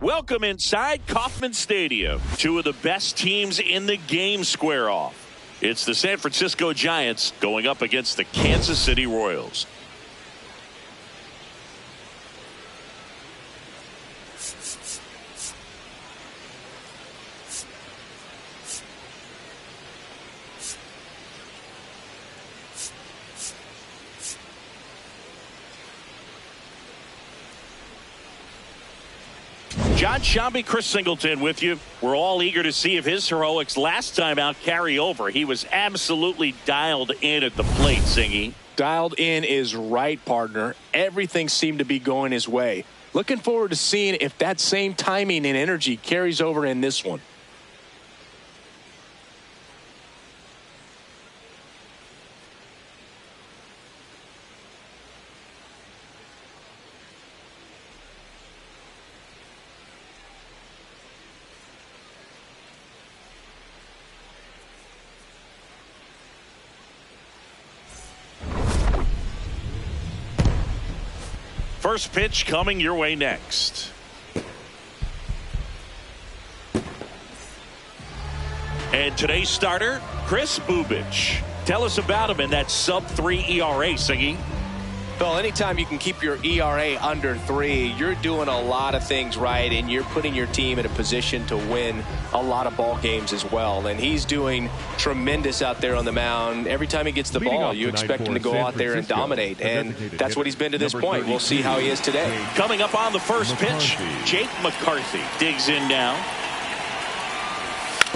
Welcome inside Kauffman Stadium. Two of the best teams in the game square off. It's the San Francisco Giants going up against the Kansas City Royals. John Shambi, Chris Singleton with you. We're all eager to see if his heroics last time out carry over. He was absolutely dialed in at the plate, Singy. Dialed in is right, partner. Everything seemed to be going his way. Looking forward to seeing if that same timing and energy carries over in this one. First pitch coming your way next. And today's starter, Kris Bubic. Tell us about him in that sub-3 ERA, Singy. Well, anytime you can keep your ERA under 3, you're doing a lot of things right, and you're putting your team in a position to win a lot of ball games as well. And he's doing tremendous out there on the mound. Every time he gets the ball, you expect him to go out there and dominate, and that's what he's been to this point. We'll see how he is today. Coming up on the first pitch, Jake McCarthy digs in now.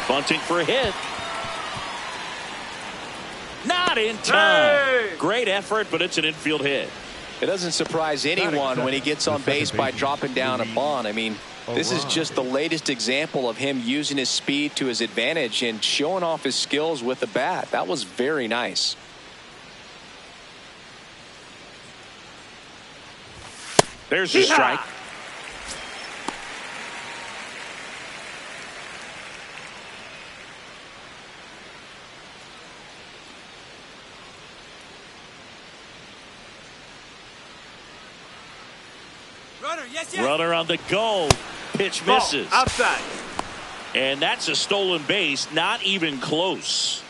Bunting for a hit. Not in time. Hey! Great effort, but it's an infield hit. It doesn't surprise anyone when he gets on base by dropping down a bunt. I mean, this is just the latest example of him using his speed to his advantage and showing off his skills with the bat. That was very nice. There's a strike. Runner on the go. Pitch misses. Outside. And that's a stolen base. Not even close.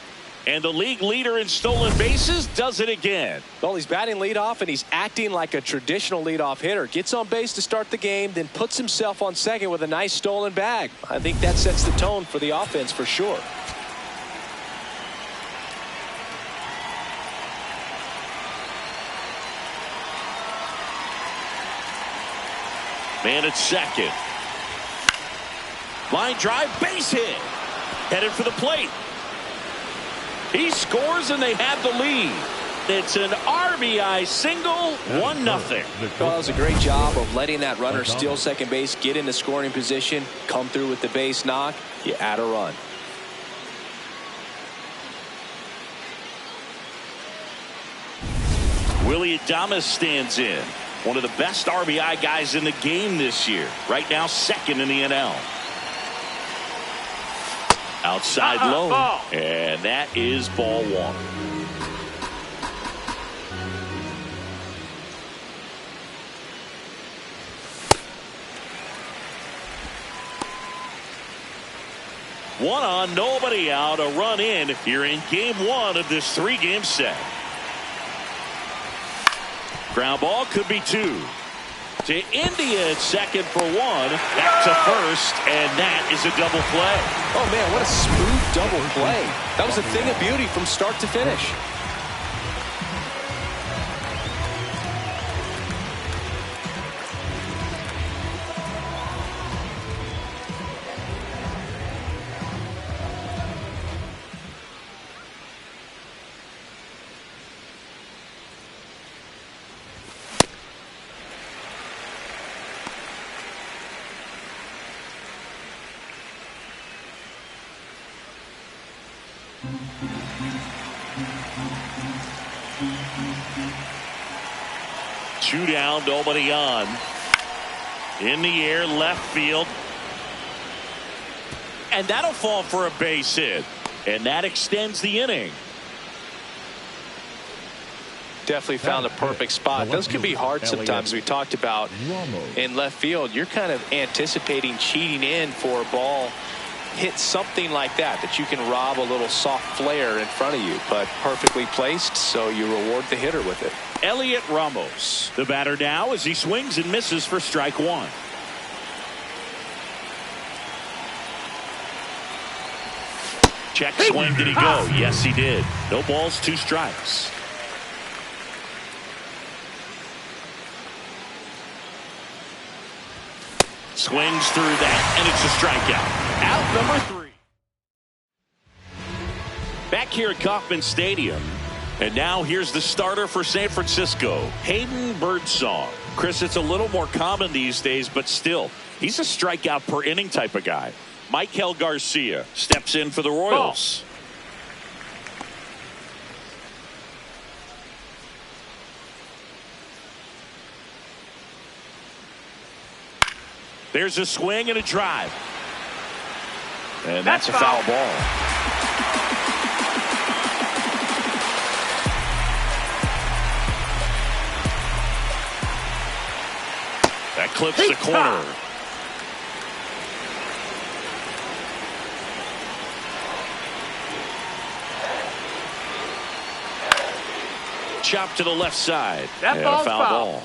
And the league leader in stolen bases does it again. Well, he's batting leadoff, and he's acting like a traditional leadoff hitter. Gets on base to start the game, then puts himself on second with a nice stolen bag. I think that sets the tone for the offense for sure. Man at second. Line drive, base hit. Headed for the plate. He scores and they have the lead. It's an RBI single, 1-0. Well, that was a great job of letting that runner steal second base, get into scoring position, come through with the base knock. You add a run. Willie Adames stands in. One of the best RBI guys in the game this year. Right now, second in the NL. Outside low. Ball. And that is ball one. One on, nobody out. A run in here in game one of this 3-game set. Ground ball could be 2. To India at second for 1. Back to first, and that is a double play. Oh, man, what a smooth double play. That was a thing of beauty from start to finish. Two down, nobody on. In the air, left field. And that'll fall for a base hit. And that extends the inning. Definitely found a perfect spot. Those can be hard sometimes. We talked about in left field. You're kind of anticipating cheating in for a ball hit something like that you can rob a little soft flare in front of you, but perfectly placed, so you reward the hitter with it. Elliot Ramos, the batter now, as he swings and misses for strike one. Check swing. Did he go? Yes, he did. No balls, 2 strikes. Swings through that, and it's a strikeout. Out number 3. Back here at Kauffman Stadium. And now here's the starter for San Francisco, Hayden Birdsong. Chris, it's a little more common these days, but still, he's a strikeout per inning type of guy. Michael Garcia steps in for the Royals. There's a swing and a drive. And that's a foul ball. That clips the corner. Chop to the left side. That and a foul ball.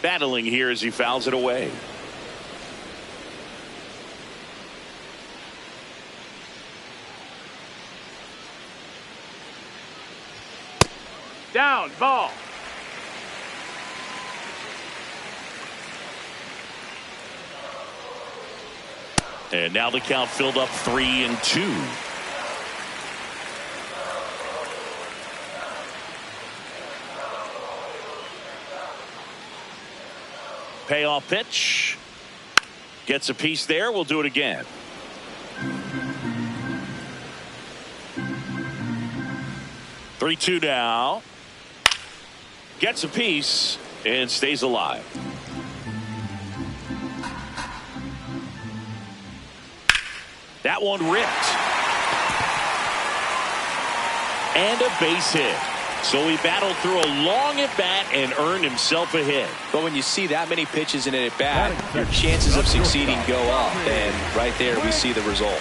Battling here as he fouls it away. Down, ball. And now the count filled up 3-2. Payoff pitch. Gets a piece there. We'll do it again. Three-two now. Gets a piece and stays alive. That one ripped. And a base hit. So he battled through a long at bat and earned himself a hit. But when you see that many pitches in an at bat, your chances of succeeding go up. And right there we see the result.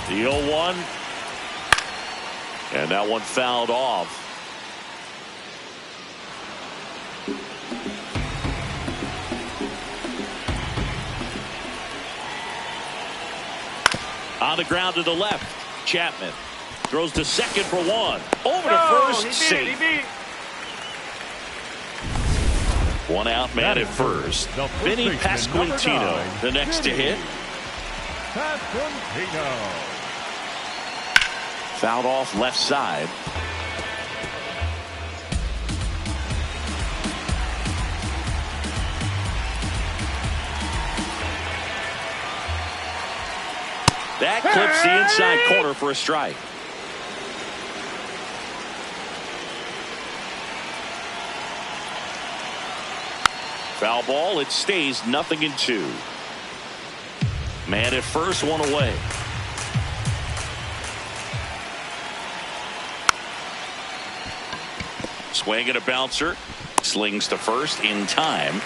The 0-1. And that one fouled off. On the ground to the left. Chapman throws to second for one. Over to first. Safe. One out, man at first. Vinny Pasquantino, the next to hit. Fouled off left side. That clips the inside corner for a strike. Foul ball. It stays 0-2. Man at first, one away. Swing and a bouncer. Slings to first in time.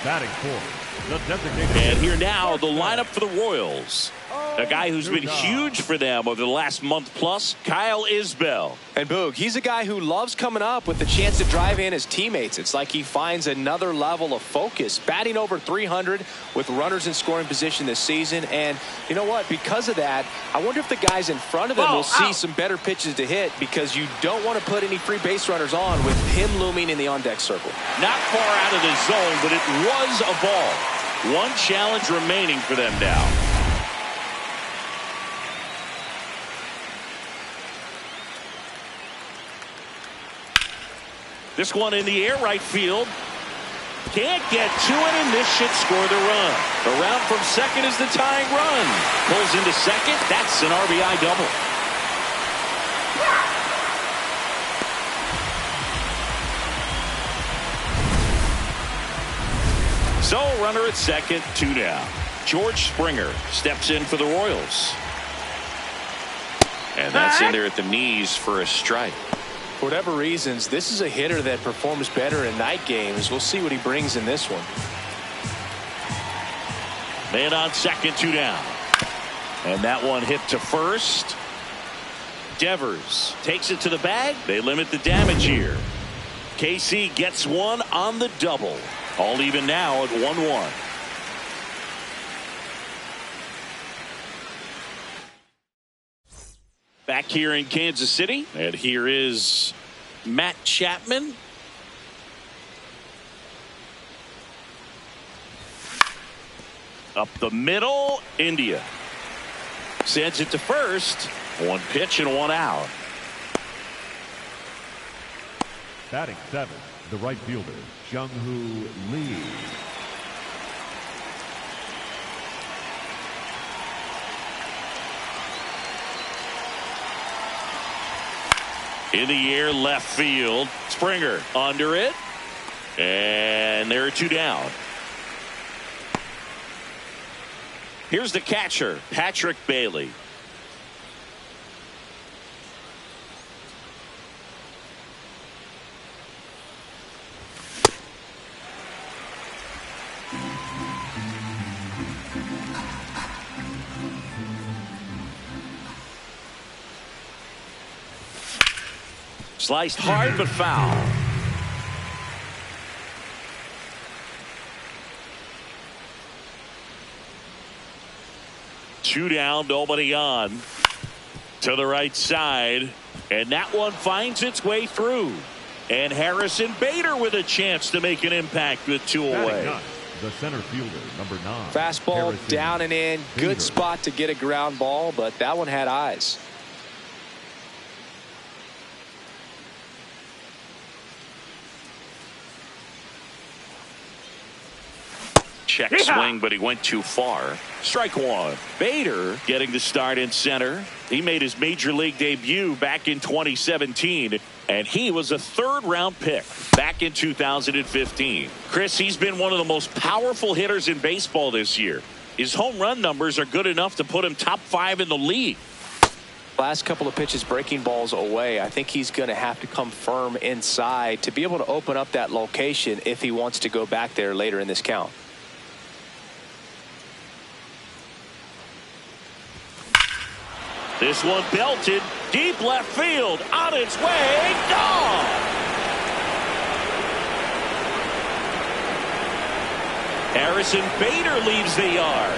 Batting fourth, the designated. And here now, the lineup for the Royals. A guy who's been huge for them over the last month plus, Kyle Isbell. And Boog, he's a guy who loves coming up with the chance to drive in his teammates. It's like he finds another level of focus. Batting over 300 with runners in scoring position this season. And you know what? Because of that, I wonder if the guys in front of him will see some better pitches to hit, because you don't want to put any free base runners on with him looming in the on-deck circle. Not far out of the zone, but it was a ball. One challenge remaining for them now. This one in the air, right field. Can't get to it, and this should score the run. Around from second is the tying run. Pulls into second. That's an RBI double. So, runner at second, 2 down. George Springer steps in for the Royals. And that's in there at the knees for a strike. For whatever reasons, this is a hitter that performs better in night games. We'll see what he brings in this one. Man on second, 2 down. And that one hit to first. Devers takes it to the bag. They limit the damage here. KC gets one on the double. All even now at 1-1. Back here in Kansas City, and here is Matt Chapman. Up the middle, India sends it to first. 1 pitch and 1 out. Batting 7, the right fielder, Jung-Hoo Lee. In the air, left field. Springer under it. And there are 2 down. Here's the catcher, Patrick Bailey. Sliced hard but foul. Two down, nobody on. To the right side. And that one finds its way through. And Harrison Bader with a chance to make an impact with 2 away. The center fielder, number 9. Fastball Harrison down and in. Bader. Good spot to get a ground ball, but that one had eyes. Check swing, but he went too far. Strike 1. Bader getting the start in center. He made his major league debut back in 2017, and he was a 3rd-round pick back in 2015. Chris, he's been one of the most powerful hitters in baseball this year. His home run numbers are good enough to put him top 5 in the league. Last couple of pitches breaking balls away. I think he's going to have to come firm inside to be able to open up that location if he wants to go back there later in this count. This one belted deep left field, on its way, gone. Harrison Bader leaves the yard.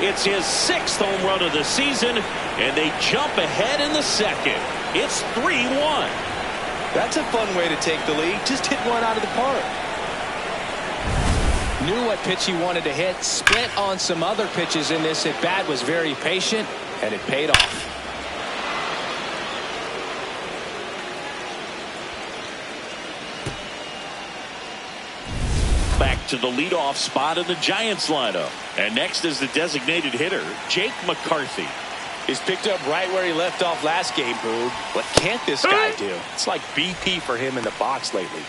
It's his 6th home run of the season, and they jump ahead in the 2nd. It's 3-1. That's a fun way to take the lead. Just hit one out of the park. Knew what pitch he wanted to hit. Spent on some other pitches in this at bat. Was very patient, and it paid off. Back to the leadoff spot in the Giants lineup. And next is the designated hitter, Jake McCarthy. He's picked up right where he left off last game, Boog. What can't this guy do? It's like BP for him in the box lately.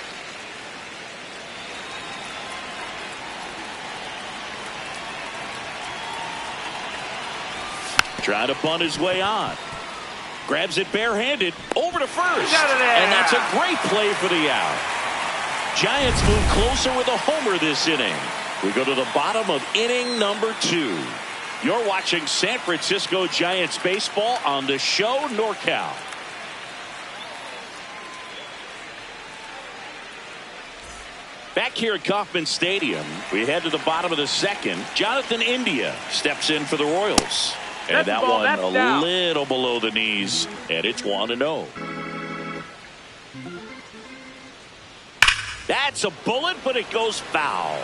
Trying to bunt his way on. Grabs it barehanded over to first. And that's a great play for the out. Giants move closer with a homer this inning. We go to the bottom of inning number 2. You're watching San Francisco Giants baseball on the show NorCal. Back here at Kauffman Stadium, we head to the bottom of the 2nd. Jonathan India steps in for the Royals. And that one a little below the knees, and it's 1-0. That's a bullet, but it goes foul.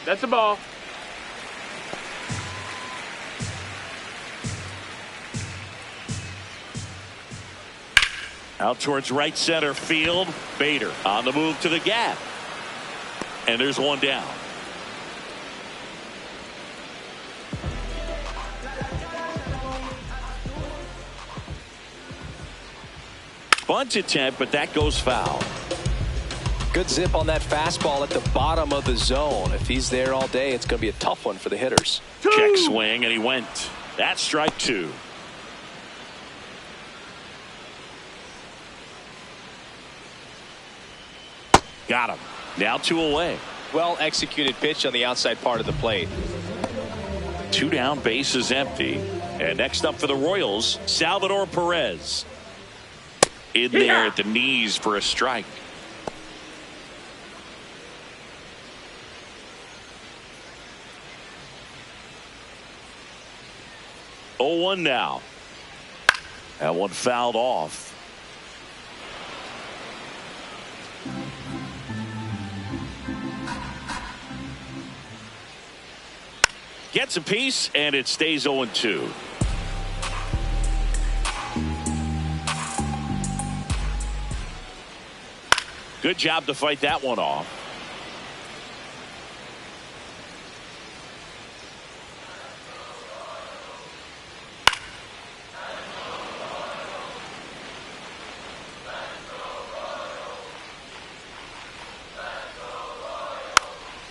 That's a ball. Out towards right center field. Bader on the move to the gap. And there's one down. Bunt attempt, but that goes foul. Good zip on that fastball at the bottom of the zone. If he's there all day, it's going to be a tough one for the hitters. Check swing, and he went. That's strike two. Got him. Now 2 away. Well executed pitch on the outside part of the plate. 2 down, base is empty. And next up for the Royals, Salvador Perez. In there at the knees for a strike. Oh, 1 now. That one fouled off. Gets a piece, and it stays 0-2. Good job to fight that one off.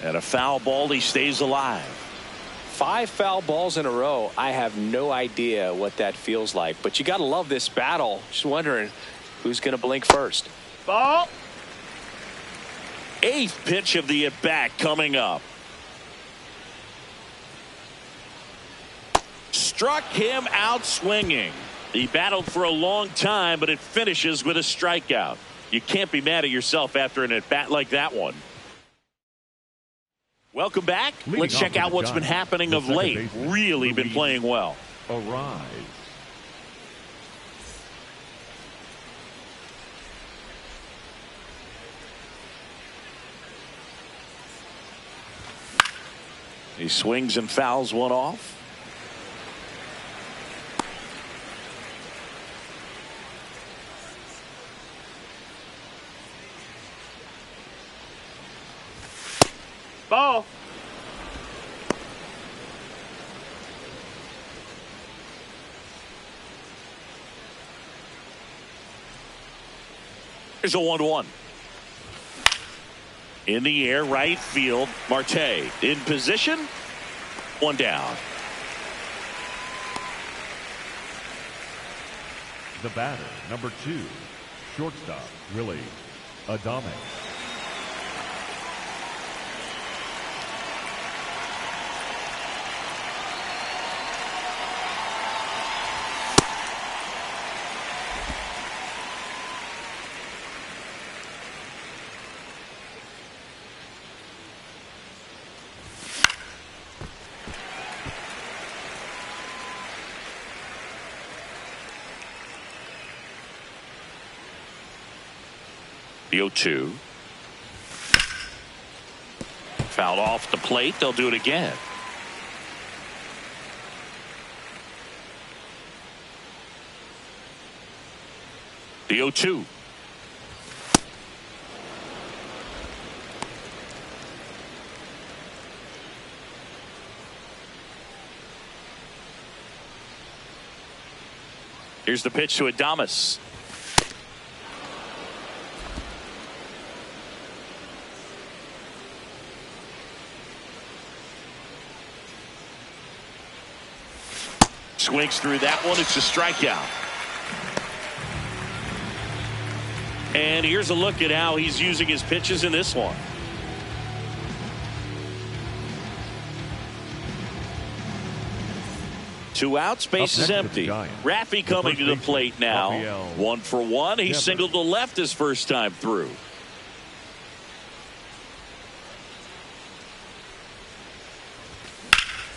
And a foul ball, he stays alive. 5 foul balls in a row. I have no idea what that feels like, but you got to love this battle. Just wondering who's going to blink first. Ball. 8th pitch of the at-bat coming up. Struck him out swinging. He battled for a long time, but it finishes with a strikeout. You can't be mad at yourself after an at-bat like that one. Welcome back. Let's check out what's been happening of late. Really been playing well. Arise. He swings and fouls one off. Ball. Here's a 1-1. In the air, right field. Marte in position. 1 down. The batter, number 2, shortstop, Willie Adame. The 0-2. Fouled off the plate. They'll do it again. The 0-2. Here's the pitch to Adames. Swings through that one. It's a strikeout. And here's a look at how he's using his pitches in this one. Two outs, base is empty. Raffy coming to the plate now. 1 for 1. He singled to left his first time through.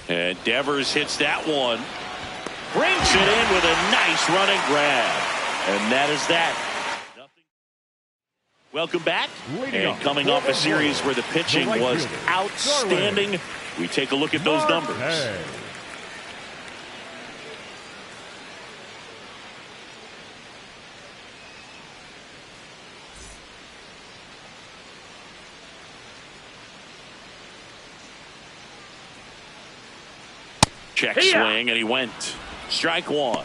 And Devers hits that one. Brings it in with a nice running grab. And that is that. Welcome back. And coming off a series where the pitching was outstanding, we take a look at those numbers. Check swing, and he went. Strike one.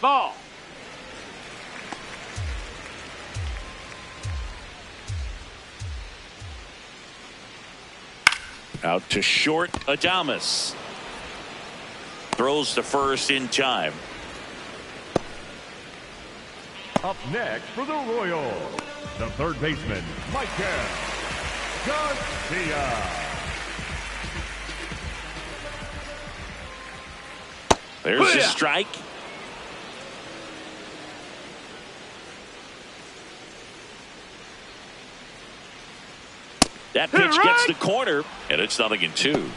Ball. Out to short, Adames. Throws to first in time. Up next for the Royals, the third baseman, Michael Garcia. There's a strike. That pitch gets the corner, and it's 0-2.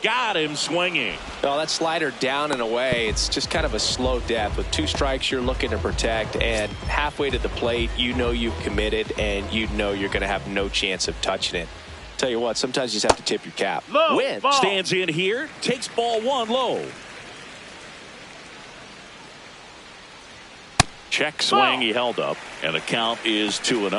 Got him swinging. Well, that slider down and away, it's just kind of a slow death. With 2 strikes, you're looking to protect, and halfway to the plate, you know you've committed, and you know you're going to have no chance of touching it. Tell you what, sometimes you just have to tip your cap. Low, Win ball. stands in here, takes ball 1 low. Check swing, he held up, and the count is 2-0.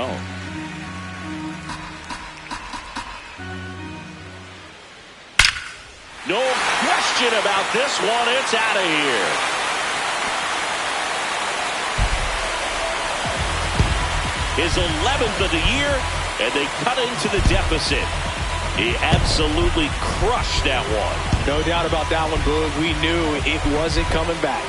No question about this one. It's out of here. His 11th of the year, and they cut into the deficit. He absolutely crushed that one. No doubt about that one, Boog. We knew it wasn't coming back.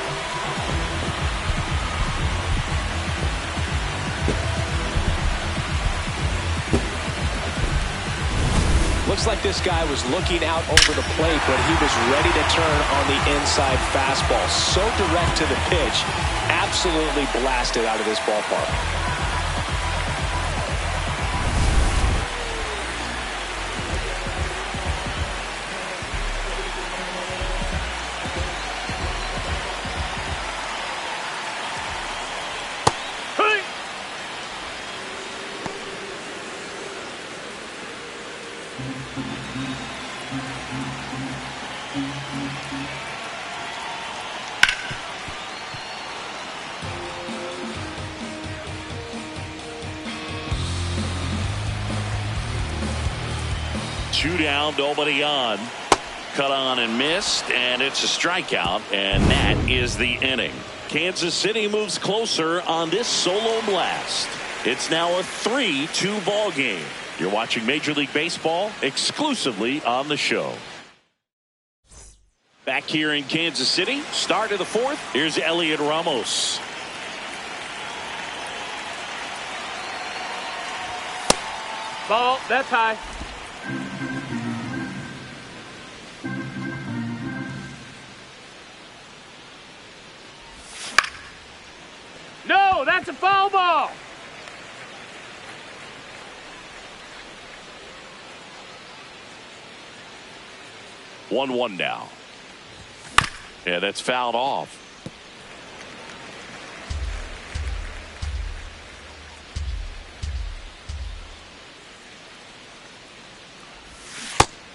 Looks like this guy was looking out over the plate, but he was ready to turn on the inside fastball. So direct to the pitch, absolutely blasted out of this ballpark. Two down, nobody on. Cut on and missed, and it's a strikeout, and that is the inning. Kansas City moves closer on this solo blast. It's now a 3-2 ball game. You're watching Major League Baseball exclusively on the show. Back here in Kansas City, start of the 4th. Here's Elliot Ramos. Ball. That's high. No, that's a foul ball. One now. Yeah, that's fouled off.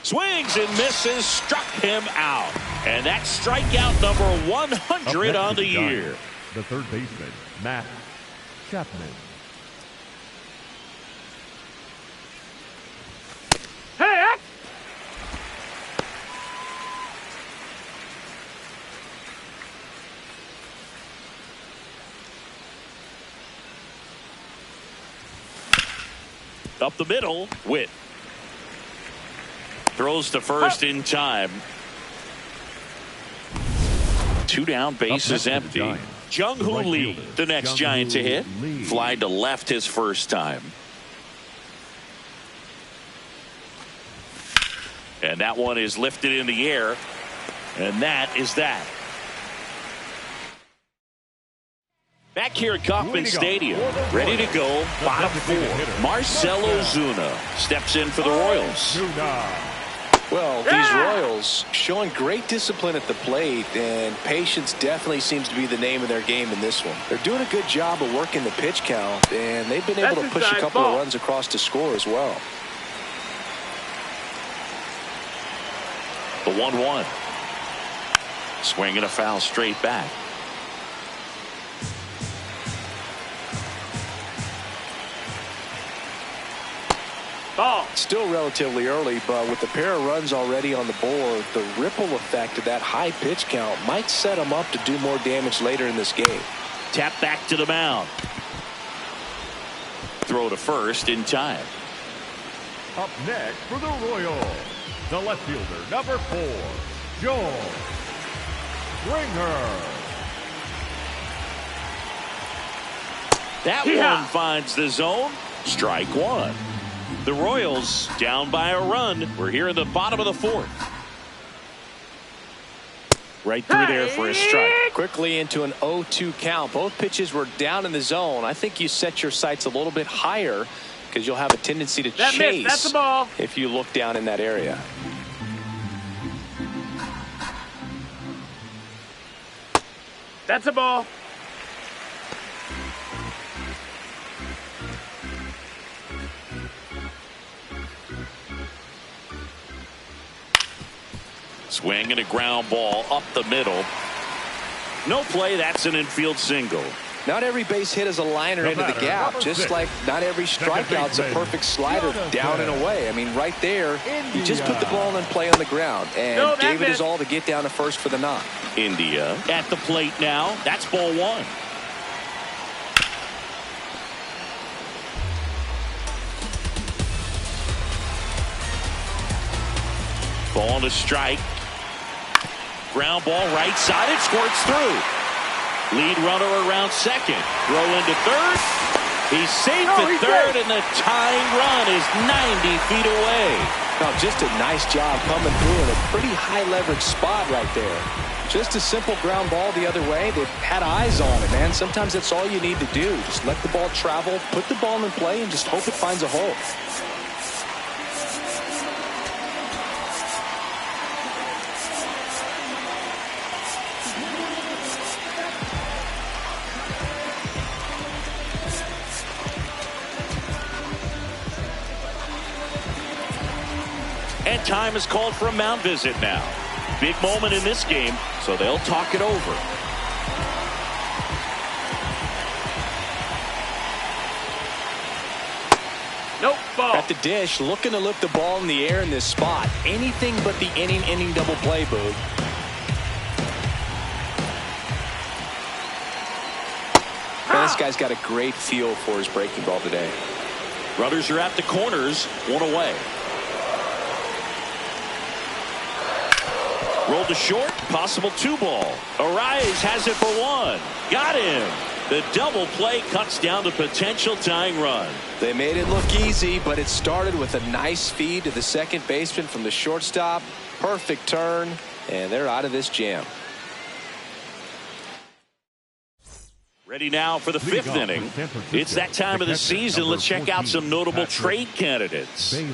Swings and misses, struck him out. And that's strikeout number 100 on the year. The third baseman, Matt Chapman. Hey, Up the middle, Witt. Throws to first in time. 2 down, base is empty. Jung-Hoo Lee, the next Giant to hit. Fly to left his first time. And that one is lifted in the air. And that is that. Back here at Kauffman Stadium, ready to go, bottom 4. Marcell Ozuna steps in for the Royals. Well, these Royals showing great discipline at the plate, and patience definitely seems to be the name of their game in this one. They're doing a good job of working the pitch count, and they've been able to push a couple of runs across to score as well. The 1-1. Swing and a foul straight back. Ball. Still relatively early, but with the pair of runs already on the board, the ripple effect of that high pitch count might set them up to do more damage later in this game. Tap back to the mound. Throw to first in time. Up next for the Royals, the left fielder, number 4, Joe Springer. That one finds the zone. Strike one. The Royals down by a run. We're here in the bottom of the 4th. Right through there for a strike. Quickly into an 0-2 count. Both pitches were down in the zone. I think you set your sights a little bit higher because you'll have a tendency to chase That's a ball. if you look down in that area. That's a ball. Swing and a ground ball up the middle. No play. That's an infield single. Not every base hit is a liner into the gap, just like not every strikeout's a perfect slider down and away. I mean, right there, he just put the ball in play on the ground and gave it his all to get down to first for the knock. India at the plate now. That's ball one. Ball to strike. Ground ball right side. It squirts through. Lead runner around second. Throw into third. He's safe at third, and the tying run is 90 feet away. Now, just a nice job coming through in a pretty high leverage spot right there. Just a simple ground ball the other way. They've had eyes on it, man. Sometimes that's all you need to do. Just let the ball travel, put the ball in play, and just hope it finds a hole. And time is called for a mound visit now. Big moment in this game, so they'll talk it over. Nope, ball. At the dish, looking to lift the ball in the air in this spot. Anything but the inning double play, Boog. Man, this guy's got a great feel for his breaking ball today. Runners are at the corners, one away. Rolled to short, possible 2-ball. Arise has it for 1. Got him. The double play cuts down the potential tying run. They made it look easy, but it started with a nice feed to the second baseman from the shortstop. Perfect turn, and they're out of this jam. Ready now for the 5th inning. It's that time of the season. Let's check out some notable trade candidates. Bailey.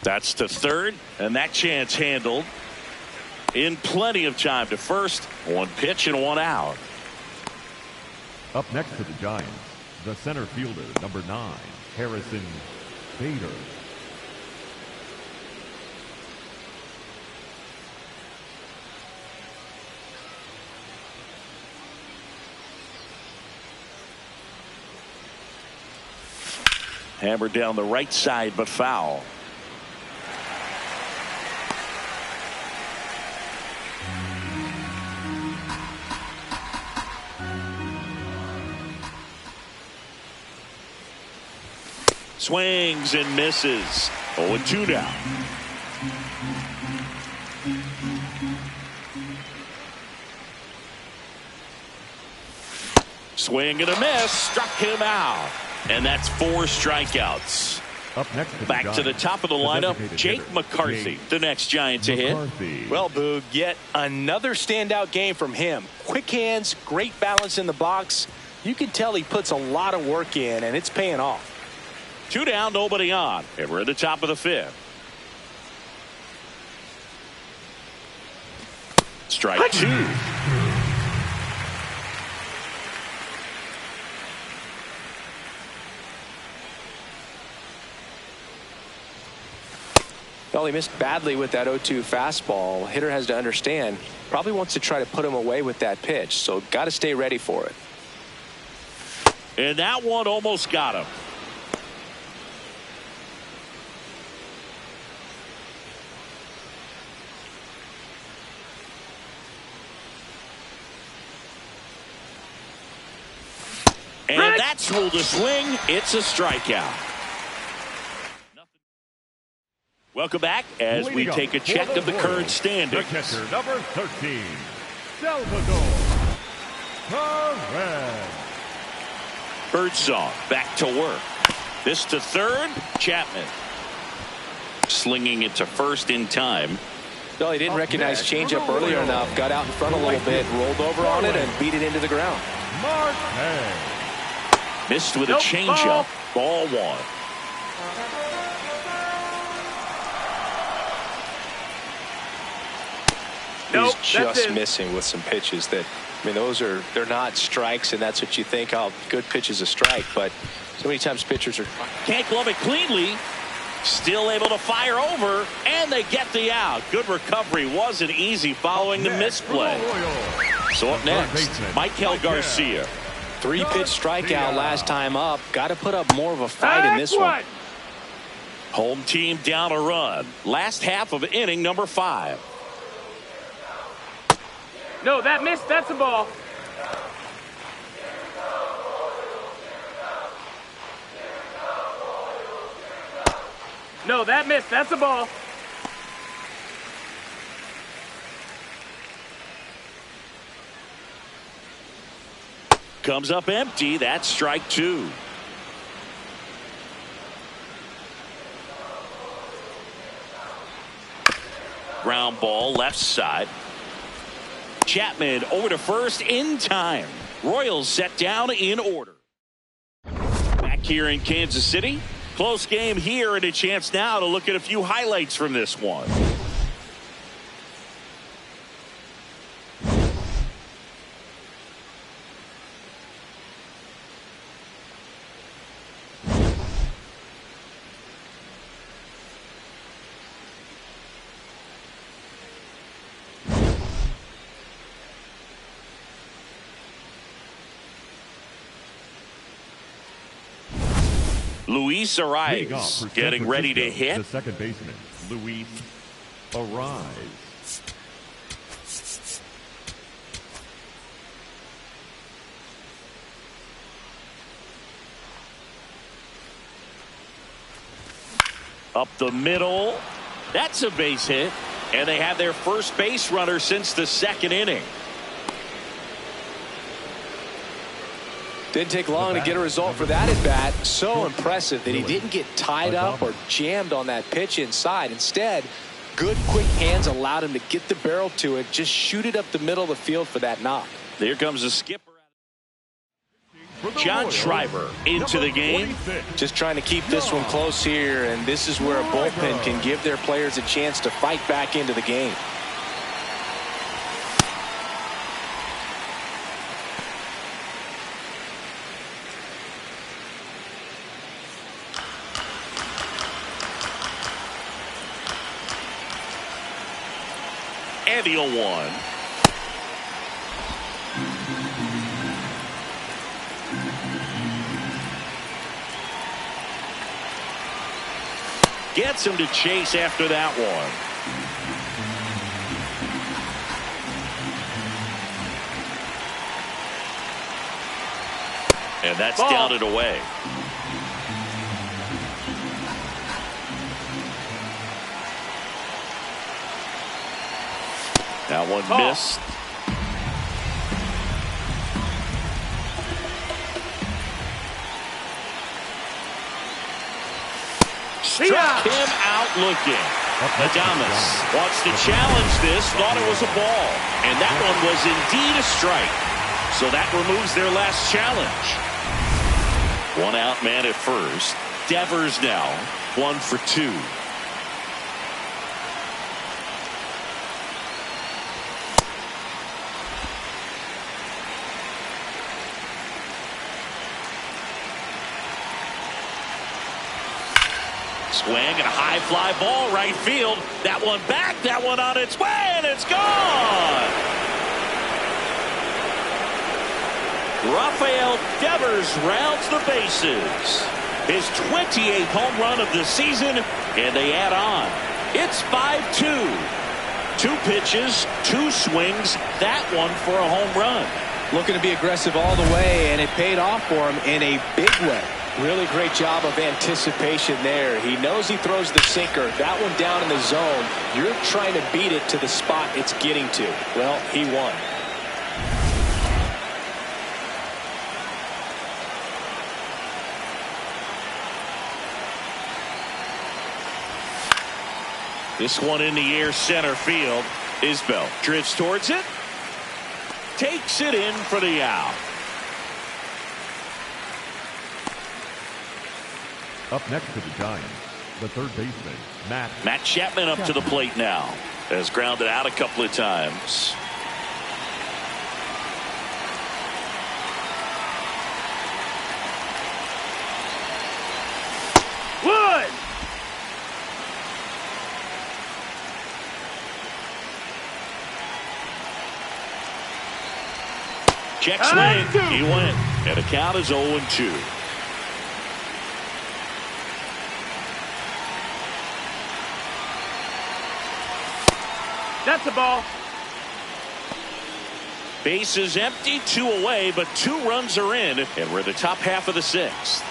That's to third, and that chance handled in plenty of time to first. 1 pitch and 1 out. Up next for the Giants, the center fielder, number 9, Harrison Bader. Hammered down the right side, but foul. Swings and misses. 0-2 now. Swing and a miss. Struck him out. And that's 4 strikeouts. Up next for Back to the top of the lineup, Jake McCarthy, the next Giant to hit. Well, Boog, yet another standout game from him. Quick hands, great balance in the box. You can tell he puts a lot of work in, and it's paying off. Two down, nobody on, and we're at the top of the fifth. Strike two. Well, he missed badly with that 0-2 fastball. Hitter has to understand, probably wants to try to put him away with that pitch, so got to stay ready for it. And that one almost got him. And that's ruled a swing. It's a strikeout. Welcome back as we take a check of the current standings. The catcher, number 13, Salvador Perez. Birdsong back to work. This to third. Chapman slinging it to first in time. Well, he didn't recognize changeup earlier enough. Got out in front a little bit, rolled over on it, and beat it into the ground. Missed with a changeup. Ball one. He's just missing with some pitches that, I mean, they're not strikes, and that's what you think, oh, good pitch is a strike, but so many times pitchers are. Can't glove it cleanly. Still able to fire over, and they get the out. Good recovery. Wasn't easy following the misplay. So up next, Michael Garcia. 3-pitch strikeout last time up. Got to put up more of a fight in this one. Home team down a run. Last half of inning number 5. No, that missed. That's a ball. No, that missed. That's a ball. Comes up empty. That's strike 2. Ground ball left side. Chapman over to first in time. Royals set down in order. Back here in Kansas City. Close game here, and a chance now to look at a few highlights from this one. Luis Arias getting ready to hit. The second baseman, Luis Arias. Up the middle. That's a base hit. And they have their first base runner since the second inning. Didn't take long to get a result for that at bat. So impressive that he didn't get tied up or jammed on that pitch inside. Instead, good quick hands allowed him to get the barrel to it, just shoot it up the middle of the field for that knock. There comes the skipper. John Schreiber into the game. Just trying to keep this one close here, and this is where a bullpen can give their players a chance to fight back into the game. And the 0-1. Gets him to chase after that one. And that's down and away. That one missed. Struck him out looking. Adames wants to challenge this, thought it was a ball. And that one was indeed a strike. So that removes their last challenge. One out man at first. Devers now 1 for 2. Swing and a high fly ball right field. That one back, that one on its way, and it's gone. Rafael Devers rounds the bases. His 28th home run of the season, and they add on. It's 5-2. 2 pitches, 2 swings, that one for a home run. Looking to be aggressive all the way, and it paid off for him in a big way. Really great job of anticipation there. He knows he throws the sinker. That one down in the zone. You're trying to beat it to the spot it's getting to. Well, he won. This one in the air center field. Isbell drifts towards it. Takes it in for the out. Up next to the Giants, the third baseman, Matt Chapman up to the plate now. Has grounded out a couple of times. Wood! Check swing. He went. And the count is 0-2. That's a ball. Base is empty, 2 away, but 2 runs are in, and we're in the top half of the 6th.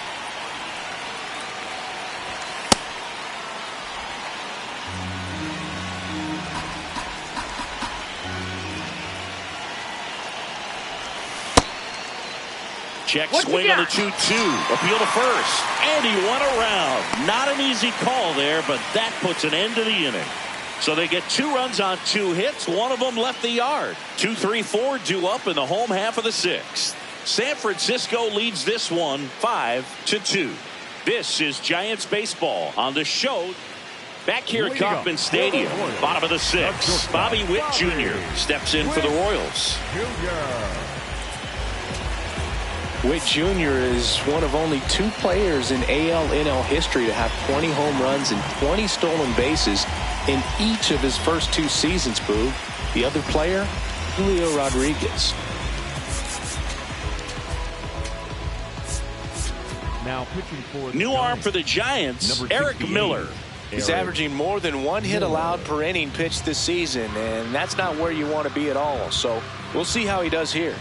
Check swing on the 2-2. Appeal to first, and he went around. Not an easy call there, but that puts an end to the inning. So they get 2 runs on 2 hits. One of them left the yard. 2, 3, 4 due up in the home half of the 6th. San Francisco leads this one 5-2. This is Giants baseball on the show. Back here at Kauffman Stadium, bottom of the 6th. Bobby Witt Jr. steps in for the Royals. Witt Jr. is one of only 2 players in AL/NL history to have 20 home runs and 20 stolen bases in each of his first 2 seasons, Boog. The other player, Julio Rodriguez. Now pitching for new arm for the Giants, Eric Miller. He's averaging more than 1 hit allowed per inning pitched this season, and that's not where you want to be at all. So we'll see how he does here.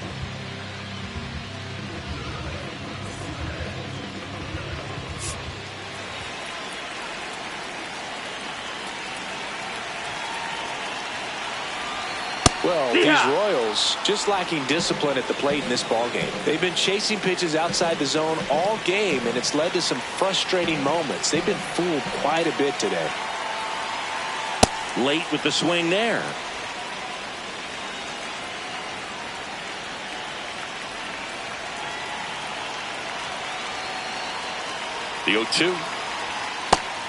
Well, these Royals just lacking discipline at the plate in this ballgame. They've been chasing pitches outside the zone all game, and it's led to some frustrating moments. They've been fooled quite a bit today. Late with the swing there. The 0-2.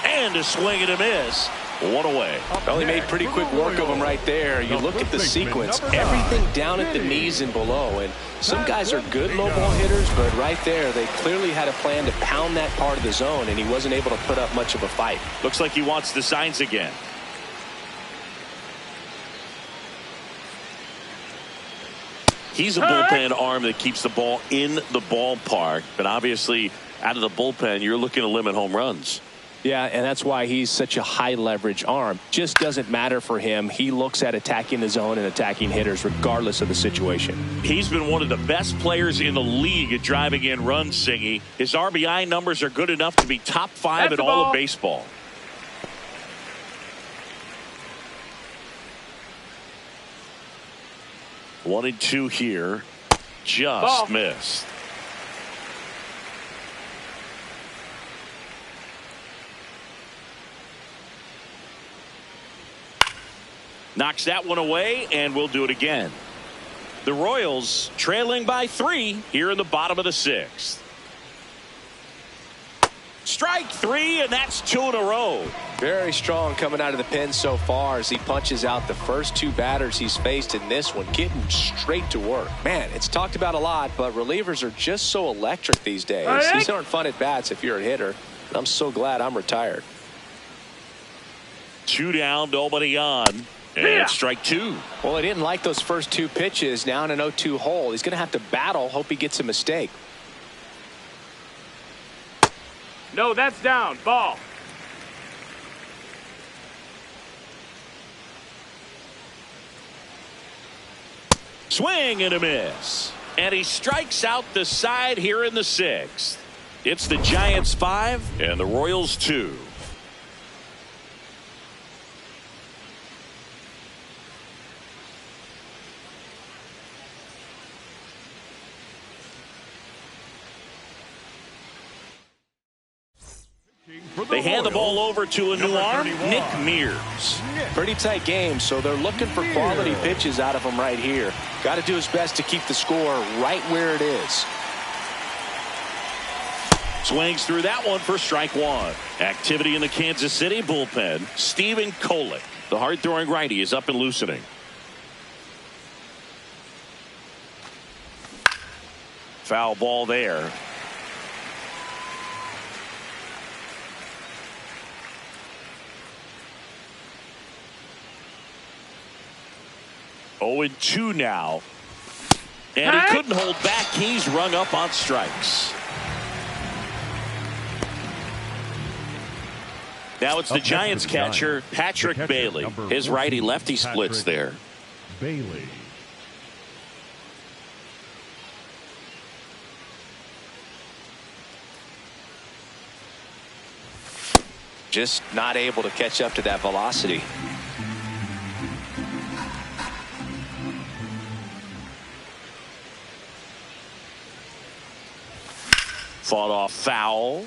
And a swing and a miss. 1 away. Well, he made pretty quick work of him right there. You look at the sequence, everything down at the knees and below. And some guys are good low ball hitters, but right there, they clearly had a plan to pound that part of the zone, and he wasn't able to put up much of a fight. Looks like he wants the signs again. He's a bullpen arm that keeps the ball in the ballpark, but obviously out of the bullpen, you're looking to limit home runs. Yeah, and that's why he's such a high leverage arm. Just doesn't matter for him. He looks at attacking the zone and attacking hitters regardless of the situation. He's been one of the best players in the league at driving in runs, Singy. His RBI numbers are good enough to be top 5 in all of baseball. One and 2 here. Just missed. Knocks that one away, and we'll do it again. The Royals trailing by 3 here in the bottom of the 6th. strike three, and that's 2 in a row. Very strong coming out of the pen so far as he punches out the first 2 batters he's faced in this one, getting straight to work. Man, it's talked about a lot, but relievers are just so electric these days. These aren't fun at bats if you're a hitter. And I'm so glad I'm retired. 2 down, nobody on. And strike 2. Well, he didn't like those first 2 pitches. Now in an 0-2 hole. He's going to have to battle. Hope he gets a mistake. No, that's down. Ball. Swing and a miss. And he strikes out the side here in the 6th. It's the Giants 5 and the Royals 2. They hand the ball over to a new arm, Nick Mears. Pretty tight game, so they're looking for quality pitches out of him right here. Got to do his best to keep the score right where it is. Swings through that one for strike 1. Activity in the Kansas City bullpen. Steven Kolick, the hard-throwing righty, is up and loosening. Foul ball there. Oh, and 2 now. And he couldn't hold back. He's rung up on strikes. Now it's the Giants catcher, Patrick Bailey. His righty-lefty splits there. Bailey. Just not able to catch up to that velocity. Fought off foul.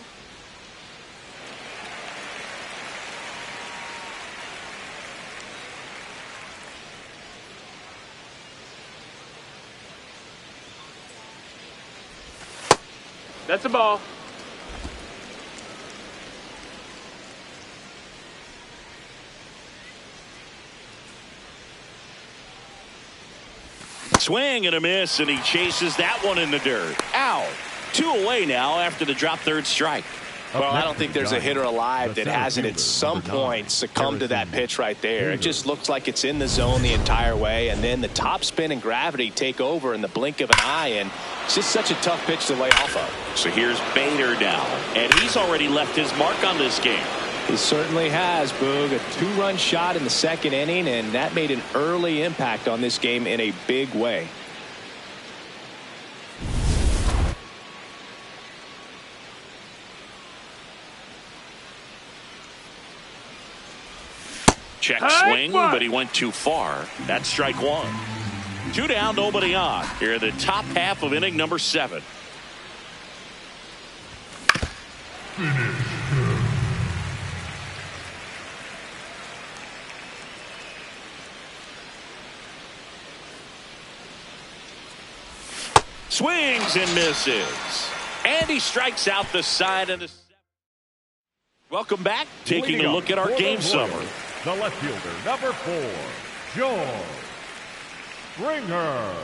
That's a ball. Swing and a miss, and he chases that one in the dirt. Out. 2 away now after the drop third strike. Well, I don't think there's a hitter alive that hasn't at some point succumbed to that pitch right there. It just looks like it's in the zone the entire way, and then the top spin and gravity take over in the blink of an eye, and it's just such a tough pitch to lay off of. So here's Bader now, and he's already left his mark on this game. He certainly has, Boog. A 2-run shot in the 2nd inning, and that made an early impact on this game in a big way. Check swing, but he went too far. That's strike 1. 2 down, nobody on. Here in the top half of inning number 7. Swings and misses. And he strikes out the side of the 7th. Welcome back. Taking a look at our game summary. The left fielder, number 4, George Springer.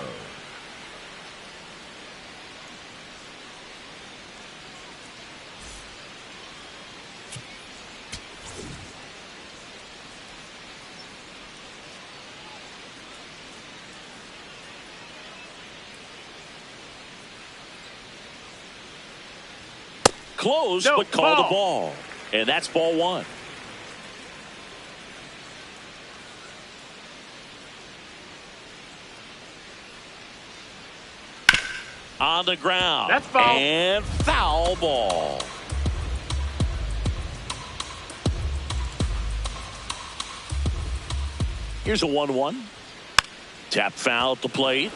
Close, but called the ball. And that's ball 1. On the ground. That's foul. And foul ball. Here's a 1-1. Tap foul at the plate.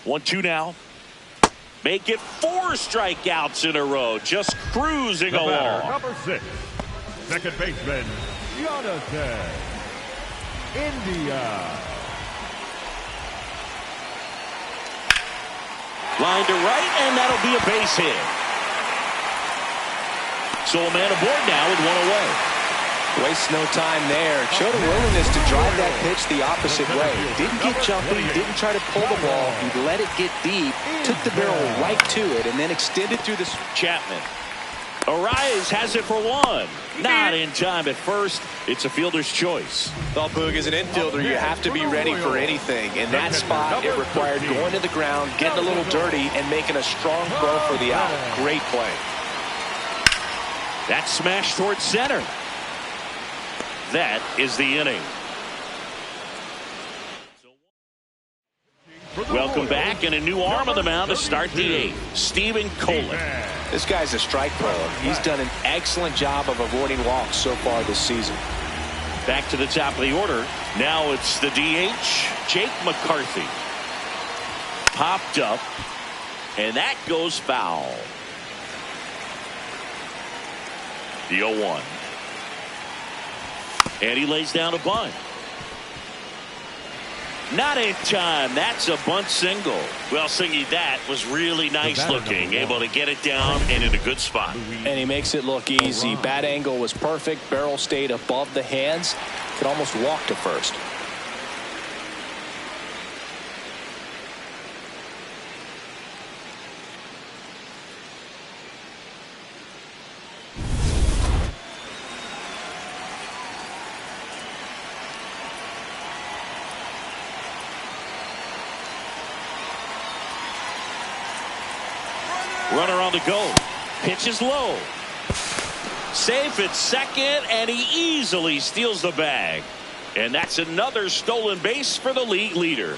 One, 2 now. Make it 4 strikeouts in a row. Just cruising along. Number 6, second baseman, Jonathan India. Line to right, and that'll be a base hit. So a man aboard now with one away. Wastes no time there. Showed a willingness to drive that pitch the opposite way. Didn't get jumpy, didn't try to pull the ball. He let it get deep, took the barrel right to it, and then extended through the... Chapman. Arise has it for one. Not in time at first. It's a fielder's choice. Well, Boog, as an infielder, you have to be ready for anything. In that spot, it required going to the ground, getting a little dirty, and making a strong throw for the out. Great play. That smash towards center. That is the inning. Welcome back, and a new arm on the mound to start the eighth. Steven Colin. This guy's a strike thrower. He's done an excellent job of avoiding walks so far this season. Back to the top of the order. Now it's the DH, Jake McCarthy. Popped up, and that goes foul. The 0-1. And he lays down a bunt. Not in time. That's a bunt single. Well, Singy, that was really nice looking. Able to get it down and in a good spot. And he makes it look easy. Bat angle was perfect. Barrel stayed above the hands. Could almost walk to first. Runner on the go. Pitch is low. Safe at second, and he easily steals the bag. And that's another stolen base for the league leader.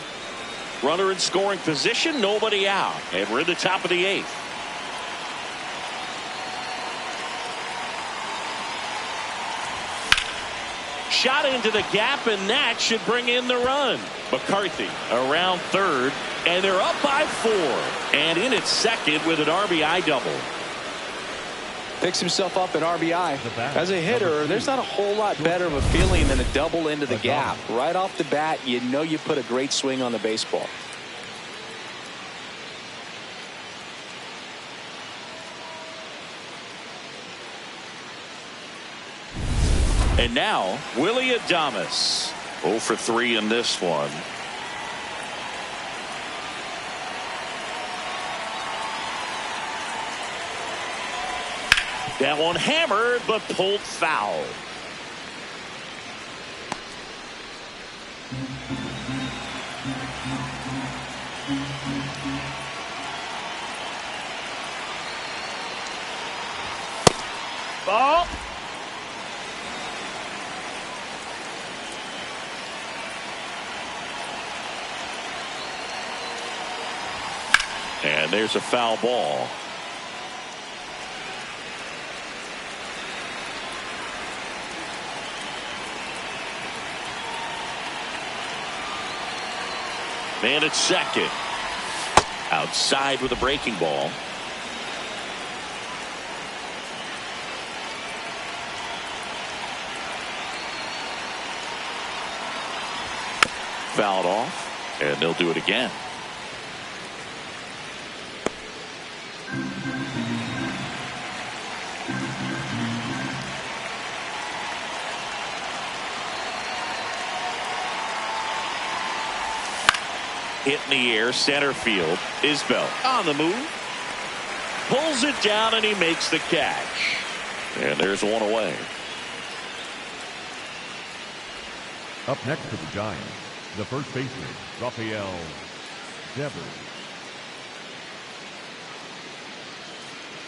Runner in scoring position, nobody out. And we're in the top of the eighth. Shot into the gap, and that should bring in the run. McCarthy around third, and they're up by 4. And in at second with an RBI double. Picks himself up an RBI. As a hitter, there's not a whole lot better of a feeling than a double into the gap. Right off the bat, you know you put a great swing on the baseball. And now, Willie Adames. 0 for 3 in this one. That one hammered, but pulled foul. Ball. And there's a foul ball. Man at second. Outside with a breaking ball. Fouled off, and they'll do it again. Hit in the air, center field. Isbell on the move. Pulls it down, and he makes the catch. And there's one away. Up next for the Giants, the first baseman, Rafael Devers.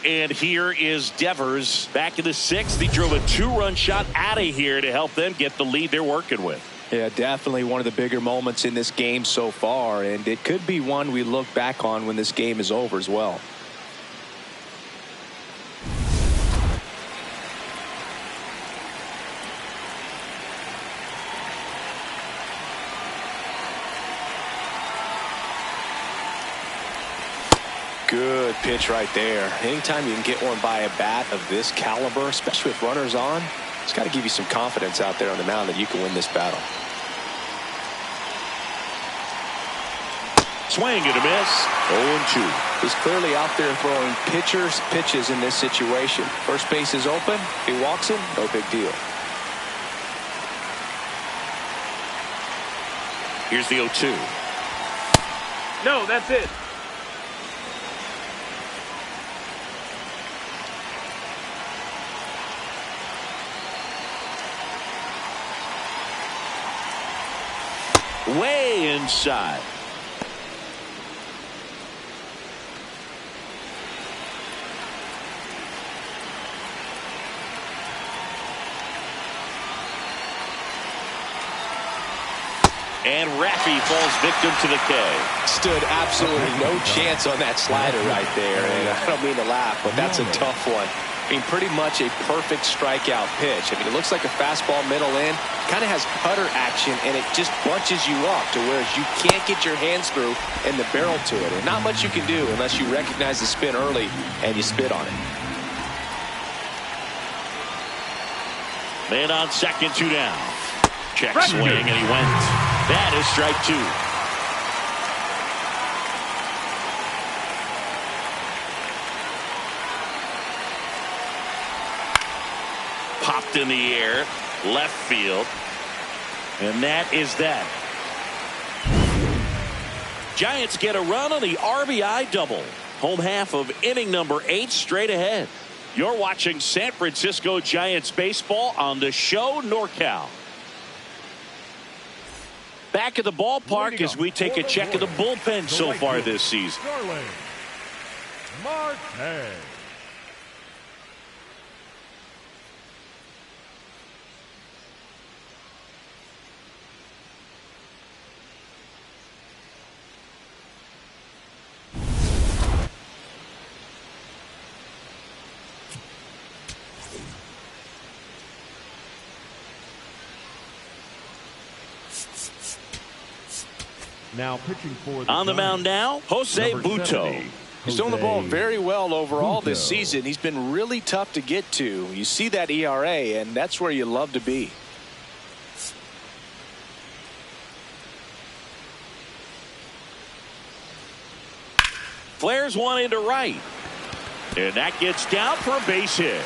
And here is Devers back in the 6th. He drove a 2-run shot out of here to help them get the lead they're working with. Yeah, definitely one of the bigger moments in this game so far, and it could be one we look back on when this game is over as well. Good pitch right there. Anytime you can get one by a bat of this caliber, especially with runners on, it's got to give you some confidence out there on the mound that you can win this battle. swing and a miss. 0-2. He's clearly out there throwing pitchers pitches in this situation. First base is open. He walks him. No big deal. Here's the 0-2. No, that's it. Way inside. And Raffy falls victim to the K. Stood absolutely no chance on that slider right there. And I don't mean to laugh, but that's a tough one. I mean, pretty much a perfect strikeout pitch. I mean, it looks like a fastball middle in. Kind of has cutter action, and it just bunches you up to where you can't get your hands through and the barrel to it. And not much you can do unless you recognize the spin early and you spit on it. Man on second, 2 down. Check swing, and he went. That is strike 2. Popped in the air, left field, and that is that. Giants get a run on the RBI double. Home half of inning number 8 straight ahead. You're watching San Francisco Giants baseball on the show NorCal. Back at the ballpark as we take a check of the bullpen so far this season. Marte. Now pitching for the on the mound now, Jose Butto. He's throwing the ball very well overall this season. He's been really tough to get to. You see that ERA, and that's where you love to be. Flares one into right. And that gets down for a base hit.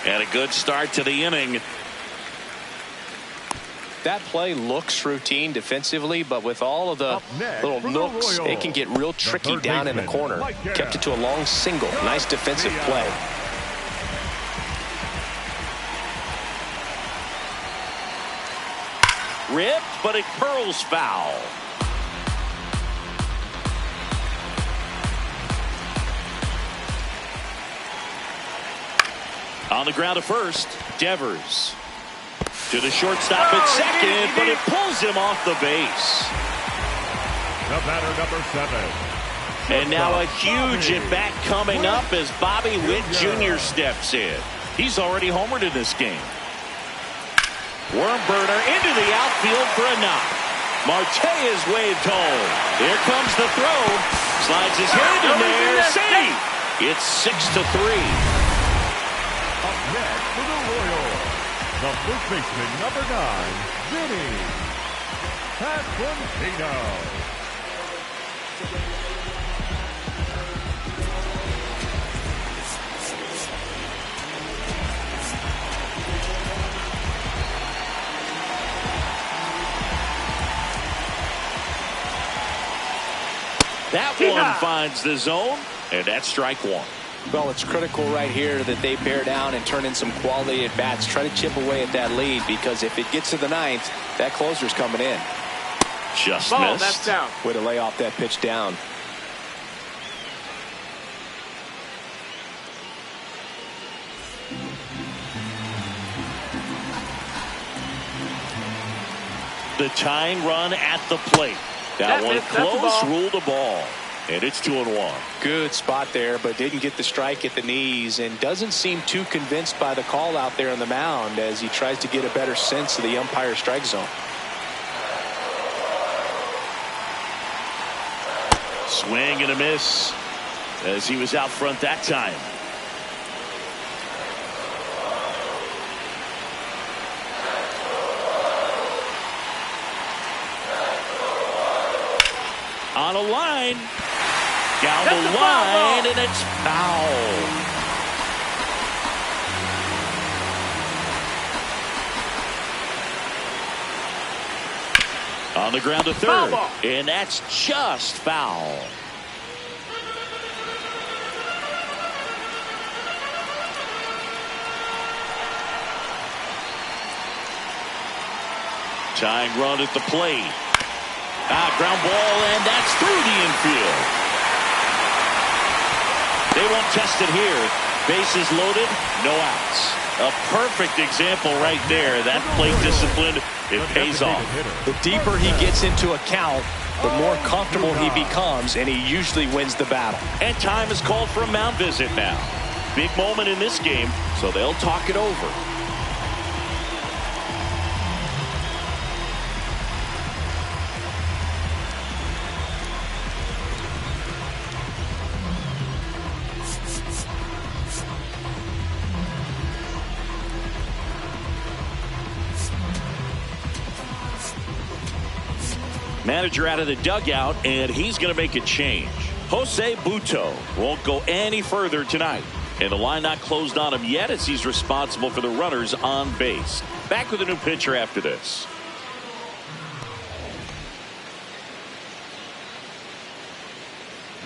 And a good start to the inning. That play looks routine defensively, but with all of the little nooks, it can get real tricky down in the corner. Kept it to a long single. Nice defensive play. Ripped, but it curls foul. On the ground at first, Devers. To the shortstop at second, but it pulls him off the base. The batter, number 7. And now a huge at-bat coming up as Bobby Witt Jr. steps in. He's already homered in this game. Worm burner into the outfield for a knock. Marte is waved home. Here comes the throw. Slides his hand in there. Save. It's 6-3. Up next for the Royals, the first baseman, number 9, Vinny Pasquantino. That one finds the zone, and that's strike 1. Well, it's critical right here that they bear down and turn in some quality at bats. Try to chip away at that lead, because if it gets to the 9th, that closer's coming in. Just ball, missed. that's down. Way to lay off that pitch down. The tying run at the plate. That one close, ruled a ball. And it's 2-1. Good spot there, but didn't get the strike at the knees, and doesn't seem too convinced by the call out there on the mound as he tries to get a better sense of the umpire strike zone. Swing and a miss as he was out front that time. On a line. Down the line, and it's foul. On the ground to third, and that's just foul. Tying run at the plate. Ground ball, and that's through the infield. They won't test it here. Bases loaded, no outs. A perfect example right there. That plate discipline, it pays off. The deeper he gets into a count, the more comfortable he becomes, and he usually wins the battle. And time is called for a mound visit now. Big moment in this game, so they'll talk it over. Manager out of the dugout, and he's going to make a change. Jose Buto won't go any further tonight. And the line not closed on him yet as he's responsible for the runners on base. Back with a new pitcher after this.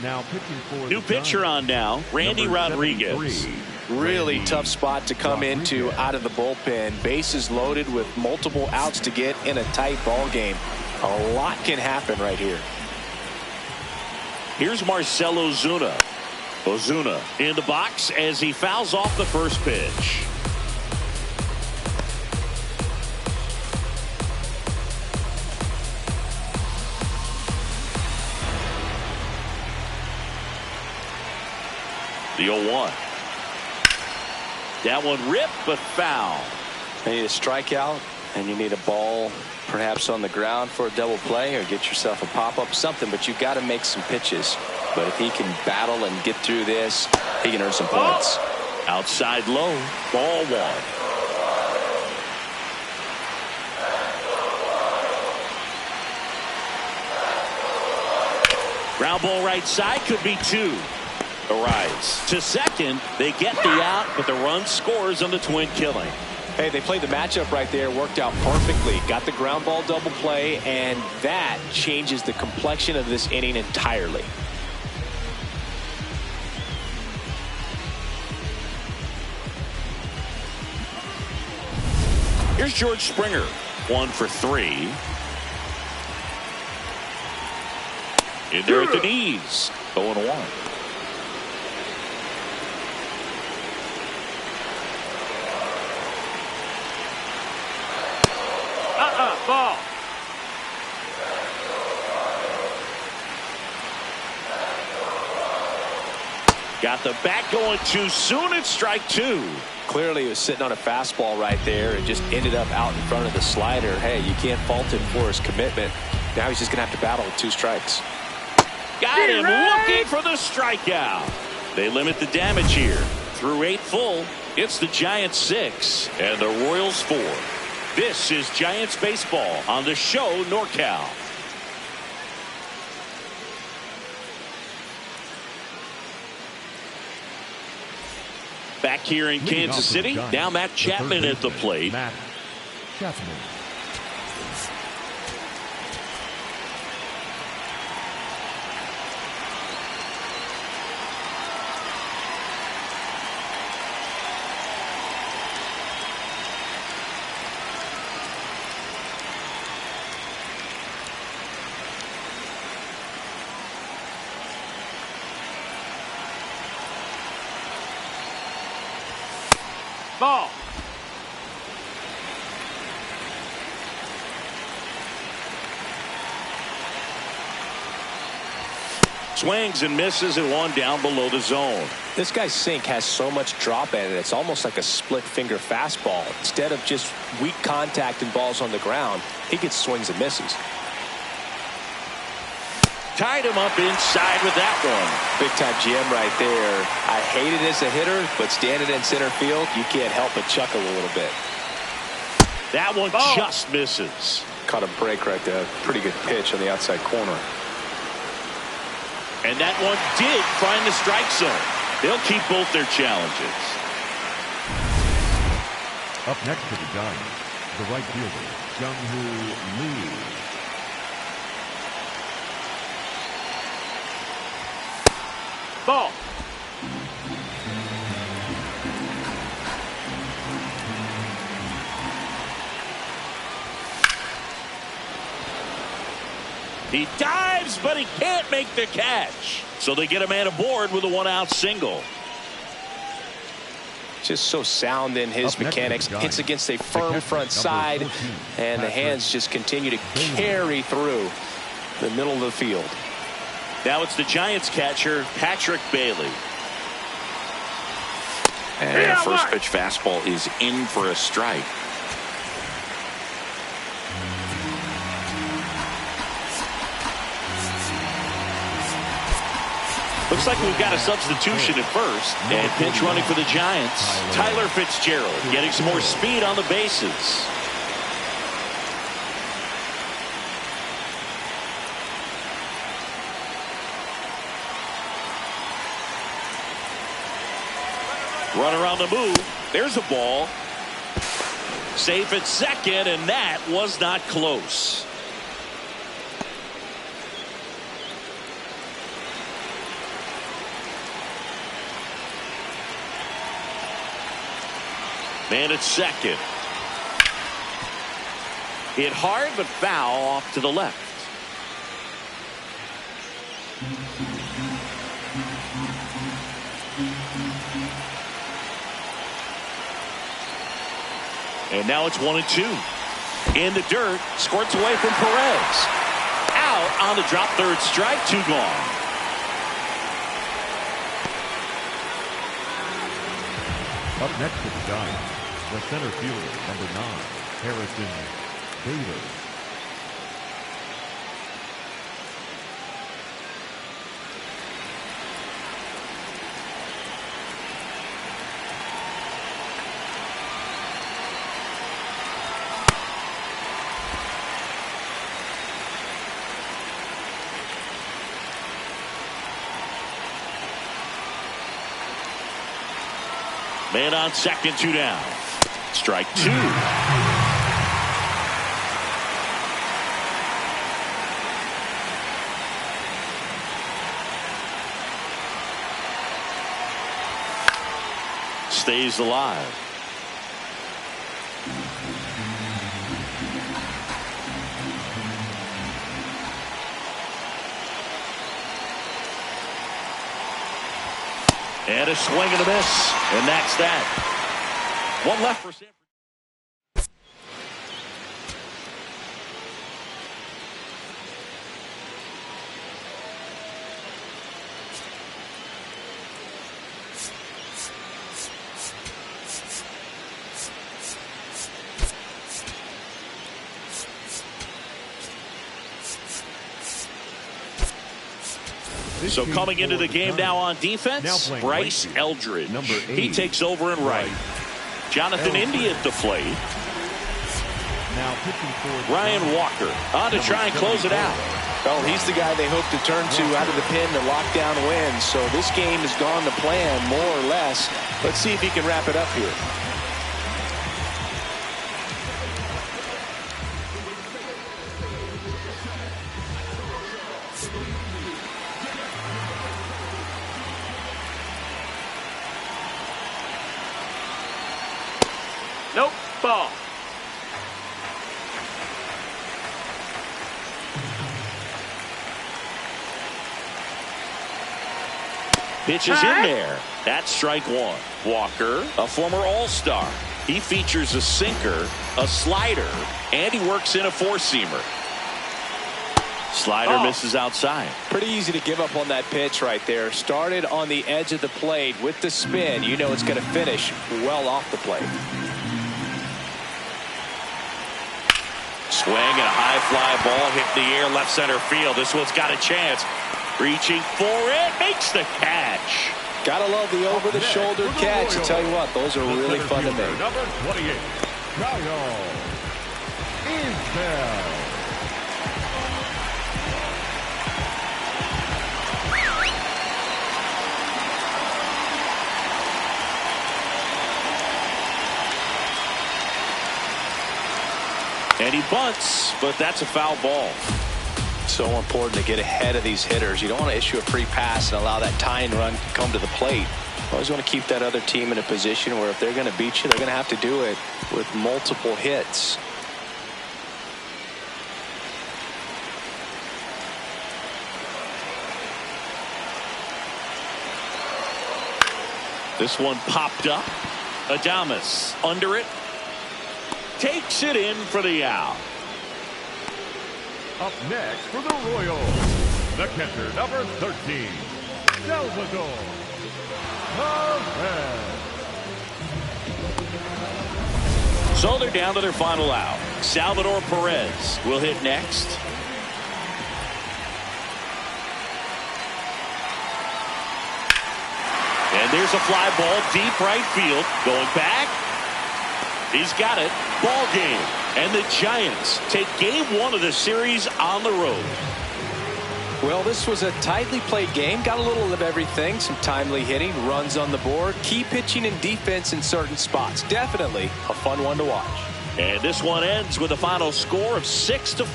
Now pitching for new pitcher on now, Randy Rodriguez. Really tough spot to come into out of the bullpen. Bases loaded with multiple outs to get in a tight ball game. A lot can happen right here. Here's Marcell Ozuna. Ozuna in the box as he fouls off the first pitch. The 0-1. That one ripped, but foul. You need a strikeout, and you need a ball perhaps on the ground for a double play, or get yourself a pop-up, something, but you've got to make some pitches. But if he can battle and get through this, he can earn some points. Outside low, ball one. Ground ball right side, could be two. The rise to second, they get the out, but the run scores on the twin killing. Hey, they played the matchup right there, worked out perfectly. Got the ground ball double play, and that changes the complexion of this inning entirely. Here's George Springer, 1 for 3. In there at the knees, 0-1. Ball. Got the bat going too soon. It's strike two. Clearly he was sitting on a fastball right there and just ended up out in front of the slider. Hey, you can't fault him for his commitment. Now he's just going to have to battle with 2 strikes. Got him looking for the strikeout. They limit the damage here. Through 8 full, it's the Giants 6 and the Royals 4. This is Giants baseball on the show NorCal. Back here in Kansas City, now Matt Chapman at the plate. Matt Chapman. Ball. Swings and misses and one down below the zone. This guy's sink has so much drop in it. It's almost like a split finger fastball. Instead of just weak contact and balls on the ground, he gets swings and misses. Tied him up inside with that one. Big time GM right there. I hate it as a hitter, but standing in center field, you can't help but chuckle a little bit. That one just misses. Caught a break right there. Pretty good pitch on the outside corner. And that one did find the strike zone. They'll keep both their challenges. Up next for the Giants, the right fielder, Jung-Hoo Lee. Ball. He dives, but he can't make the catch. So they get a man aboard with a one-out single. Just so sound in his mechanics. Hits against a firm front side, and the hands just continue to carry through the middle of the field. Now it's the Giants catcher, Patrick Bailey. And first pitch fastball is in for a strike. Looks like we've got a substitution at first. And pinch running for the Giants, Tyler Fitzgerald getting some more speed on the bases. Runner on the move. There's a ball. Safe at second, and that was not close. Man at second. Hit hard, but foul off to the left. And now it's 1-2. In the dirt, squirts away from Perez. Out on the drop, third strike, 2 gone. Up next for the Giants, the center fielder, number 9, Harrison Bader. Man on second, 2 down. Strike 2. Stays alive. And a swing and a miss. And that's that. One left for San Francisco. So coming into the game now on defense, Bryce Eldridge. He takes over in right. Jonathan India at the plate. Now pitching for Ryan Walker on to try and close it out. Well, he's the guy they hope to turn to out of the pen to lock down wins. So this game has gone to plan, more or less. Let's see if he can wrap it up here. Nope. Ball. Pitch is in there. That's strike 1. Walker, a former All-Star. He features a sinker, a slider, and he works in a four-seamer. Slider misses outside. Pretty easy to give up on that pitch right there. Started on the edge of the plate with the spin. You know it's going to finish well off the plate. Swing and a high fly ball hit the air left center field. This one's got a chance. Reaching for it, makes the catch. Gotta love the over-the-shoulder catch. I tell you what, those are really fun to make. Number 28, Kyle Isbell. And he bunts, but that's a foul ball. So important to get ahead of these hitters. You don't want to issue a free pass and allow that tying run to come to the plate. You always want to keep that other team in a position where if they're going to beat you, they're going to have to do it with multiple hits. This one popped up. Adames under it. Takes it in for the out. Up next for the Royals, the catcher, number 13, Salvador Perez. So they're down to their final out. Salvador Perez will hit next. And there's a fly ball deep right field. Going back. He's got it. Ball game. And the Giants take game 1 of the series on the road. Well, this was a tightly played game. Got a little of everything. Some timely hitting, runs on the board, key pitching and defense in certain spots. Definitely a fun one to watch. And this one ends with a final score of 6-4.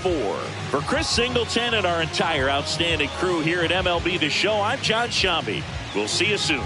For Chris Singleton and our entire outstanding crew here at MLB The Show, I'm John Shambi. We'll see you soon.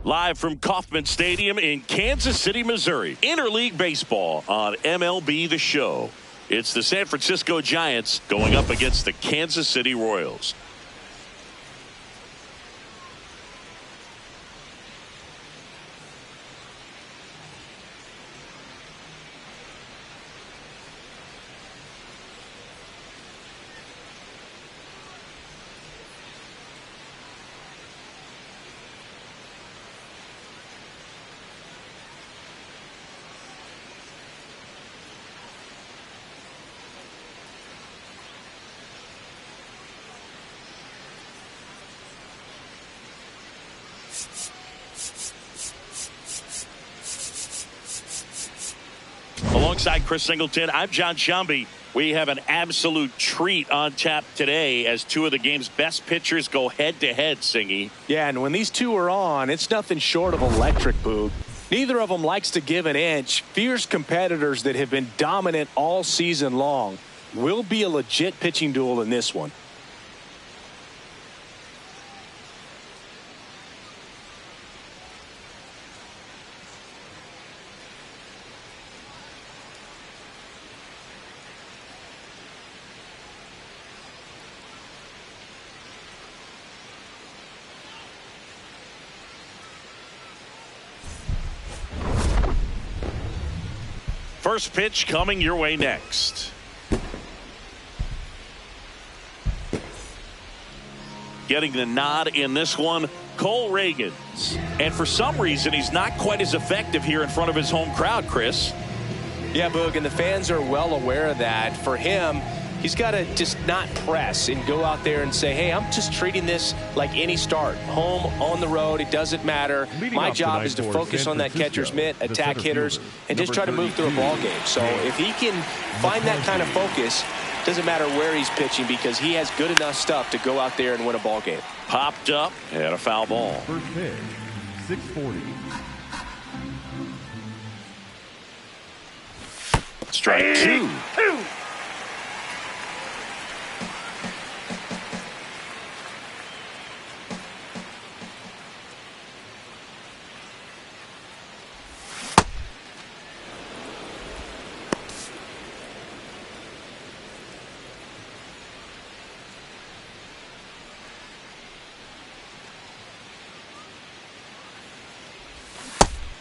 Live from Kauffman Stadium in Kansas City, Missouri. Interleague baseball on MLB The Show. It's the San Francisco Giants going up against the Kansas City Royals. Alongside Chris Singleton, I'm John Shambi. We have an absolute treat on tap today as two of the game's best pitchers go head-to-head, Singy. Yeah, and when these two are on, it's nothing short of electric, Boog. Neither of them likes to give an inch. Fierce competitors that have been dominant all season long. Will be a legit pitching duel in this one. First pitch coming your way next. Getting the nod in this one, Cole Reagans. And for some reason, he's not quite as effective here in front of his home crowd, Chris. Yeah, Boog, and the fans are well aware of that. For him, he's got to just not press and go out there and say, hey, I'm just treating this like any start. Home, on the road, it doesn't matter. My job is to focus on that catcher's mitt, attack hitters, and just try to move through a ball game. So if he can find that kind of focus, doesn't matter where he's pitching because he has good enough stuff to go out there and win a ball game. Popped up and a foul ball. First pitch, 640. Strike two.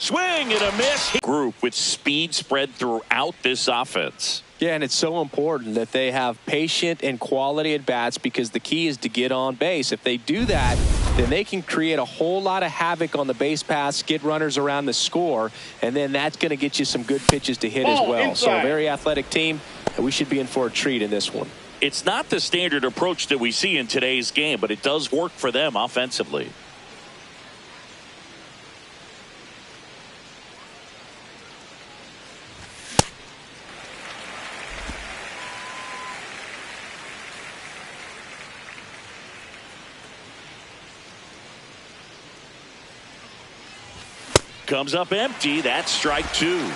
Swing and a miss. Group with speed spread throughout this offense. Yeah, and it's so important that they have patient and quality at bats because the key is to get on base. If they do that, then they can create a whole lot of havoc on the base paths, get runners around the score, and then that's going to get you some good pitches to hit as well. So a very athletic team, and we should be in for a treat in this one. It's not the standard approach that we see in today's game, but it does work for them offensively. Comes up empty. That's strike two.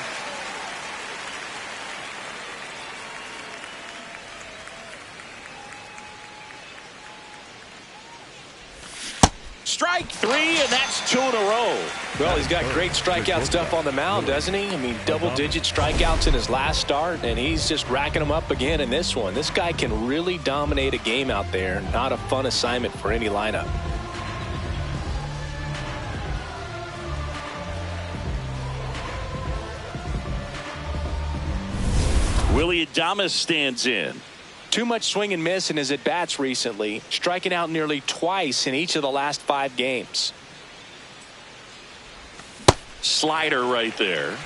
Strike three, and that's two in a row. Well, he's got great strikeout stuff on the mound, doesn't he? I mean, double-digit strikeouts in his last start, and he's just racking them up again in this one. This guy can really dominate a game out there. Not a fun assignment for any lineup. Willie Adames stands in. Too much swing and miss in his at-bats recently, striking out nearly twice in each of the last 5 games. Slider right there.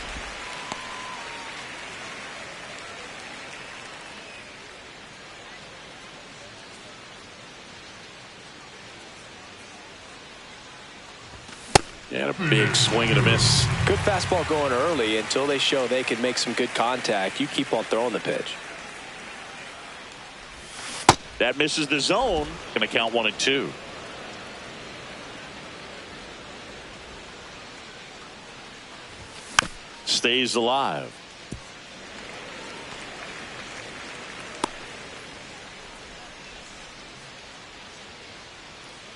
And a big swing and a miss. Good fastball going early until they show they can make some good contact. You keep on throwing the pitch. That misses the zone. Going to count 1-2. Stays alive.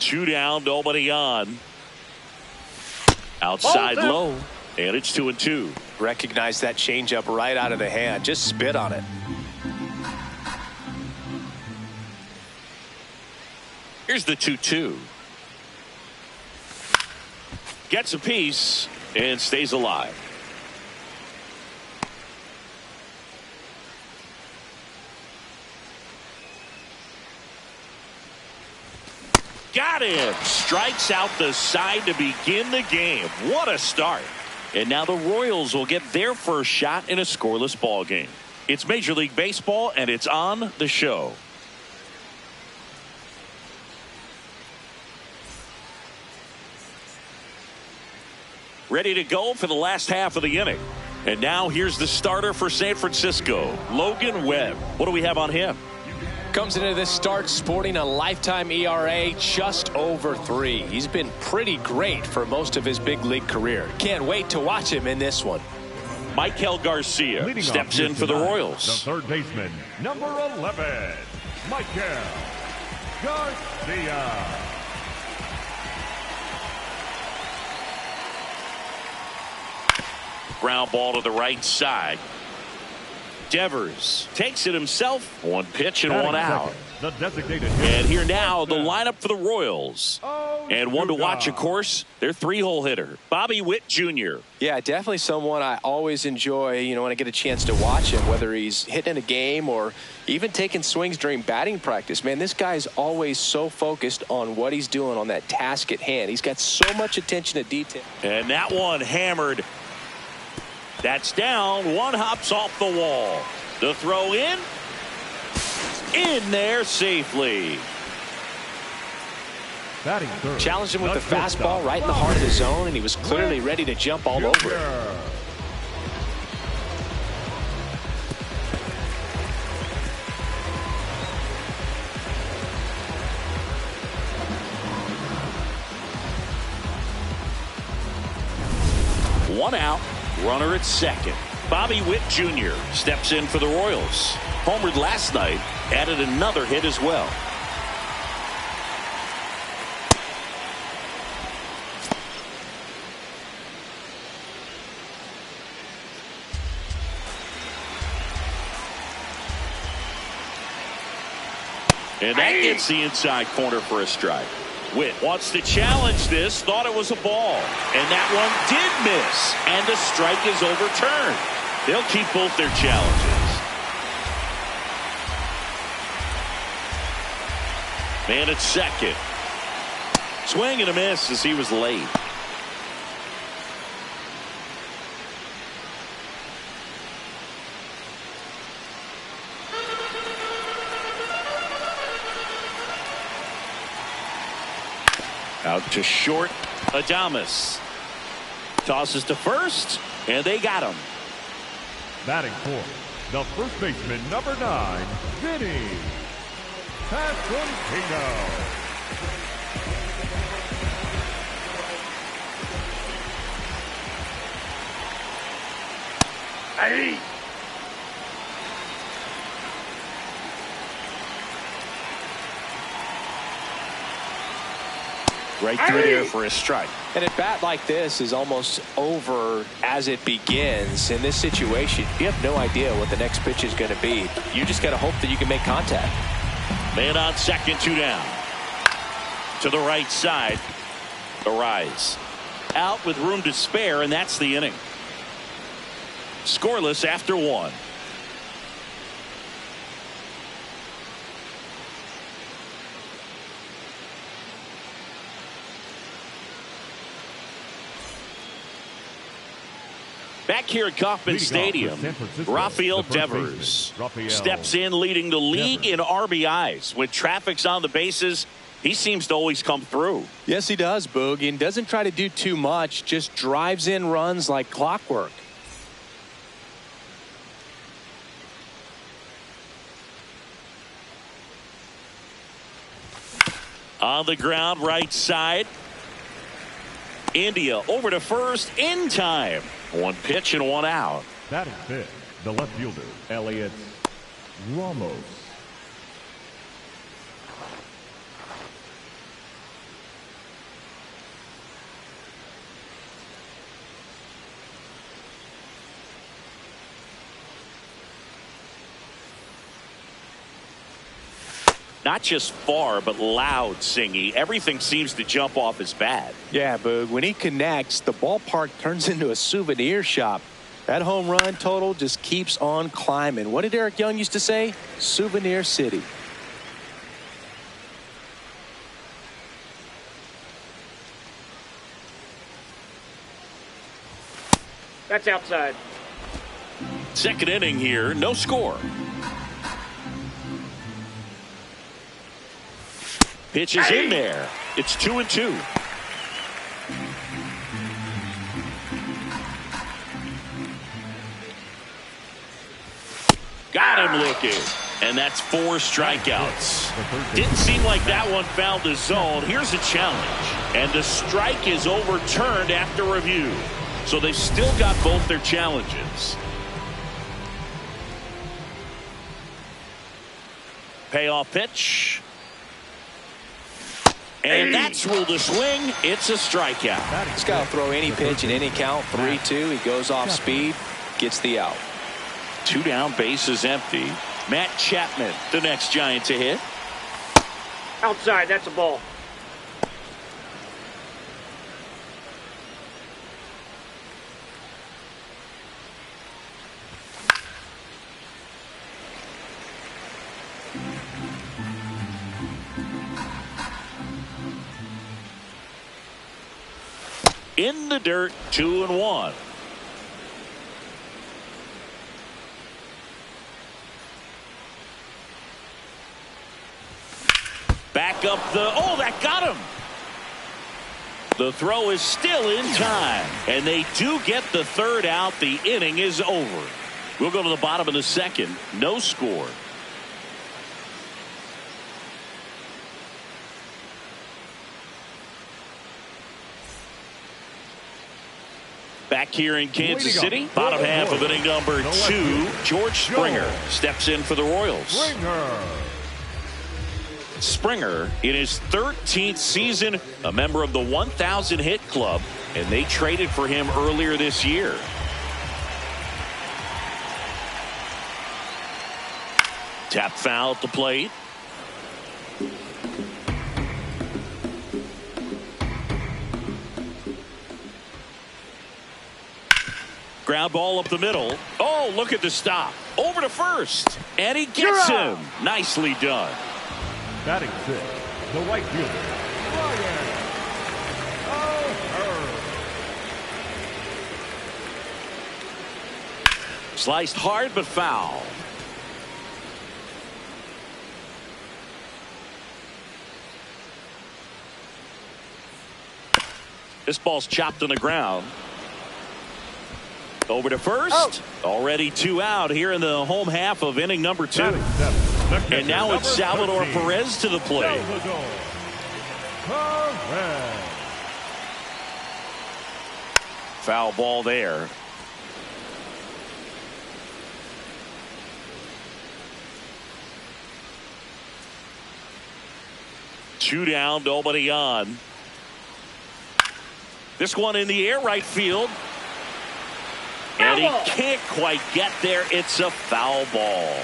Two down, nobody on. Outside low, and it's 2-2. Recognize that changeup right out of the hand. Just spit on it. Here's the 2-2. Gets a piece and stays alive. Got him. Strikes out the side to begin the game. What a start. And now the Royals will get their first shot in a scoreless ball game. It's Major League Baseball, and it's on the show. Ready to go for the last half of the inning. And now here's the starter for San Francisco, Logan Webb. What do we have on him? Comes into this start sporting a lifetime ERA just over 3. He's been pretty great for most of his big league career. Can't wait to watch him in this one. Michael Garcia Leading steps in for the Royals. The third baseman, number 11, Michael Garcia. Ground ball to the right side. Devers takes it himself. One pitch and one out. The designated And here now, the lineup for the Royals. And one to watch, of course, their 3-hole hitter, Bobby Witt Jr. Yeah, definitely someone I always enjoy, when I get a chance to watch him, whether he's hitting a game or even taking swings during batting practice. Man, this guy's always so focused on what he's doing on that task at hand. He's got so much attention to detail. And that one hammered. That's down. One hops off the wall. The throw in there safely. Challenged him with the fastball right in the heart of the zone, and he was clearly ready to jump all over it. One out, runner at second. Bobby Witt Jr. steps in for the Royals. Homered last night, added another hit as well. And that gets the inside corner for a strike. Witt wants to challenge this, thought it was a ball. And that one did miss. And the strike is overturned. They'll keep both their challenges. Man at second. Swing and a miss as he was late. Out to short. Adames tosses to first, and they got him. Batting fourth, the first baseman, number 9, Vinny Pasquantino. Hey! Right through there for a strike. And a bat like this is almost over as it begins. In this situation, you have no idea what the next pitch is going to be. You just got to hope that you can make contact. Man on second, 2 down. To the right side. The rise. Out with room to spare, and that's the inning. Scoreless after 1. Back here at Kauffman Stadium, Rafael Devers steps in, leading the league in RBIs. When traffic's on the bases, he seems to always come through. Yes, he does, Boog, and doesn't try to do too much, just drives in runs like clockwork. On the ground, right side. India over to first in time. 1 pitch and 1 out. Batting fifth, the left fielder, Elliot Ramos. Not just far, but loud, Singy. Everything seems to jump off his bat. Yeah, Boog, when he connects, the ballpark turns into a souvenir shop. That home run total just keeps on climbing. What did Eric Young used to say? Souvenir City. That's outside. Second inning here, no score. Pitch is in there. It's 2-2. Got him looking. And that's 4 strikeouts. Didn't seem like that one found the zone. Here's a challenge. And the strike is overturned after review. So they've still got both their challenges. Payoff pitch. And that's ruled a swing. It's a strikeout. He's got to throw any pitch in any count. 3-2. He goes off speed, gets the out. 2 down, base is empty. Matt Chapman, the next Giant to hit. Outside, that's a ball. in the dirt, 2-1. Back up that got him. The throw is still in time, and they do get the third out. The inning is over. We'll go to the bottom of the second. No score. Back here in Kansas City, bottom half of inning number 2, George Springer steps in for the Royals. Springer in his 13th season, a member of the 1,000 hit club, and they traded for him earlier this year. Tap foul at the plate. Ground ball up the middle. Oh, look at the stop. Over to first. And he gets him. Nicely done. Batting 6, the right fielder, Ryan. Sliced hard but foul. This ball's chopped on the ground. Over to first. Already 2 out here in the home half of inning number 2. And now it's Salvador Perez to the plate. Foul ball there. Two down, nobody on. This one in the air, right field. And he can't quite get there. It's a foul ball.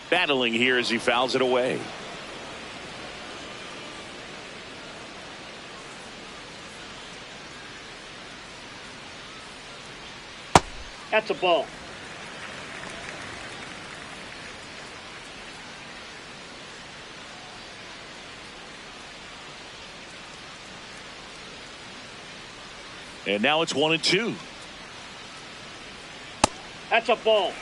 Battling here as he fouls it away. That's a ball. And now it's 1-2. That's a ball.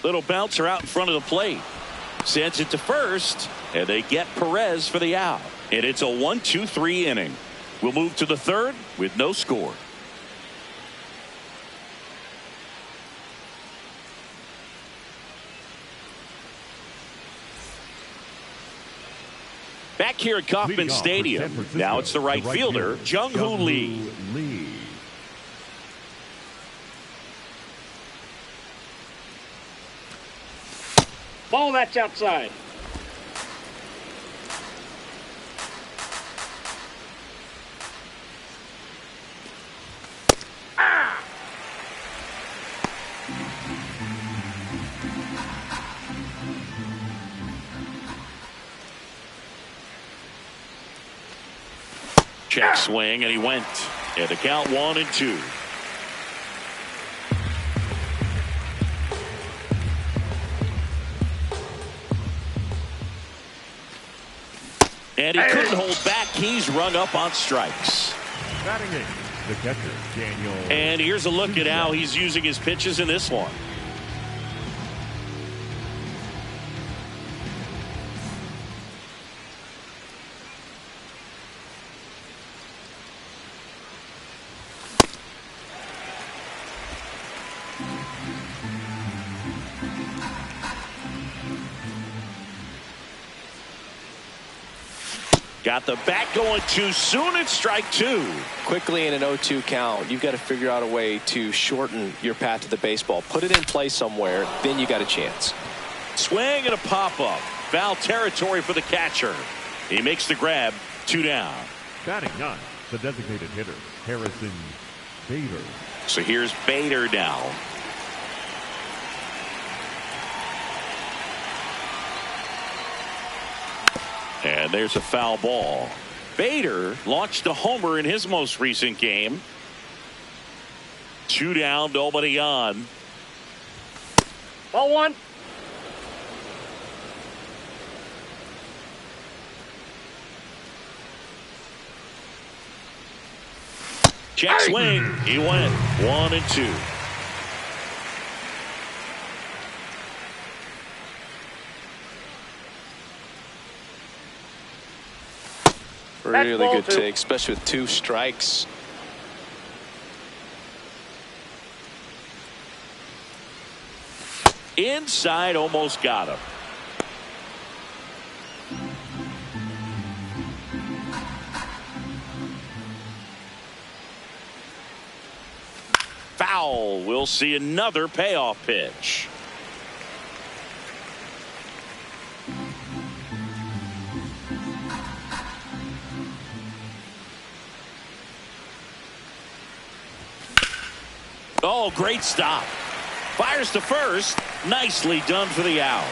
Little bouncer out in front of the plate. Sends it to first, and they get Perez for the out. And it's a 1-2-3 inning. We'll move to the third with no score. Back here at Kauffman Stadium, now it's the right fielder, Jung-Hoo Lee. Ball that's outside. Check swing, and he went. And the count 1-2. And he couldn't hold back. He's rung up on strikes. Batting 8, the catcher, Daniel. And here's a look at how he's using his pitches in this one. Got the bat going too soon. It's strike 2. Quickly in an 0-2 count, you've got to figure out a way to shorten your path to the baseball. Put it in play somewhere, then you got a chance. Swing and a pop-up. Foul territory for the catcher. He makes the grab. 2 down. Batting 9, the designated hitter, Harrison Bader. So here's Bader now. And there's a foul ball. Bader launched a homer in his most recent game. 2 down, nobody on. Ball 1. Check swing. He went 1-2. Really good take, especially with 2 strikes. Inside, almost got him. Foul. We'll see another payoff pitch. Oh, great stop. Fires to first. Nicely done for the out.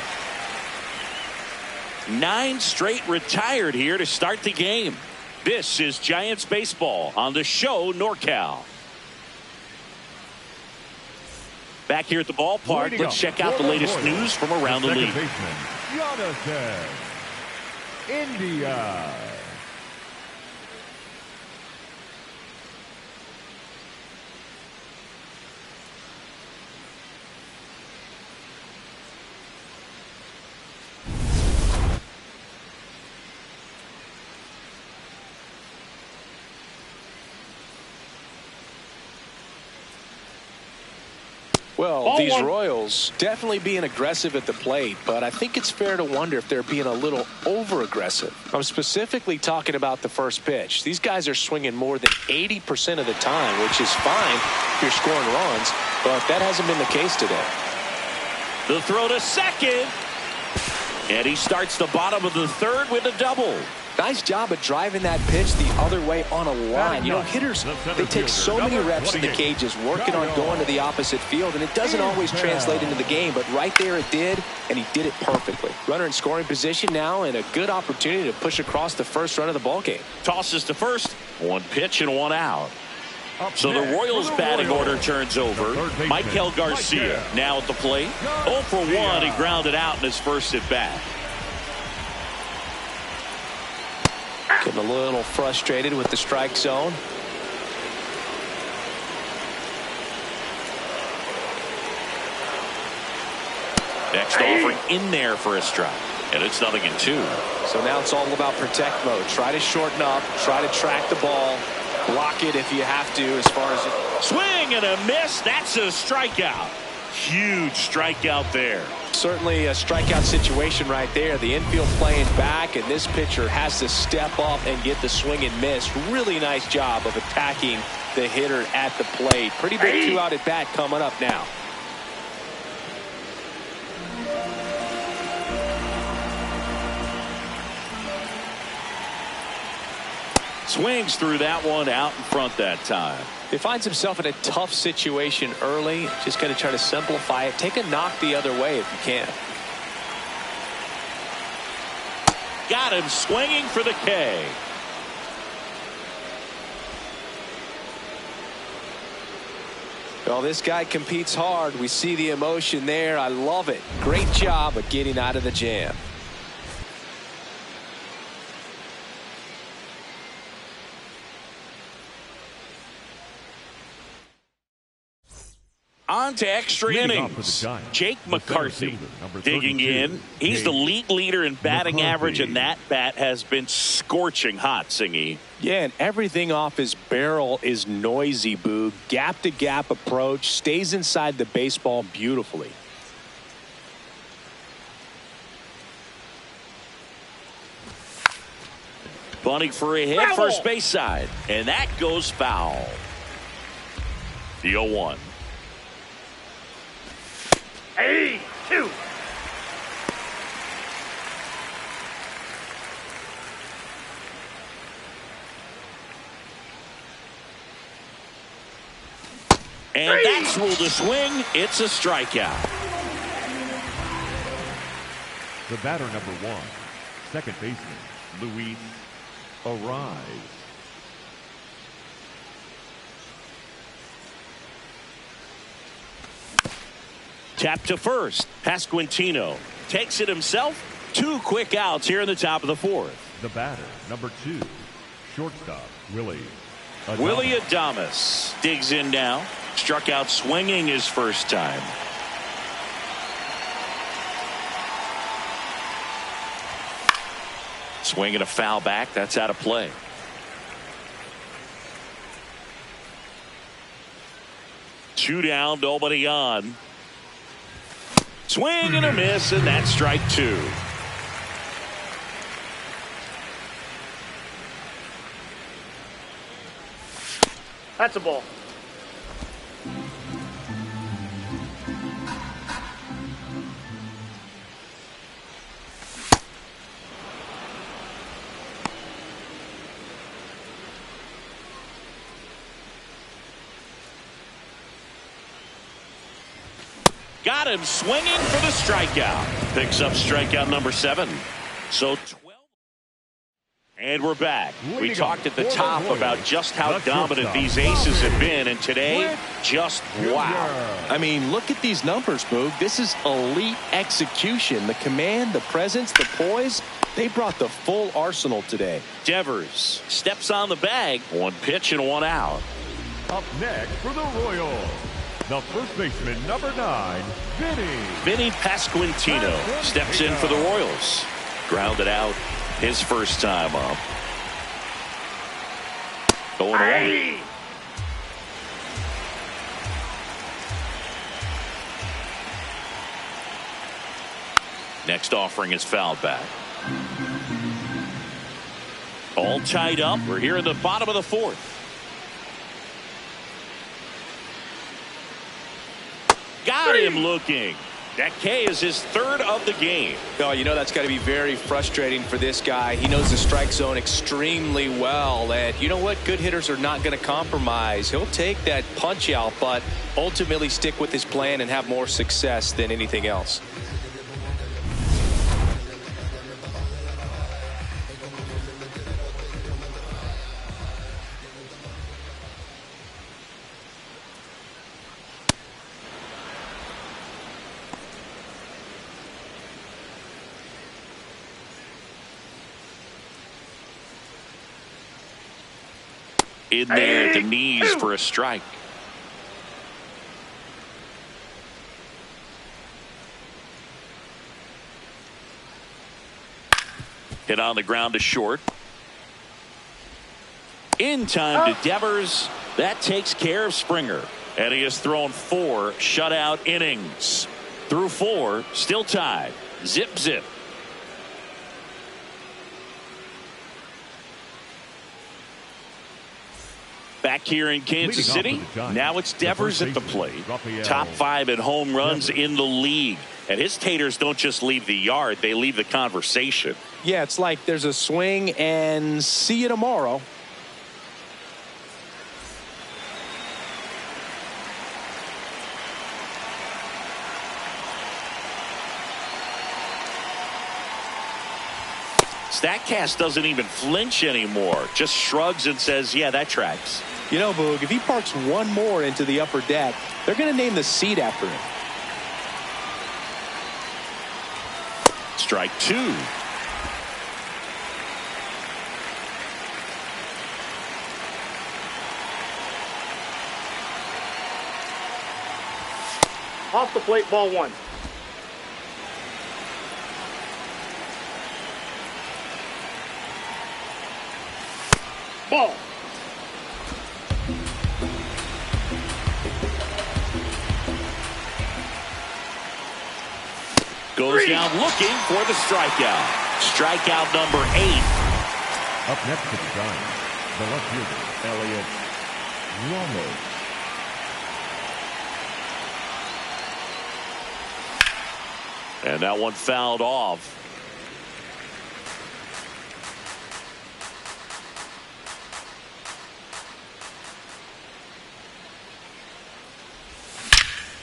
9 straight retired here to start the game. This is Giants baseball on the show NorCal. Back here at the ballpark, let's check out the latest news from around the league. DYNASTY, India. Well, these Royals definitely being aggressive at the plate, but I think it's fair to wonder if they're being a little over-aggressive. I'm specifically talking about the first pitch. These guys are swinging more than 80% of the time, which is fine if you're scoring runs, but that hasn't been the case today. The throw to second. And he starts the bottom of the third with a double. Nice job of driving that pitch the other way on a line. You know, hitters, they take so many reps in the cages working on going to the opposite field, and it doesn't always translate into the game, but right there it did, and he did it perfectly. Runner in scoring position now, and a good opportunity to push across the first run of the ballgame. Tosses to first. 1 pitch and 1 out. So the Royals batting order turns over. Michael Garcia now at the plate. 0 for 1. He grounded out in his first at bat. Getting a little frustrated with the strike zone. Next offering in there for a strike. And it's 0-2. So now it's all about protect mode. Try to shorten up. Try to track the ball. Block it if you have to as far as it. Swing and a miss. That's a strikeout. Huge strikeout there. Certainly a strikeout situation right there. The infield playing back, and this pitcher has to step up and get the swing and miss. Really nice job of attacking the hitter at the plate. Pretty big 2-out at bat coming up now. Swings through that one, out in front that time. He finds himself in a tough situation early. Just going to try to simplify it. Take a knock the other way if you can. Got him swinging for the K. Well, this guy competes hard. We see the emotion there. I love it. Great job of getting out of the jam. On to extra innings. Jake McCarthy digging in. He's the league leader in batting average, and that bat has been scorching hot, Singy. Yeah, and everything off his barrel is noisy, Boog. Gap-to-gap approach, stays inside the baseball beautifully. Bunting for a hit, first base side, and that goes foul. The 0-1. 2. And that's ruled a swing. It's a strikeout. The batter number 1, second baseman, Luis Arise. Tap to first. Pasquantino takes it himself. 2 quick outs here in the top of the 4th. The batter, number 2, shortstop, Willie Adames digs in now. Struck out swinging his first time. Swinging a foul back. That's out of play. Two down, nobody on. Swing and a miss, and that's strike 2. That's a ball. Got him swinging for the strikeout. Picks up strikeout number 7. So 12. And we're back. We talked at the top about just how dominant these aces have been, and today, just wow. I mean, look at these numbers, Boog. This is elite execution. The command, the presence, the poise, they brought the full arsenal today. Devers steps on the bag. 1 pitch and 1 out. Up next for the Royals, the first baseman, number 9, Vinny Pasquantino steps in for the Royals. Grounded out his first time up. Going away. Next offering is fouled back. All tied up. We're here in the bottom of the 4th. Got him looking. That K is his 3rd of the game. Oh, you know that's got to be very frustrating for this guy. He knows the strike zone extremely well. And you know what? Good hitters are not going to compromise. He'll take that punch out, but ultimately stick with his plan and have more success than anything else. In there at the knees for a strike. Hit on the ground to short. In time to Devers. That takes care of Springer. And he has thrown 4 shutout innings. Through 4, still tied. Zip, zip. Back here in Kansas City, now it's Devers at the plate. Top 5 in home runs in the league. And his taters don't just leave the yard, they leave the conversation. Yeah, it's like there's a swing and see you tomorrow. Statcast doesn't even flinch anymore, just shrugs and says, yeah, that tracks. You know, Boog, if he parks one more into the upper deck, they're going to name the seat after him. Strike 2. Off the plate, ball 1. Ball. Goes down looking for the strikeout. Strikeout number 8. Up next to the Giants, the left fielder, Elliott Ramos. And that one fouled off.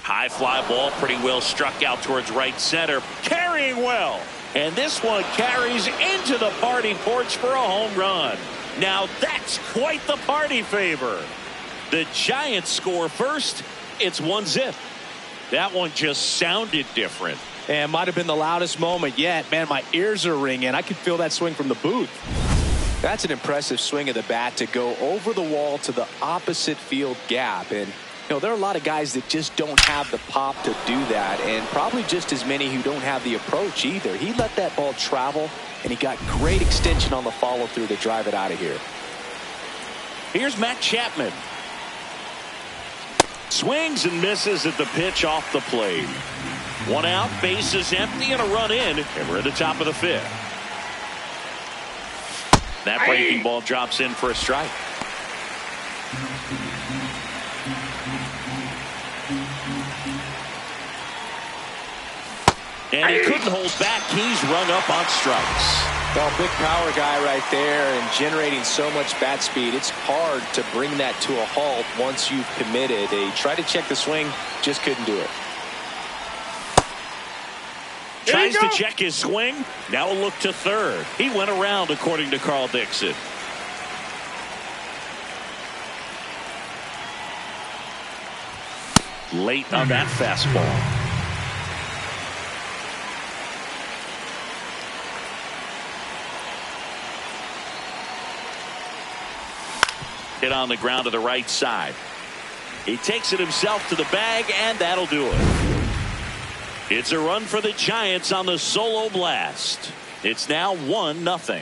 High fly ball, pretty well struck out towards right center. Carrying well. And this one carries into the party porch for a home run. Now that's quite the party favor. The Giants score first. It's 1-0. That one just sounded different. And might have been the loudest moment yet. Man, my ears are ringing. I could feel that swing from the booth. That's an impressive swing of the bat to go over the wall to the opposite field gap. And, there are a lot of guys that just don't have the pop to do that. And probably just as many who don't have the approach either. He let that ball travel, and he got great extension on the follow through to drive it out of here. Here's Matt Chapman. Swings and misses at the pitch off the plate. One out, bases empty, and a run in, and we're at the top of the fifth. That breaking ball drops in for a strike. And he couldn't hold back. He's rung up on strikes. Well, big power guy right there and generating so much bat speed. It's hard to bring that to a halt once you've committed. He tried to check the swing, just couldn't do it. Tries to check his swing. Now a look to third. He went around, according to Carl Dixon. Late on that fastball. Hit on the ground to the right side. He takes it himself to the bag, and that'll do it. It's a run for the Giants on the solo blast. It's now 1-0.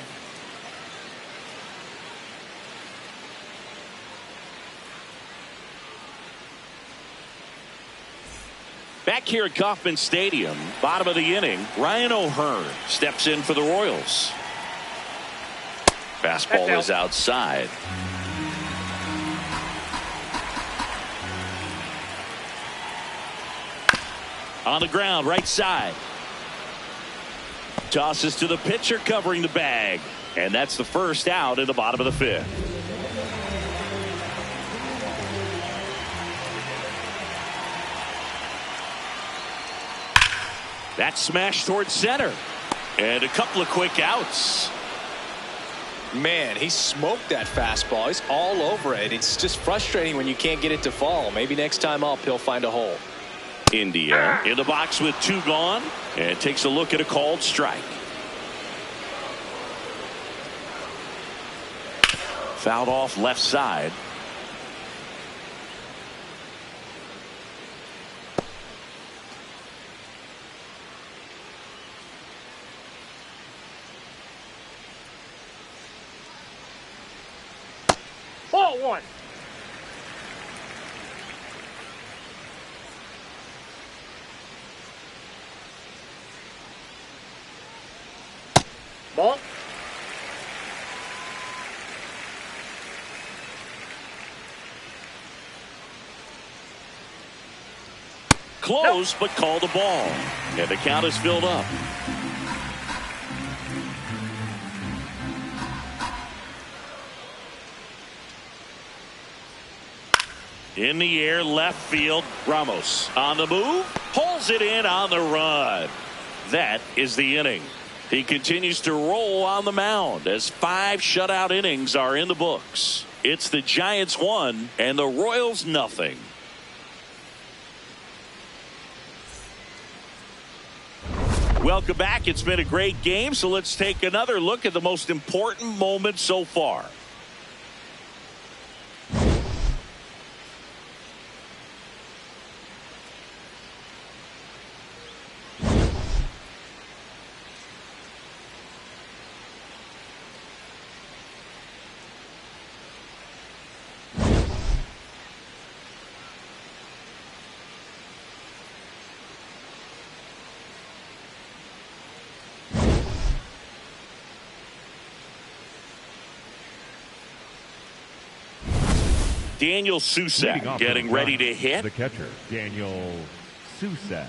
Back here at Kauffman Stadium, bottom of the inning, Ryan O'Hearn steps in for the Royals. Fastball is outside. On the ground, right side. Tosses to the pitcher covering the bag. And that's the first out in the bottom of the fifth. That smash towards center. And a couple of quick outs. Man, he smoked that fastball. He's all over it. It's just frustrating when you can't get it to fall. Maybe next time up he'll find a hole. India in the box with 2 gone and takes a look at a called strike. Fouled off left side. Ball 1. Ball. Close, but called a ball. And the count is filled up. In the air, left field. Ramos on the move. Pulls it in on the run. That is the inning. He continues to roll on the mound as 5 shutout innings are in the books. It's the Giants 1 and the Royals nothing. Welcome back. It's been a great game, so let's take another look at the most important moment so far. Daniel Susak getting ready to hit. The catcher, Daniel Susak.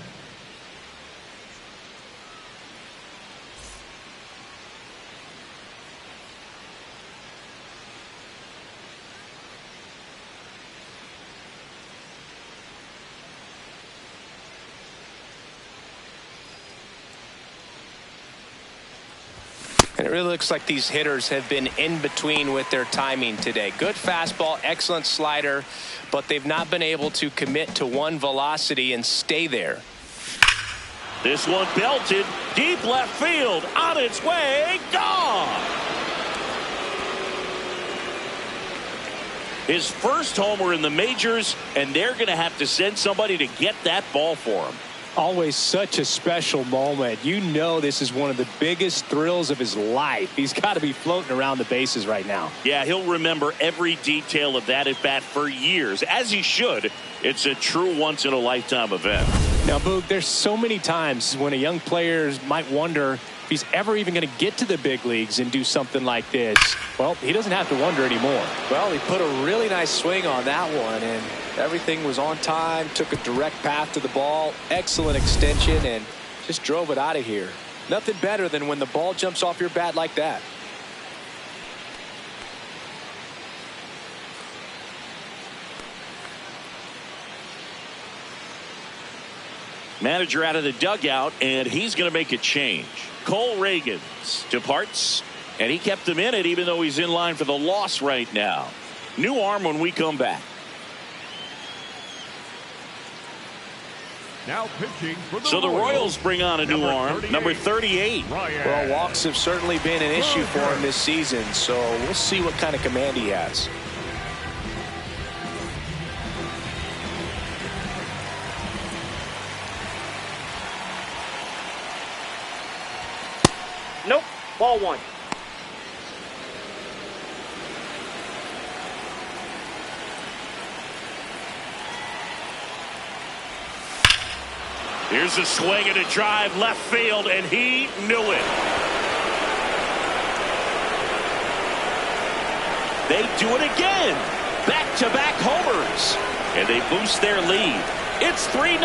And it really looks like these hitters have been in between with their timing today. Good fastball, excellent slider, but they've not been able to commit to one velocity and stay there. This one belted deep left field, on its way, gone. His first homer in the majors, and they're going to have to send somebody to get that ball for him. Always such a special moment. You know this is one of the biggest thrills of his life. He's got to be floating around the bases right now. Yeah, he'll remember every detail of that at bat for years, as he should. It's a true once-in-a-lifetime event. Now, Boog, there's so many times when a young player might wonder if he's ever even going to get to the big leagues and do something like this. Well, he doesn't have to wonder anymore. Well, he put a really nice swing on that one, and everything was on time, took a direct path to the ball, excellent extension, and just drove it out of here. Nothing better than when the ball jumps off your bat like that. Manager out of the dugout, and he's going to make a change. Cole Reagans departs, and he kept him in it even though he's in line for the loss right now. New arm when we come back. Now pitching for the So the Royals bring on a new arm, number 38. Well, walks have certainly been an issue for him this season, so we'll see what kind of command he has. Nope. Ball one. Here's a swing and a drive left field, and he knew it. They do it again. Back-to-back homers. And they boost their lead. It's 3-0.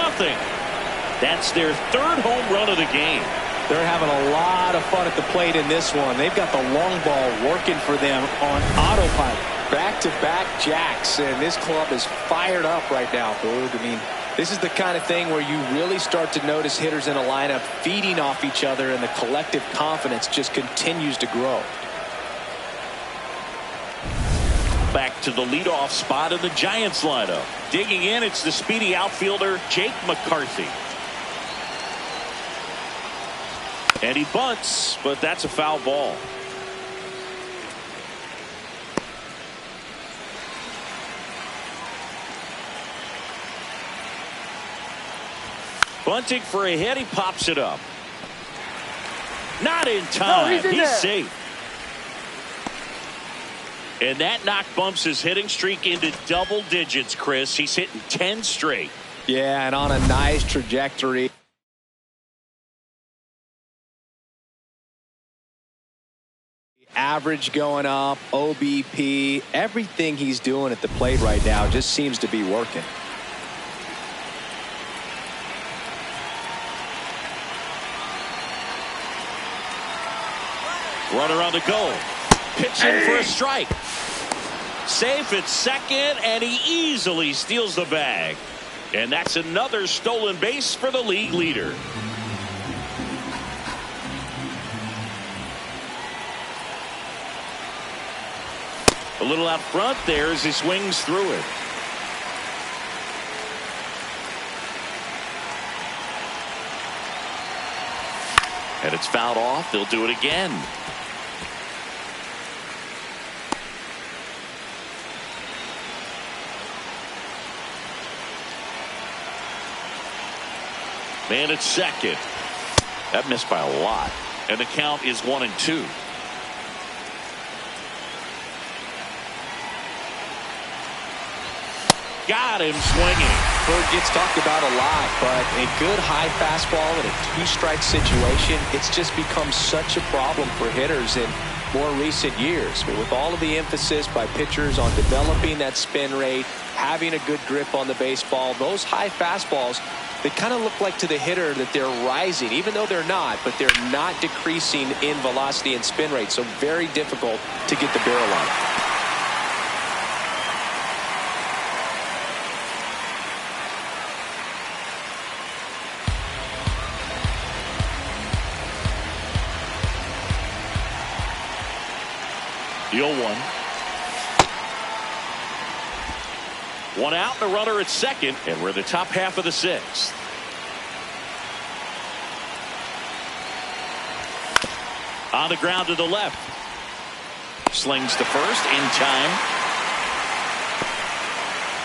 That's their third home run of the game. They're having a lot of fun at the plate in this one. They've got the long ball working for them on autopilot. Back-to-back jacks, and this club is fired up right now, Boog. I mean, this is the kind of thing where you really start to notice hitters in a lineup feeding off each other, and the collective confidence just continues to grow. Back to the leadoff spot in the Giants lineup. Digging in, it's the speedy outfielder Jake McCarthy. And he bunts, but that's a foul ball. Bunting for a hit, he pops it up. Not in time. No, he's safe. And that knock bumps his hitting streak into double digits, Chris. He's hitting 10 straight. Yeah, and on a nice trajectory. Average going up, OBP, everything he's doing at the plate right now just seems to be working. Runner on the goal. Pitching for a strike. Safe at second, and he easily steals the bag. And that's another stolen base for the league leader. A little out front there as he swings through it. And it's fouled off. They'll do it again. Man at second. That missed by a lot. And the count is 1-2. Got him swinging. Bird gets talked about a lot, but a good high fastball in a two-strike situation, it's just become such a problem for hitters in more recent years. But with all of the emphasis by pitchers on developing that spin rate, having a good grip on the baseball, those high fastballs, they kind of look like to the hitter that they're rising, even though they're not, but they're not decreasing in velocity and spin rate. So very difficult to get the barrel on. The 0-1. One out, the runner at second, and we're in the top half of the sixth. On the ground to the left. Slings to first in time.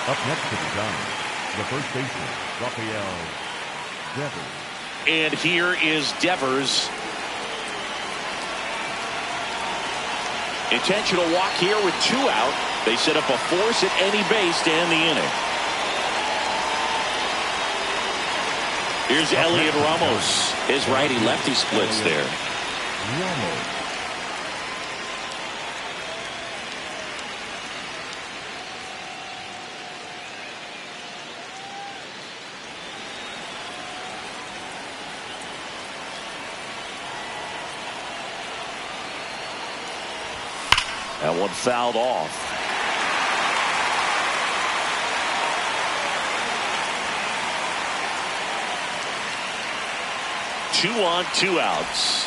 Up next to the Giants, the first baseman, Rafael Devers. And here is Devers. Intentional walk here with 2 out. They set up a force at any base to end the inning. Here's Elliot Ramos. His righty-lefty splits there. Ramos. That one fouled off. Two on, 2 outs.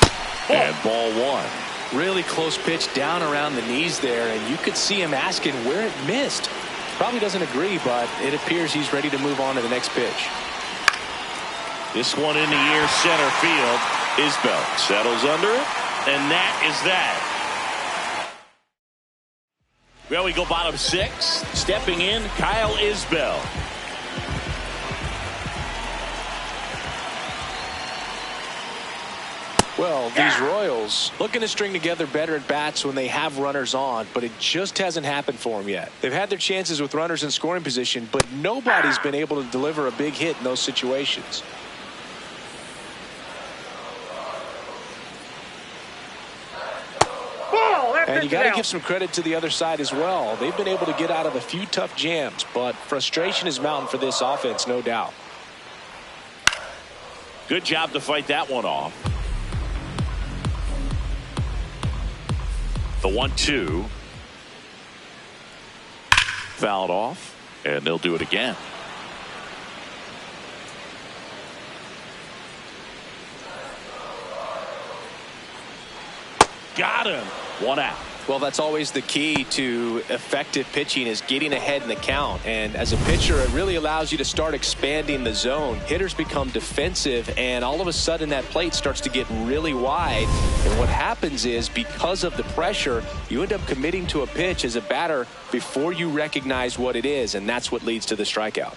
And ball 1. Really close pitch down around the knees there, and you could see him asking where it missed. Probably doesn't agree, but it appears he's ready to move on to the next pitch. This one in the air, center field. Isbell settles under it, and that is that. Well, we go bottom 6. Stepping in, Kyle Isbell. Well, these Royals looking to string together better at bats when they have runners on, but it just hasn't happened for them yet. They've had their chances with runners in scoring position, but nobody's been able to deliver a big hit in those situations. And you got to give some credit to the other side as well. They've been able to get out of a few tough jams, but frustration is mounting for this offense, no doubt. Good job to fight that one off. The 1-2. Fouled off, and they'll do it again. Got him. 1 out. Well, that's always the key to effective pitching, is getting ahead in the count. And as a pitcher, it really allows you to start expanding the zone. Hitters become defensive, and all of a sudden that plate starts to get really wide. And what happens is, because of the pressure, you end up committing to a pitch as a batter before you recognize what it is, and that's what leads to the strikeout.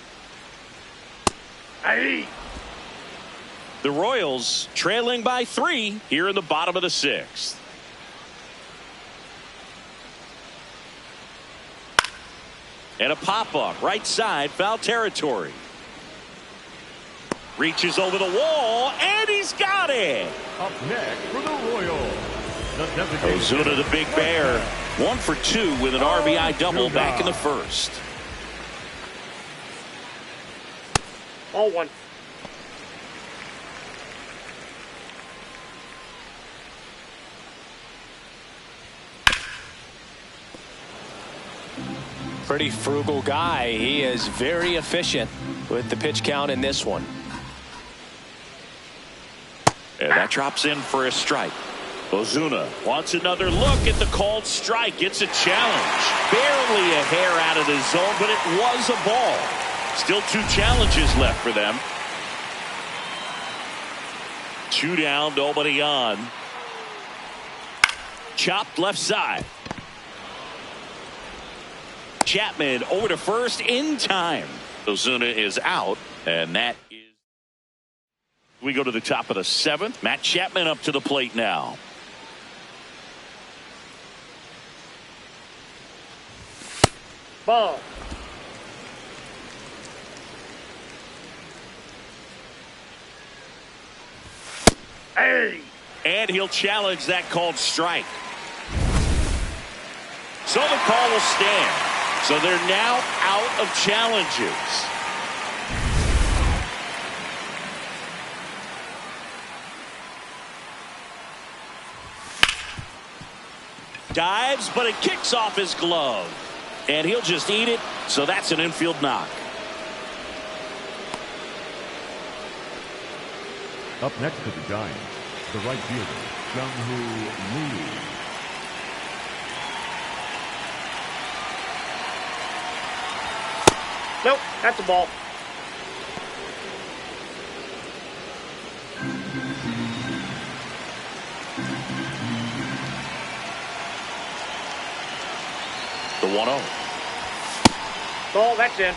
The Royals trailing by 3 here in the bottom of the 6th. And a pop-up, right side, foul territory. Reaches over the wall, and he's got it. Up next for the Royals, the designated Ozuna, the big bear, 1 for 2 with an RBI double back in the first. 0-1. Pretty frugal guy. He is very efficient with the pitch count in this one. And that drops in for a strike. Ozuna wants another look at the called strike. It's a challenge. Barely a hair out of the zone, but it was a ball. Still 2 challenges left for them. 2 down, nobody on. Chopped left side. Chapman over to first in time. Ozuna is out, and that is. We go to the top of the 7th. Matt Chapman up to the plate now. Ball. Hey. And he'll challenge that called strike. So the call will stand. So they're now out of challenges. Dives, but it kicks off his glove. And he'll just eat it. So that's an infield knock. Up next to the Giants, the right fielder, Jung-Hoo Lee. Nope, that's a ball. The 1-0. Ball, that's in.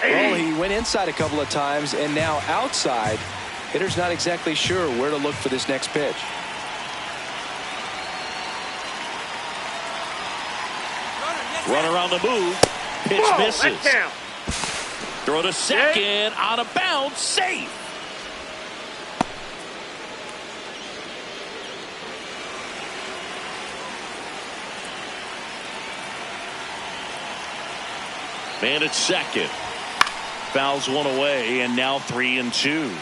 Well, he went inside a couple of times, and now outside. Hitter's not exactly sure where to look for this next pitch. Runner on the move. Pitch Whoa, misses. that's down. Throw to second. On a bounce. Safe. Man at second. Fouls one away, and now 3-2.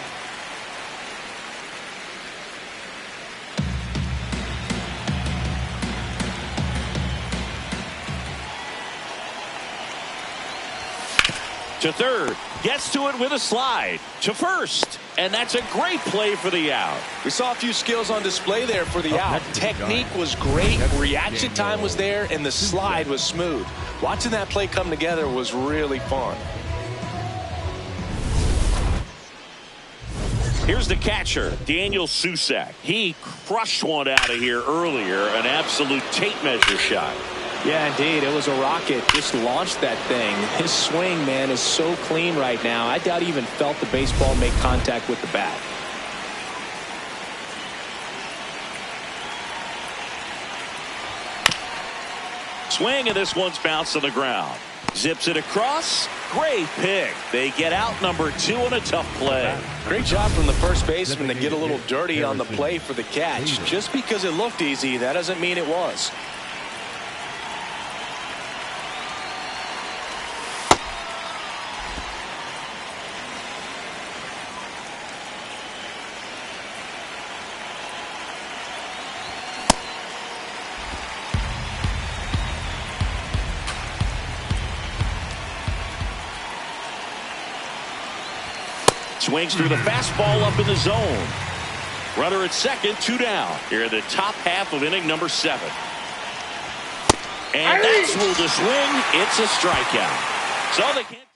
To third, gets to it with a slide. To first, and that's a great play for the out. We saw a few skills on display there for the out. Technique was great, reaction time was there, and the slide was smooth. Watching that play come together was really fun. Here's the catcher, Daniel Susak. He crushed one out of here earlier, an absolute tape measure shot. Yeah, indeed. It was a rocket. Just launched that thing. His swing, man, is so clean right now. I doubt he even felt the baseball make contact with the bat. Swing, and this one's bounced to the ground. Zips it across. Great pick. They get out number 2 on a tough play. Great job from the first baseman to get a little dirty on the play for the catch. Just because it looked easy, that doesn't mean it was. Swings through the fastball up in the zone. Runner at second, 2 down. Here in the top half of inning number 7. And that's ruled a swing. It's a strikeout. So they can't.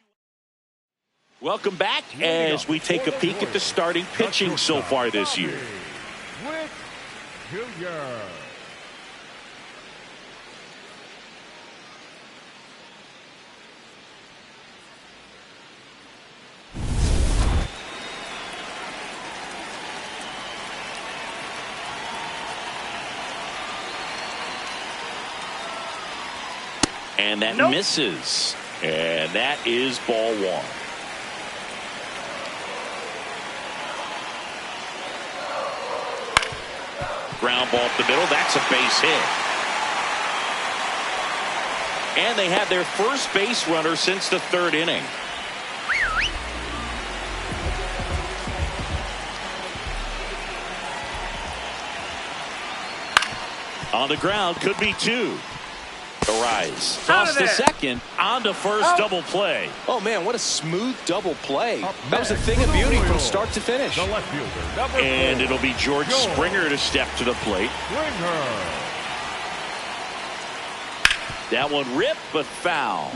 Welcome back as we take a peek at the starting pitching so far this year. And that misses. And that is ball 1. Ground ball up the middle. That's a base hit. And they had their first base runner since the 3rd inning. On the ground, could be 2. The rise. Toss to second. On to first. Double play. Oh, man, what a smooth double play. That was a thing of beauty from start to finish. And it'll be George Springer to step to the plate. That one ripped, but foul.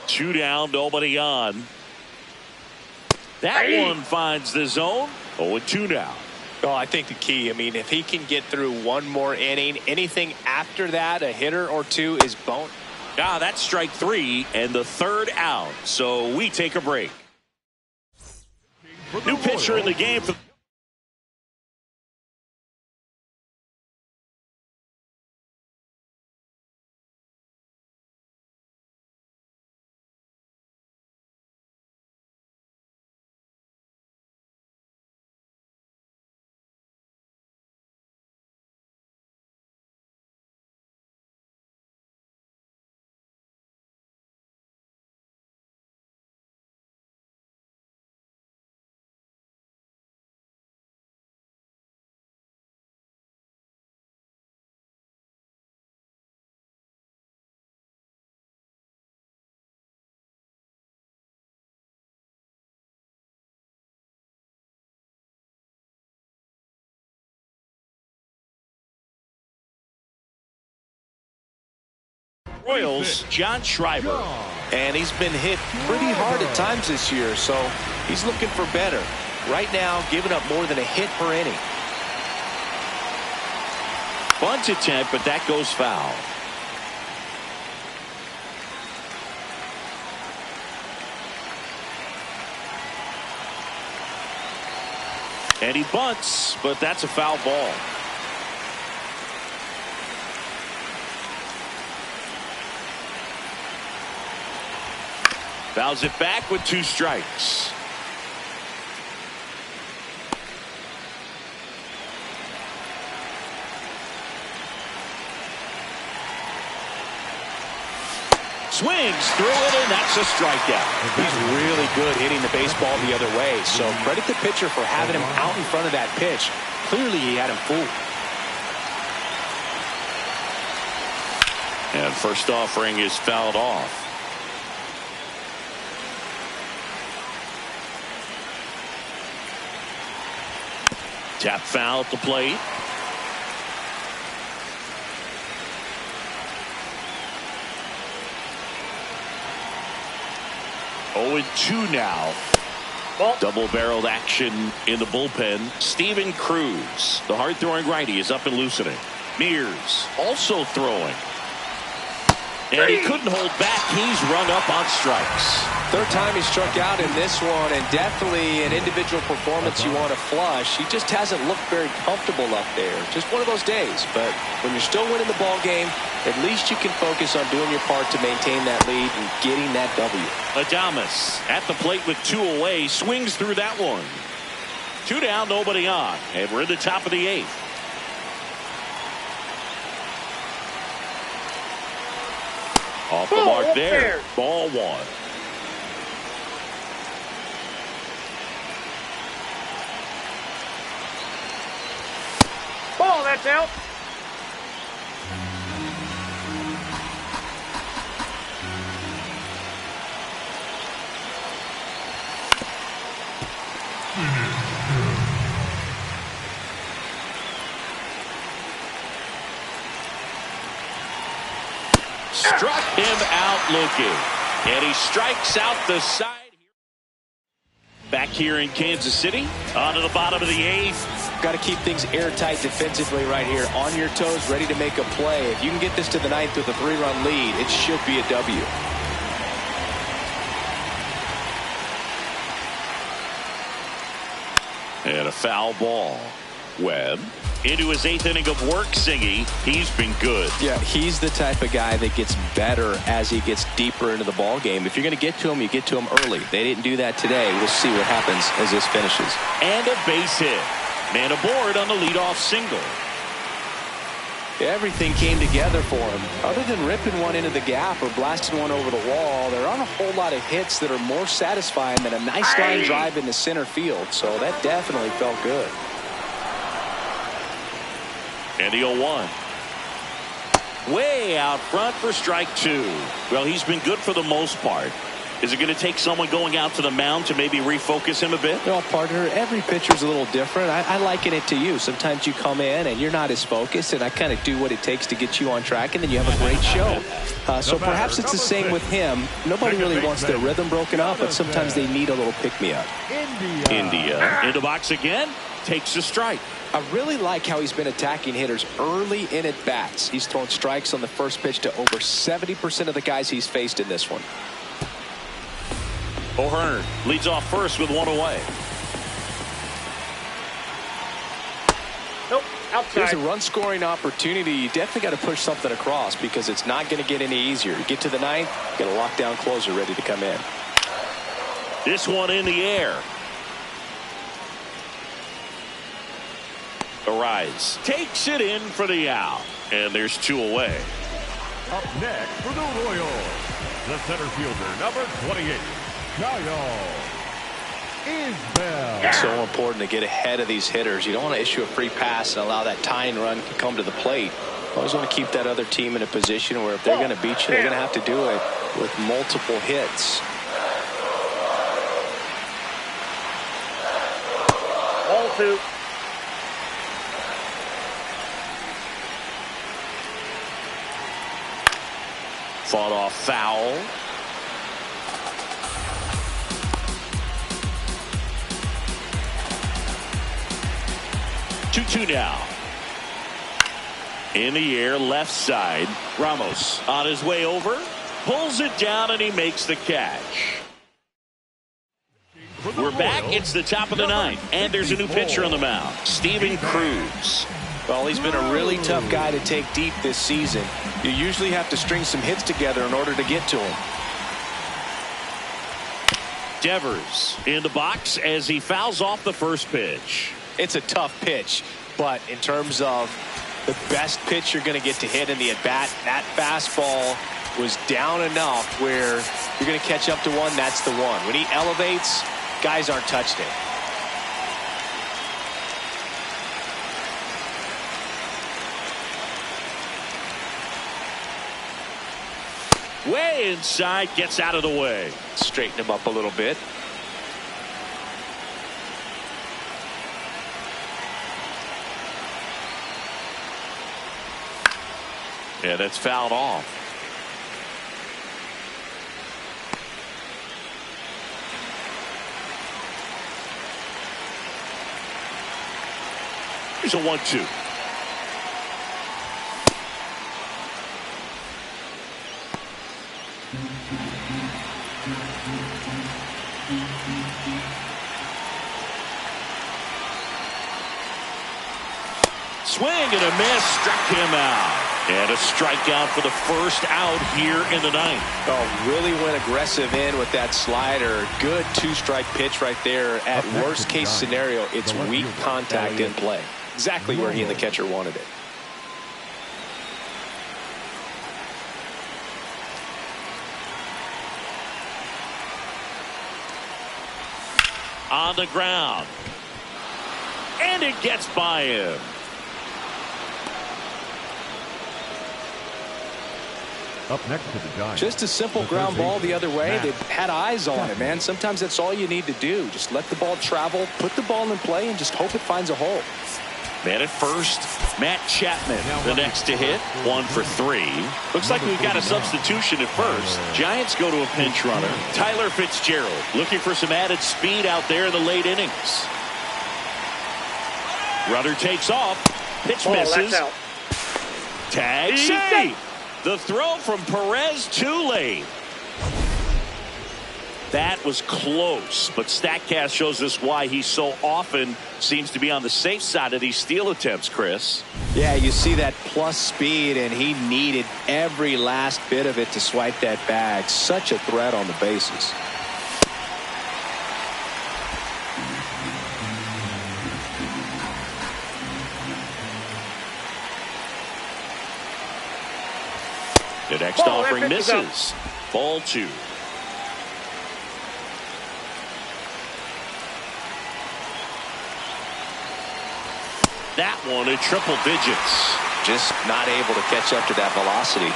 Two down, nobody on. That one finds the zone. 0-2 now. Oh, I think the key, I mean, if he can get through one more inning, anything after that, a hitter or 2 is bone. That's strike 3 and the 3rd out. So we take a break. New pitcher in the game for Royals, John Schreiber. And he's been hit pretty hard at times this year, so he's looking for better. Right now, giving up more than a hit per inning. Bunt attempt, but that goes foul. And he bunts, but that's a foul ball. Fouls it back with 2 strikes. Swings through it, and that's a strikeout. He's really good hitting the baseball the other way, so credit the pitcher for having him out in front of that pitch. Clearly he had him fooled. And first offering is fouled off. Tap foul at the plate. Oh, 2 now. Double-barreled action in the bullpen. Steven Cruz, the hard-throwing righty, is up and loosening. Mears also throwing. And he couldn't hold back. He's run up on strikes. 3rd time he struck out in this one, and definitely an individual performance you want to flush. He just hasn't looked very comfortable up there. Just one of those days. But when you're still winning the ball game, at least you can focus on doing your part to maintain that lead and getting that W. Adames at the plate with 2 away, swings through that one. 2 down, nobody on, and we're in the top of the 8th. Off the mark there. Ball 1. Ball, that's out. Struck him out looking. And he strikes out the side. Back here in Kansas City. On to the bottom of the 8th. Got to keep things airtight defensively right here. On your toes, ready to make a play. If you can get this to the 9th with a 3-run lead, it should be a W. And a foul ball. Webb into his 8th inning of work, Singy. He's been good. Yeah, he's the type of guy that gets better as he gets deeper into the ball game. If you're going to get to him, you get to him early. They didn't do that today. We'll see what happens as this finishes. And a base hit. Man aboard on the leadoff single. Everything came together for him. Other than ripping one into the gap or blasting one over the wall, there aren't a whole lot of hits that are more satisfying than a nice line drive into center field. So that definitely felt good. And the 0-1. Way out front for strike 2. Well, he's been good for the most part. Is it going to take someone going out to the mound to maybe refocus him a bit? Well, partner, every pitcher's a little different. I liken it to you. Sometimes you come in and you're not as focused, and I kind of do what it takes to get you on track, and then you have a great show. So perhaps it's the same with him. Nobody really wants their rhythm broken up, but sometimes they need a little pick-me-up. India into box again. Takes a strike. I really like how he's been attacking hitters early in at bats. He's thrown strikes on the first pitch to over 70% of the guys he's faced in this one. O'Hearn leads off first with 1 away. Nope, outside. There's a run scoring opportunity. You definitely got to push something across because it's not going to get any easier. You get to the 9th, get a lockdown closer ready to come in. This one in the air. Arise takes it in for the out, and there's 2 away. Up next for the Royals, the center fielder, number 28, Kyle Isbell. It's so important to get ahead of these hitters. You don't want to issue a free pass and allow that tying run to come to the plate. You always want to keep that other team in a position where if they're going to beat you, they're going to have to do it with multiple hits. Ball 2. Fought off foul. 2-2 now. In the air, left side. Ramos on his way over. Pulls it down, and he makes the catch. We're back. It's the top of the ninth, and there's a new pitcher on the mound, Steven Cruz. Well, he's been a really tough guy to take deep this season. You usually have to string some hits together in order to get to him. Devers in the box as he fouls off the first pitch. It's a tough pitch, but in terms of the best pitch you're going to get to hit in the at-bat, that fastball was down enough where you're going to catch up to one. That's the one. When he elevates, guys aren't touched it. Way inside, gets out of the way. Straighten him up a little bit. Yeah, that's fouled off. Here's a 1-2. Swing and a miss, struck him out. And a strikeout for the first out here in the ninth. Oh, really went aggressive in with that slider. Good two-strike pitch right there. At worst case scenario, it's weak contact in play. Exactly where he and the catcher wanted it. On the ground. And it gets by him. Up next to the Giants. Just a simple ground ball the other way. They've had eyes on it, man. Sometimes that's all you need to do. Just let the ball travel, put the ball in play, and just hope it finds a hole. Man at first, Matt Chapman, the next to hit, 1 for 3. Looks like we've got a substitution at first. Giants go to a pinch runner. Tyler Fitzgerald looking for some added speed out there in the late innings. Runner takes off. Pitch misses. Tag save. The throw from Perez too late. That was close, but StatCast shows us why he so often seems to be on the safe side of these steal attempts, Chris. Yeah, you see that plus speed, and he needed every last bit of it to swipe that bag. Such a threat on the bases. The next offering misses. Ball 2. That one at triple digits. Just not able to catch up to that velocity.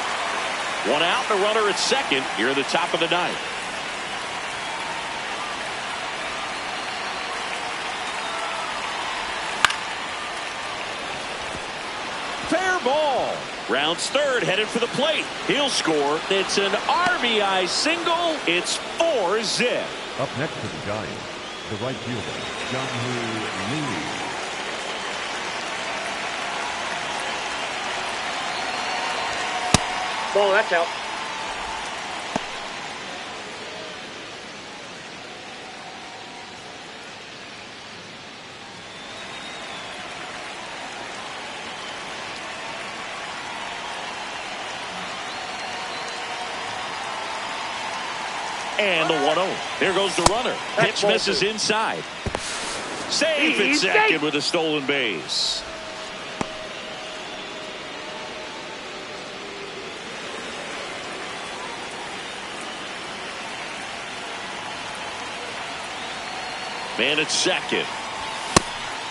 One out, the runner at second. Here at the top of the ninth. Fair ball. Rounds third, headed for the plate. He'll score. It's an RBI single. It's 4-zip. Up next to the Giants, the right fielder, Jung-Hoo Lee. Ball, that's out. And the 1-0. There goes the runner. Pitch misses inside. Safe at second with a stolen base. Man at second.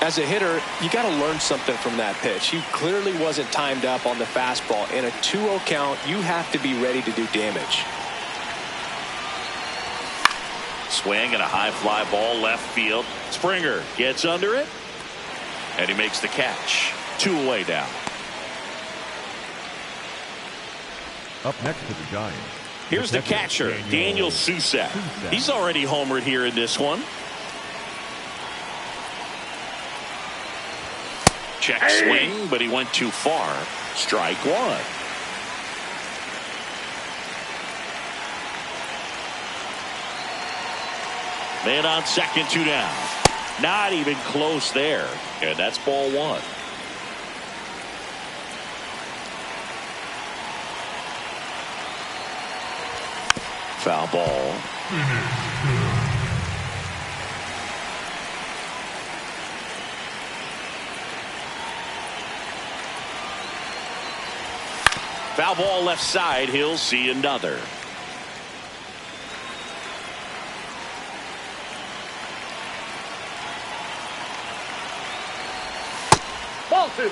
As a hitter, you got to learn something from that pitch. He clearly wasn't timed up on the fastball. In a 2-0 count, you have to be ready to do damage. Swing and a high fly ball left field. Springer gets under it, and he makes the catch. 2 away now. Up next to the Giants. Here's the catcher, Daniel Susak. He's already homered here in this one. Check swing, but he went too far. Strike one. Man on second, 2 down. Not even close there. And that's ball one. Foul ball. Foul ball left side. He'll see another. Ball 2.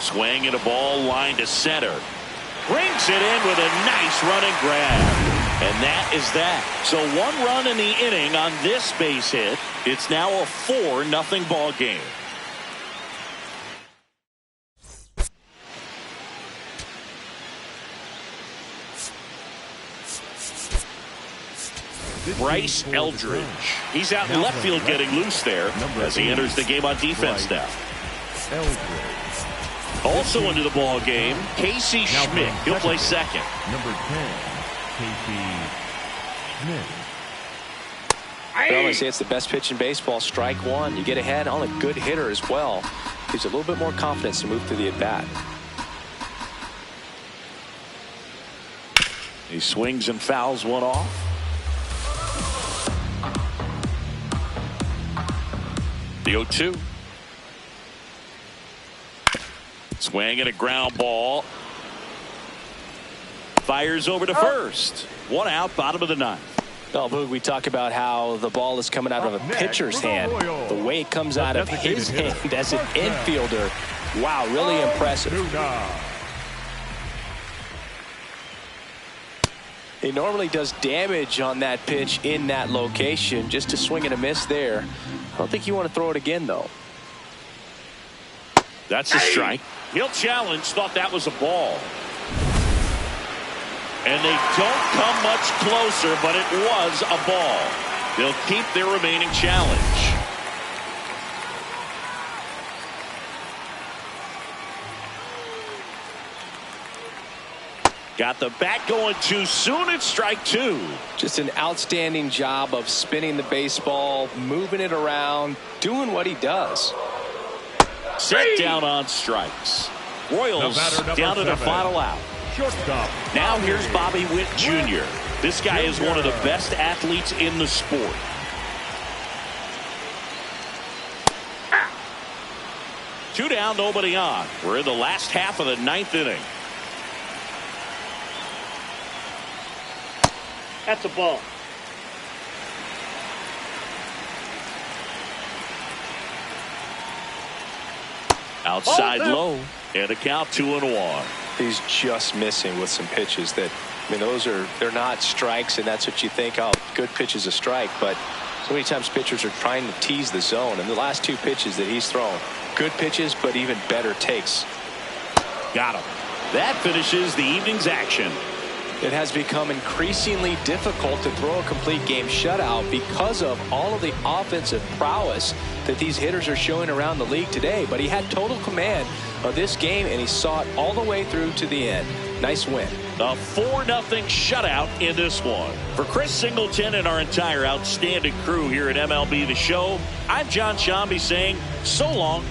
Swing and a ball line to center. Brings it in with a nice running grab. And that is that. So 1 run in the inning on this base hit. It's now a 4-0 ball game. Bryce Eldridge. He's out in left field getting loose there as he enters the game on defense now. Also into the ball game, Casey Schmidt. He'll play second. Number 10, Casey Schmidt. Well, they say it's the best pitch in baseball. Strike one. You get ahead on a good hitter as well. Gives a little bit more confidence to move through the at-bat. He swings and fouls one off. The 0-2. Swing and a ground ball. Fires over to first. 1 out, bottom of the 9th. Well, Boog, we talk about how the ball is coming out of a pitcher's hand. The way it comes out of his hand as an infielder. Wow, really impressive. He normally does damage on that pitch in that location. Just a swing and a miss there. I don't think you want to throw it again, though. That's a strike. He'll challenge. Thought that was a ball. And they don't come much closer, but it was a ball. They'll keep their remaining challenge. Got the bat going too soon. It's strike 2. Just an outstanding job of spinning the baseball, moving it around, doing what he does. Set down on strikes. Royals down to the final out. Shortstop. Now here's Bobby Witt Jr. This guy is one of the best athletes in the sport. Two down, nobody on. We're in the last half of the 9th inning. That's a ball. Outside low, and a count 2-1. He's just missing with some pitches that, I mean, they're not strikes, and that's what you think, oh, good pitch is a strike, but so many times pitchers are trying to tease the zone, and the last 2 pitches that he's thrown, good pitches, but even better takes. Got him. That finishes the evening's action. It has become increasingly difficult to throw a complete game shutout because of all of the offensive prowess that these hitters are showing around the league today. But he had total command of this game, and he saw it all the way through to the end. Nice win. A 4-0 shutout in this one. For Chris Singleton and our entire outstanding crew here at MLB The Show, I'm John Shambi saying so long.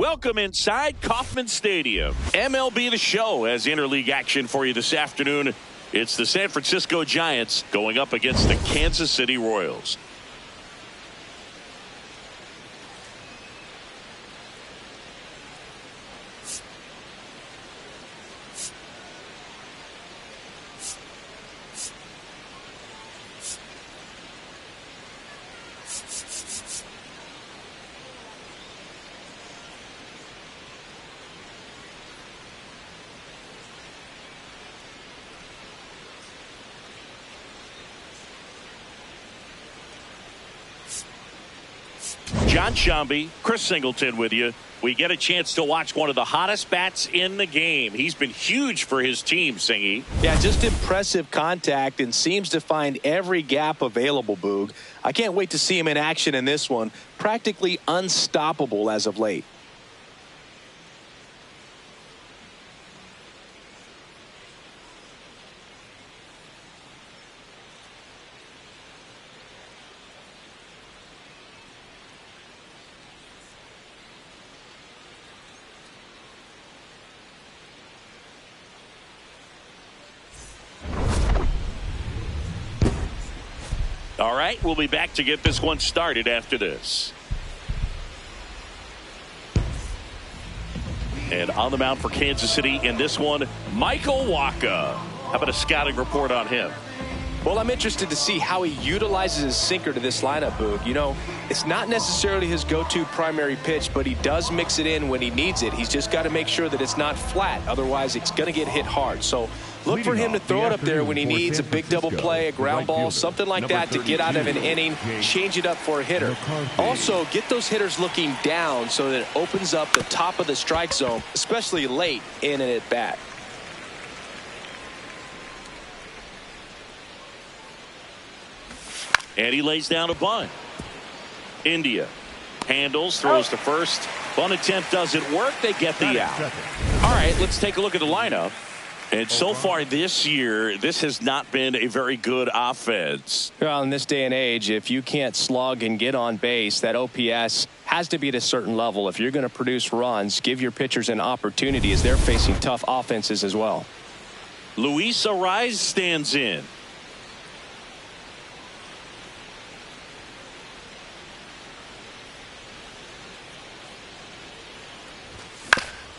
Welcome inside Kauffman Stadium. MLB The Show has interleague action for you this afternoon. It's the San Francisco Giants going up against the Kansas City Royals. John Shambi, Chris Singleton with you. We get a chance to watch one of the hottest bats in the game. He's been huge for his team, Singy. Yeah, just impressive contact and seems to find every gap available, Boog. I can't wait to see him in action in this one. Practically unstoppable as of late. All right, we'll be back to get this one started after this. And on the mound for Kansas City in this one, Michael Wacha. How about a scouting report on him? Well, I'm interested to see how he utilizes his sinker to this lineup, Boog. You know, it's not necessarily his go-to primary pitch, but he does mix it in when he needs it. He's just got to make sure that it's not flat. Otherwise, it's going to get hit hard. So look for him to throw it up there when he needs a big double play, a ground ball, something like that to get out of an inning, change it up for a hitter. Also, get those hitters looking down so that it opens up the top of the strike zone, especially late in an at-bat. And he lays down a bunt. India handles, throws to first. Bunt attempt doesn't work. They get the out. All right, let's take a look at the lineup. And so far this year, this has not been a very good offense. Well, in this day and age, if you can't slug and get on base, that OPS has to be at a certain level. If you're going to produce runs, give your pitchers an opportunity as they're facing tough offenses as well. Luis Arraez stands in.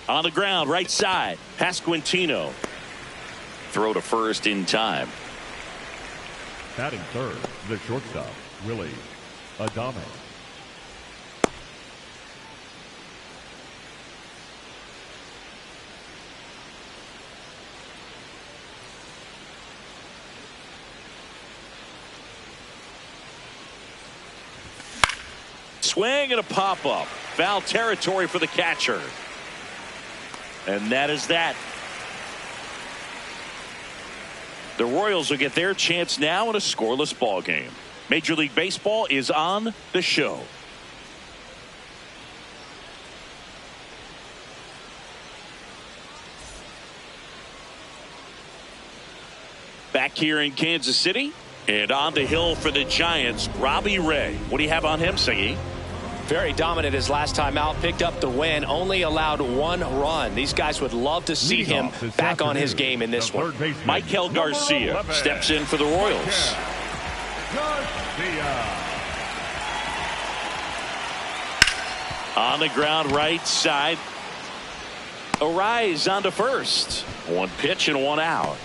On the ground, right side, Pasquantino. Throw to first in time. Batting third, the shortstop, Willie Adame. Swing and a pop-up. Foul territory for the catcher. And that is that. The Royals will get their chance now in a scoreless ball game. Major League Baseball is on the show. Back here in Kansas City and on the hill for the Giants, Robbie Ray. What do you have on him, Singy? Very dominant his last time out, picked up the win, only allowed one run. These guys would love to see him back on his game in this one. Michael Garcia steps in for the Royals. On the ground, right side. Arraez on to first. One pitch and one out.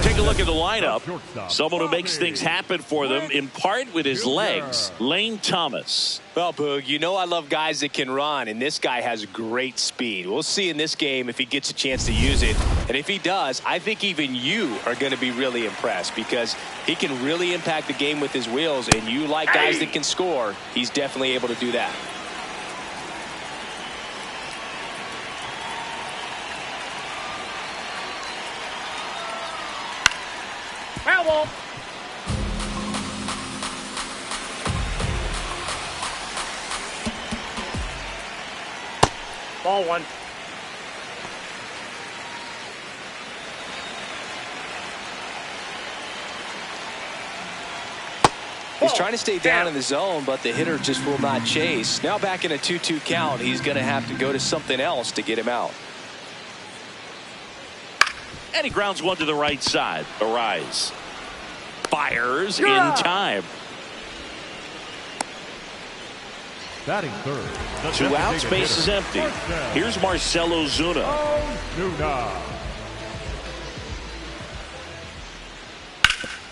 Take a look at the lineup. Someone who makes things happen for them, in part with his legs, Lane Thomas. Well, Boog, you know I love guys that can run, and this guy has great speed. We'll see in this game if he gets a chance to use it. And if he does, I think even you are going to be really impressed because he can really impact the game with his wheels, and you like guys that can score. He's definitely able to do that. Foul ball. Ball one. He's trying to stay down in the zone, but the hitter just will not chase. Now back in a 2-2 count, he's going to have to go to something else to get him out. And he grounds one to the right side. Arise. Fires in time. Batting third. The 2 outs, designated base is hitter. empty. First down. Here's Marcell Ozuna. Ozuna.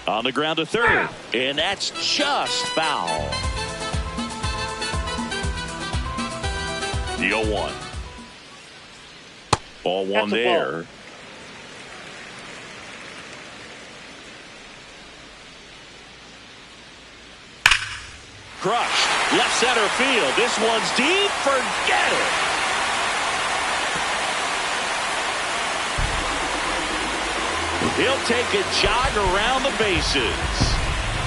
On the ground to third. And that's just foul. The 0-1. Ball one there. Crushed. Left center field. This one's deep. Forget it. He'll take a jog around the bases.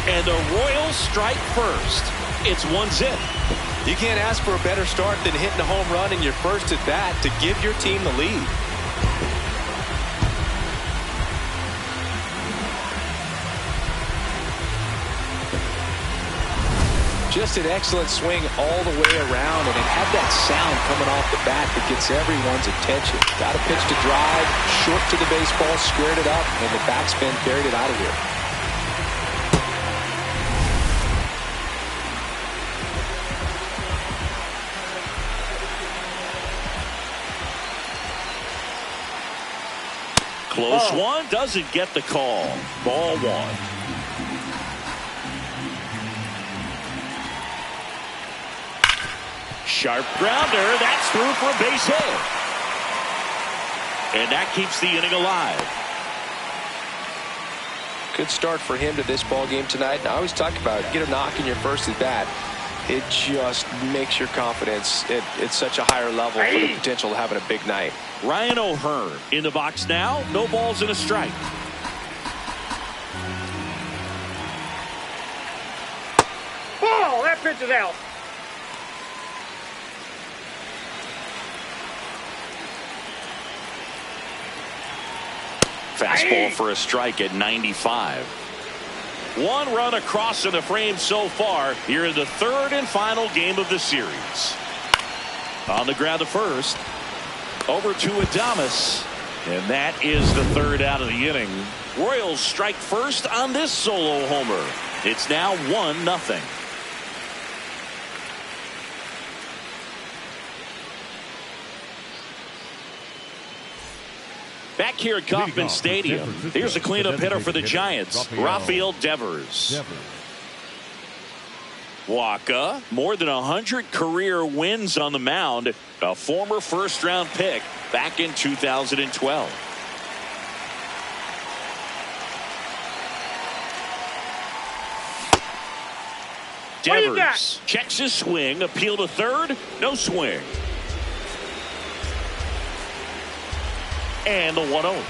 And the Royals strike first. It's 1-0. You can't ask for a better start than hitting a home run in your first at bat to give your team the lead. Just an excellent swing all the way around, and it had that sound coming off the bat that gets everyone's attention. Got a pitch to drive, short to the baseball, squared it up, and the backspin carried it out of here. Close one, doesn't get the call. Ball one. Sharp grounder, that's through for a base hit. And that keeps the inning alive. Good start for him to this ball game tonight. And I always talk about get a knock in your first at bat. It just makes your confidence at such a higher level for the potential of having a big night. Ryan O'Hearn in the box now. No balls and a strike. Ball! That pitch is out. Fastball for a strike at 95. 1 run across in the frame so far here in the third and final game of the series. On the ground to first. Over to Adames. And that is the third out of the inning. Royals strike first on this solo homer. It's now 1-0. Back here at Kauffman Stadium, here's a cleanup hitter for the Giants, Rafael Devers. Waka, more than 100 career wins on the mound, a former first-round pick back in 2012. Devers checks his swing, appeal to third, no swing. And the 1-0.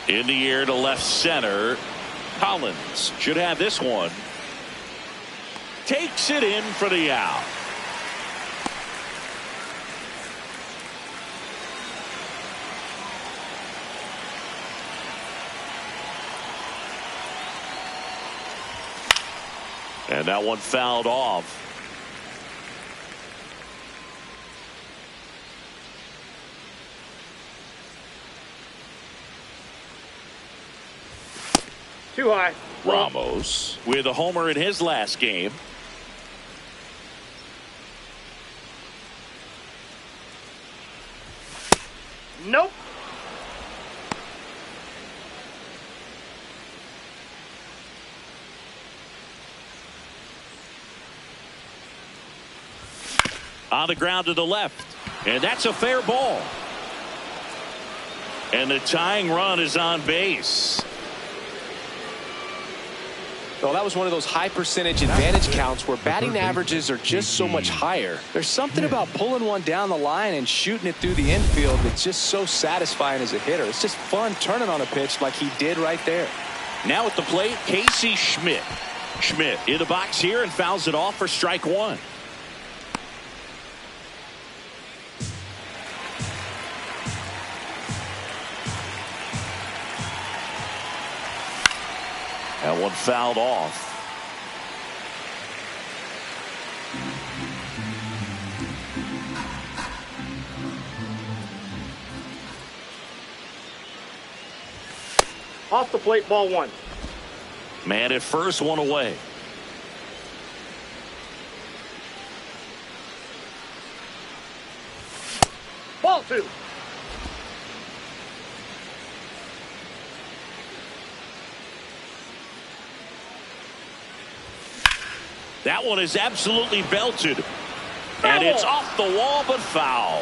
In the air to left center. Collins should have this one. Takes it in for the out. And that one fouled off. Too high. Ramos with a homer in his last game. Nope. On the ground to the left. And that's a fair ball. And the tying run is on base. Well, that was one of those high percentage advantage counts where batting averages are just so much higher. There's something about pulling one down the line and shooting it through the infield that's just so satisfying as a hitter. It's just fun turning on a pitch like he did right there. Now at the plate, Casey Schmidt. Schmidt in the box here and fouls it off for strike one. And one fouled off. Off the plate, ball one. Man at first, one away. Ball two. That one is absolutely belted. And it's off the wall, but foul.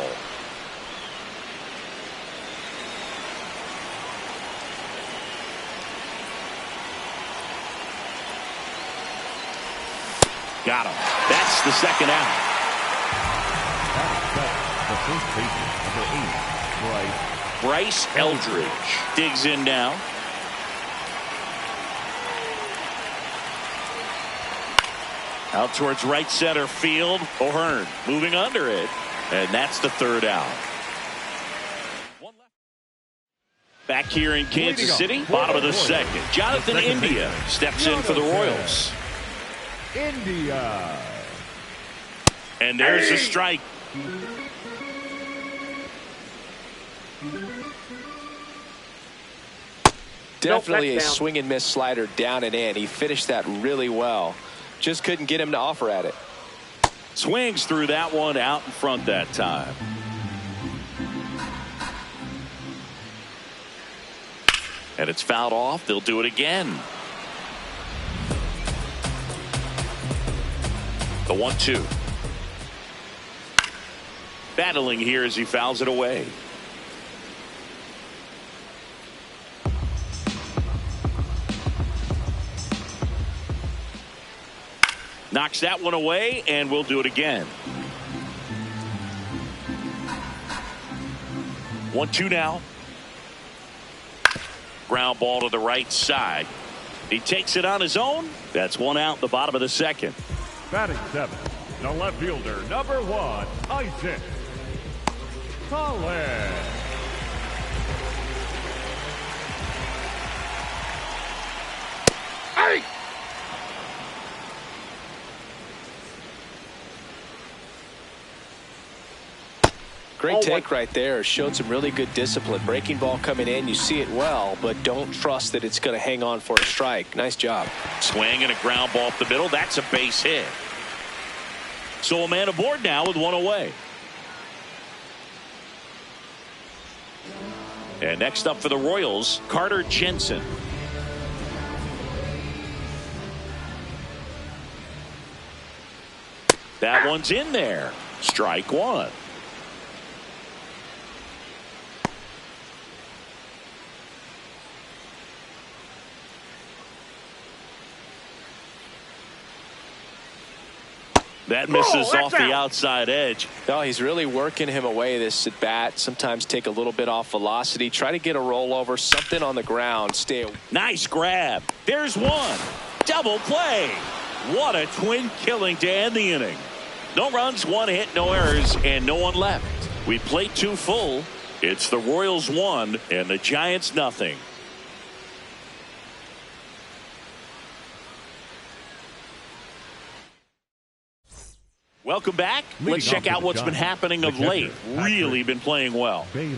Got him. That's the second out. The first baseman, number 8, Bryce Eldridge digs in now. Out towards right center field. O'Hearn moving under it. And that's the third out. Back here in Kansas City, bottom of the second. Jonathan India steps in for the Royals. India. And there's a strike. Definitely a swing and miss slider down and in. He finished that really well. Just couldn't get him to offer at it. Swings through that one out in front that time. And it's fouled off. They'll do it again. The 1-2. Battling here as he fouls it away. Knocks that one away, and we'll do it again. 1-2 now. Ground ball to the right side. He takes it on his own. That's one out in the bottom of the second. Batting 7, the left fielder, number 1, Isaac Collins. Hey! Great take right there. Showed some really good discipline. Breaking ball coming in, you see it well, but don't trust that it's going to hang on for a strike. Nice job. Swing and a ground ball up the middle. That's a base hit. So a man aboard now with one away. And next up for the Royals, Carter Jensen. That one's in there. Strike one. That misses off the outside edge. No, he's really working him away this at bat. Sometimes take a little bit off velocity. Try to get a rollover, something on the ground. Stay. Nice grab. There's one. Double play. What a twin killing to end the inning. No runs, one hit, no errors, and no one left. We played 2 full. It's the Royals 1 and the Giants nothing. Welcome back. Let's check out what's been happening of late. Really been playing well. Bailey.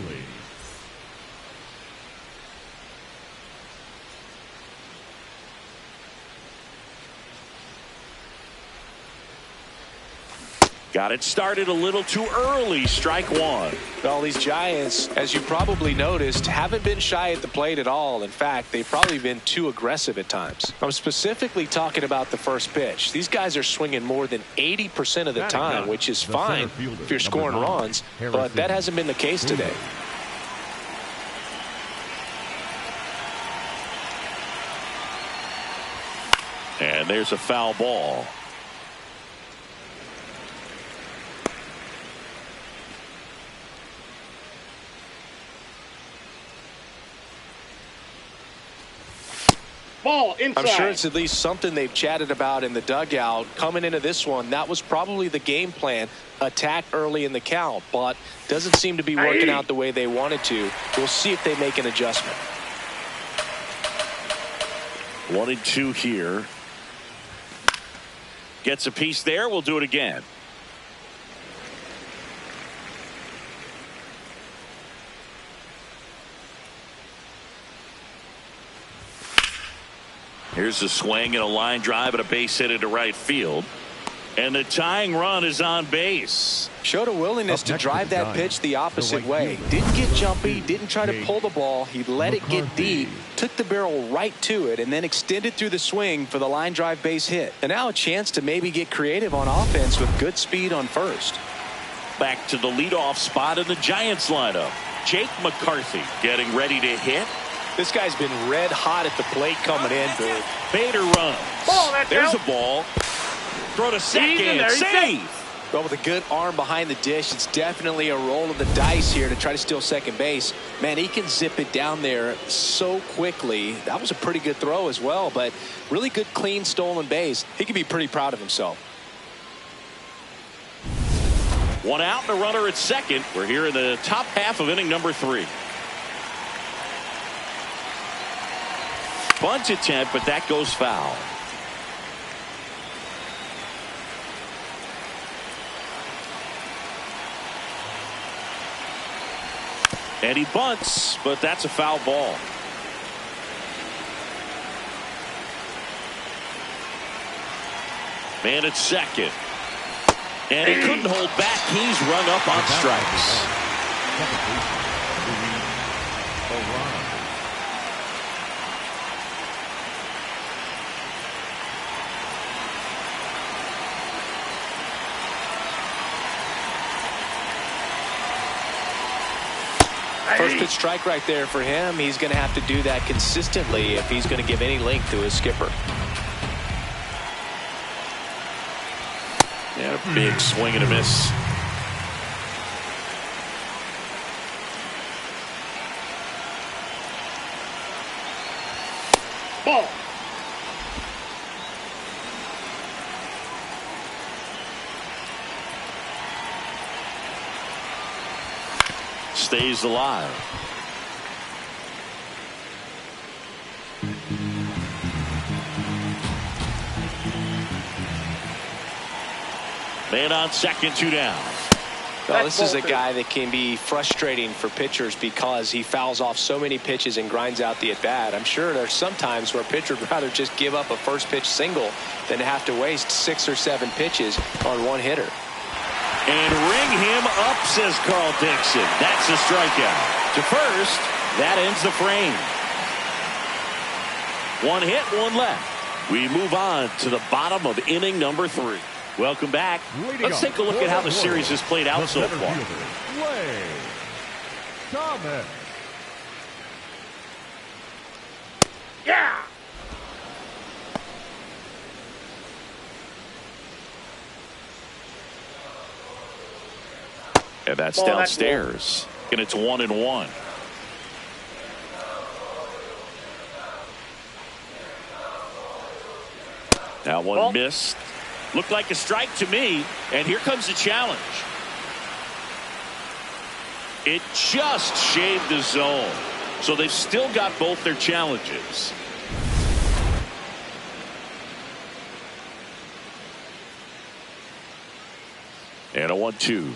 Got it started a little too early. Strike one. Well, these Giants, as you probably noticed, haven't been shy at the plate at all. In fact, they've probably been too aggressive at times. I'm specifically talking about the first pitch. These guys are swinging more than 80% of the time, which is fine if you're scoring runs, but that hasn't been the case today. And there's a foul ball. Ball inside. I'm sure it's at least something they've chatted about in the dugout. Coming into this one, that was probably the game plan. Attack early in the count, but doesn't seem to be working out the way they wanted to. We'll see if they make an adjustment. 1-2 here. Gets a piece there. We'll do it again. Here's a swing and a line drive and a base hit into right field. And the tying run is on base. Showed a willingness to drive that pitch the opposite way. Didn't get jumpy, didn't try to pull the ball. He let it get deep, took the barrel right to it, and then extended through the swing for the line drive base hit. And now a chance to maybe get creative on offense with good speed on first. Back to the leadoff spot in the Giants lineup. Jake McCarthy getting ready to hit. This guy's been red hot at the plate coming in, dude. Bader runs. There's a ball. Throw to second. Save. But with a good arm behind the dish, it's definitely a roll of the dice here to try to steal second base. Man, he can zip it down there so quickly. That was a pretty good throw as well, but really good, clean, stolen base. He can be pretty proud of himself. One out and a runner at second. We're here in the top half of inning number 3. Bunt attempt, but that goes foul. And he bunts, but that's a foul ball. Man at second. And he couldn't hold back. He's rung up on strikes. First pitch strike right there for him. He's going to have to do that consistently if he's going to give any length to his skipper. And a big swing and a miss. Ball. Stays alive. Man on second, 2 down. Well, this is a guy that can be frustrating for pitchers because he fouls off so many pitches and grinds out the at-bat. I'm sure there's some times where a pitcher would rather just give up a first pitch single than to have to waste 6 or 7 pitches on one hitter. And ring him up, says Carl Dixon. That's a strikeout. To first, that ends the frame. 1 hit, 1 left. We move on to the bottom of inning number 3. Welcome back. Let's take a look at how the series has played out so far. Yeah. And that's downstairs. And it's 1-1. That one missed. Looked like a strike to me. And here comes the challenge. It just shaved the zone. So they've still got both their challenges. And a 1-2.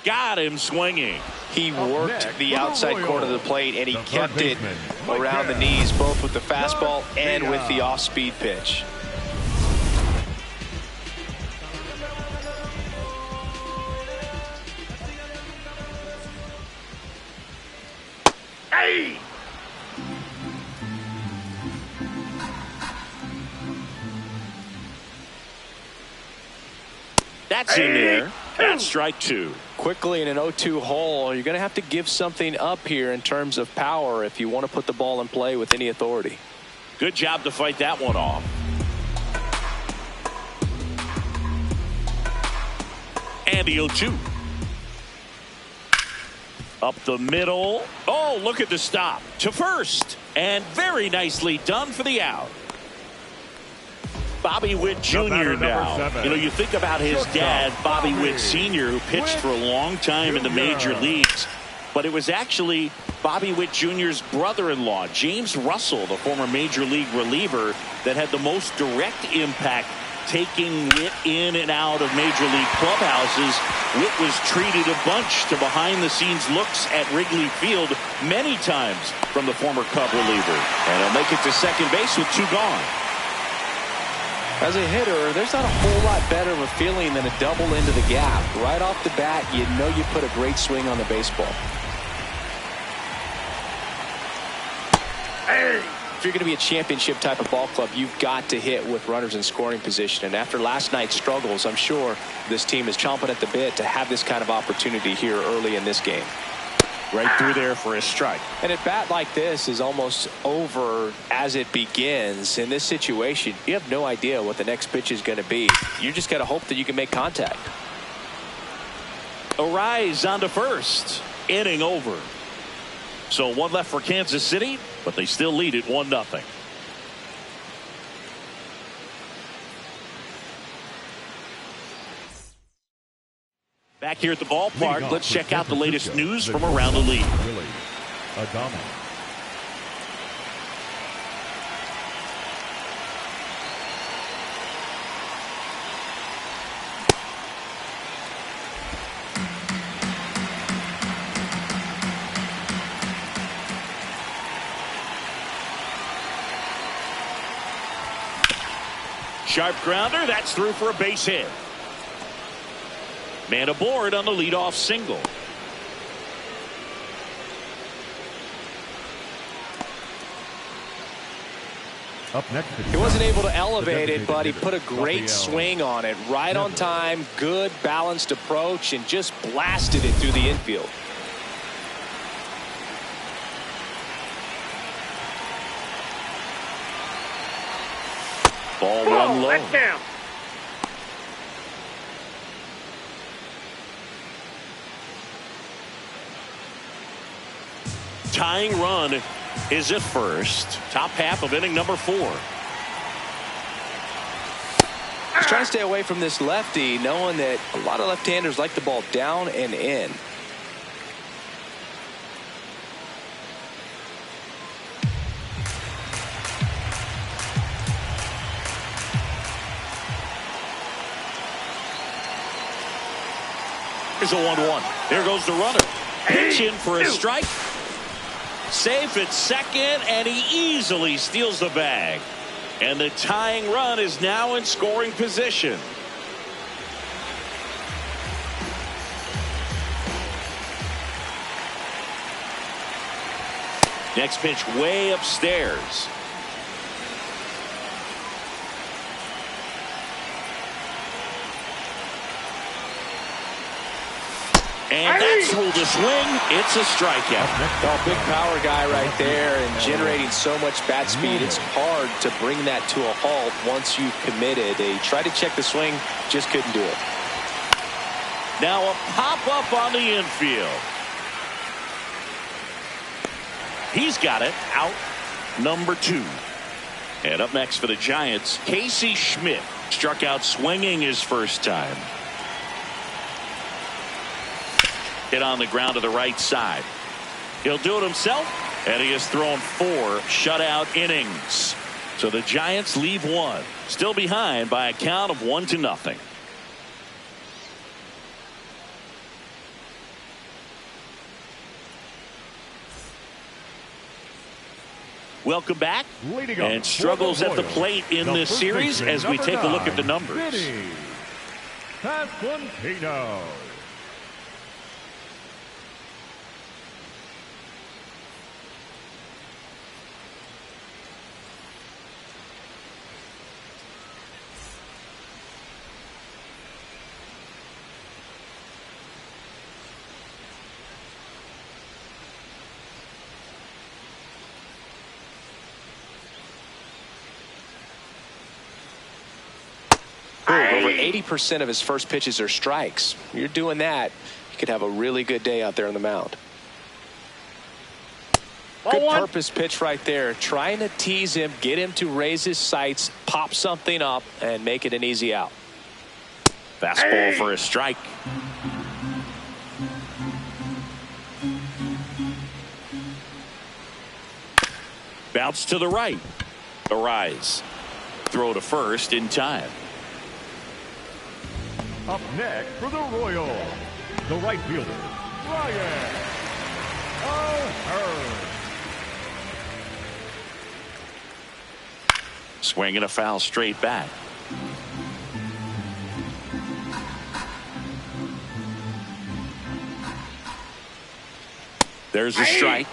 Got him swinging. He worked the outside corner of the plate, and he kept it around the knees, both with the fastball and with the off-speed pitch. Hey! That's in there. That's strike 2. Quickly in an 0-2 hole, you're going to have to give something up here in terms of power if you want to put the ball in play with any authority. Good job to fight that one off. And the 0-2. Up the middle. Oh, look at the stop. To first. And very nicely done for the out. Bobby Witt Jr. now. You know, you think about his dad, Bobby Witt Sr., who pitched for a long time in the major leagues. but it was actually Bobby Witt Jr.'s brother-in-law, James Russell, the former Major League reliever, that had the most direct impact taking Witt in and out of Major League clubhouses. Witt was treated a bunch to behind-the-scenes looks at Wrigley Field many times from the former Cub reliever. And he'll make it to second base with 2 gone. As a hitter, there's not a whole lot better of a feeling than a double into the gap. Right off the bat, you know you put a great swing on the baseball. If you're going to be a championship type of ball club, you've got to hit with runners in scoring position. And after last night's struggles, I'm sure this team is chomping at the bit to have this kind of opportunity here early in this game. Right through there for a strike. And at bat like this is almost over as it begins. In this situation, you have no idea what the next pitch is going to be. You just got to hope that you can make contact. Arise on to first. Inning over. So 1 left for Kansas City, but they still lead it 1-0. Back here at the ballpark, let's check out the latest news from around the league. Sharp grounder, that's through for a base hit. Man aboard on the leadoff single. Up next, he wasn't able to elevate it, but he put a great swing on it. Right on time, good balanced approach, and just blasted it through the infield. Ball 1 low. Let's count. Tying run is at first. Top half of inning number 4. He's trying to stay away from this lefty, knowing that a lot of left-handers like the ball down and in. Here's a 1-1. There goes the runner. Pitch in for a strike. Safe at second, and he easily steals the bag. And the tying run is now in scoring position. Next pitch way upstairs. And that's ruled a swing. It's a strikeout. Oh, big power guy right there and generating so much bat speed. It's hard to bring that to a halt once you've committed. They tried to check the swing, just couldn't do it. Now a pop-up on the infield. He's got it. Out number 2. And up next for the Giants, Casey Schmidt struck out swinging his first time. Hit on the ground to the right side. He'll do it himself, and he has thrown 4 shutout innings. So the Giants leave 1, still behind by a count of 1-0. Welcome back. And struggles at the plate in this series as we take a look at the numbers. Over 80% of his first pitches are strikes. You're doing that, you could have a really good day out there on the mound. Good purpose pitch right there. Trying to tease him, get him to raise his sights, pop something up, and make it an easy out. Fastball for a strike. Bounce to the right. The rise. Throw to first in time. Up next for the Royals, the right fielder, Ryan O'Hearn. Swinging a foul straight back. There's a strike.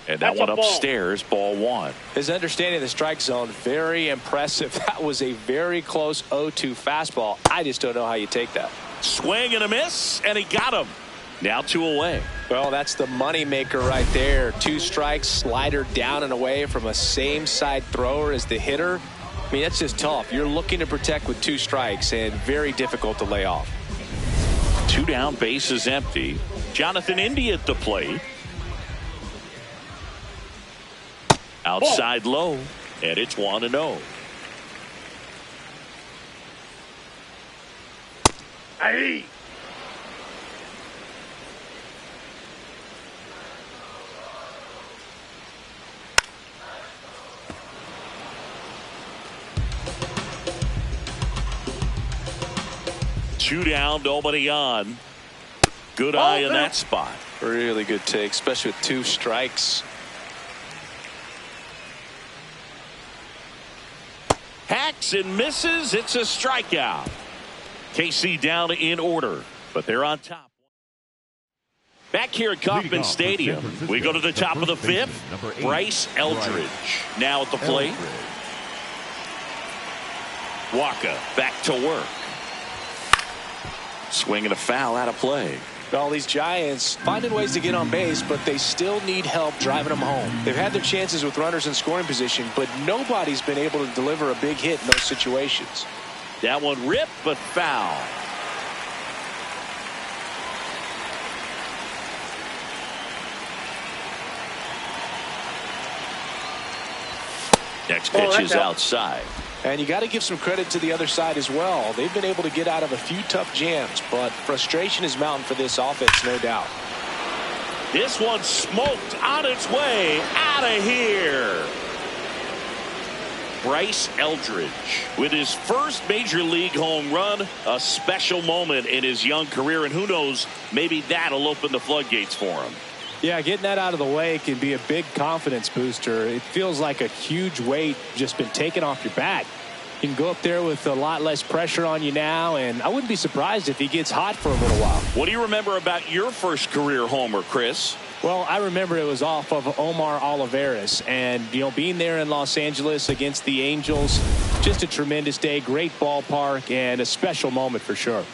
And that one upstairs, ball one. His understanding of the strike zone, very impressive. That was a very close 0-2 fastball. I just don't know how you take that. Swing and a miss, and he got him. Now 2 away. Well, that's the money maker right there. 2 strikes, slider down and away from a same side thrower as the hitter. I mean, that's just tough. You're looking to protect with 2 strikes and very difficult to lay off. 2 down, bases empty. Jonathan Indy at the plate. Outside low, and it's 1-0. Hey. Two down, nobody on. Good eye in that spot. Really good take, especially with 2 strikes. Hacks and misses. It's a strikeout. KC down in order, but they're on top. Back here at Kauffman Stadium, we go to the top of the 5th. Bryce Eldridge now at the plate. Waka back to work. Swinging a foul out of play. Well, these Giants finding ways to get on base, but they still need help driving them home. They've had their chances with runners in scoring position, but nobody's been able to deliver a big hit in those situations. That one ripped, but foul. Next pitch is outside. And you got to give some credit to the other side as well. They've been able to get out of a few tough jams, but frustration is mounting for this offense, no doubt. This one smoked on its way out of here. Bryce Eldridge with his first major league home run, a special moment in his young career, and who knows, maybe that'll open the floodgates for him. Yeah, getting that out of the way can be a big confidence booster. It feels like a huge weight just been taken off your back. You can go up there with a lot less pressure on you now, and I wouldn't be surprised if he gets hot for a little while. What do you remember about your first career homer, Chris? Well, I remember it was off of Omar Olivares, and being there in Los Angeles against the Angels, just a tremendous day, great ballpark, and a special moment for sure.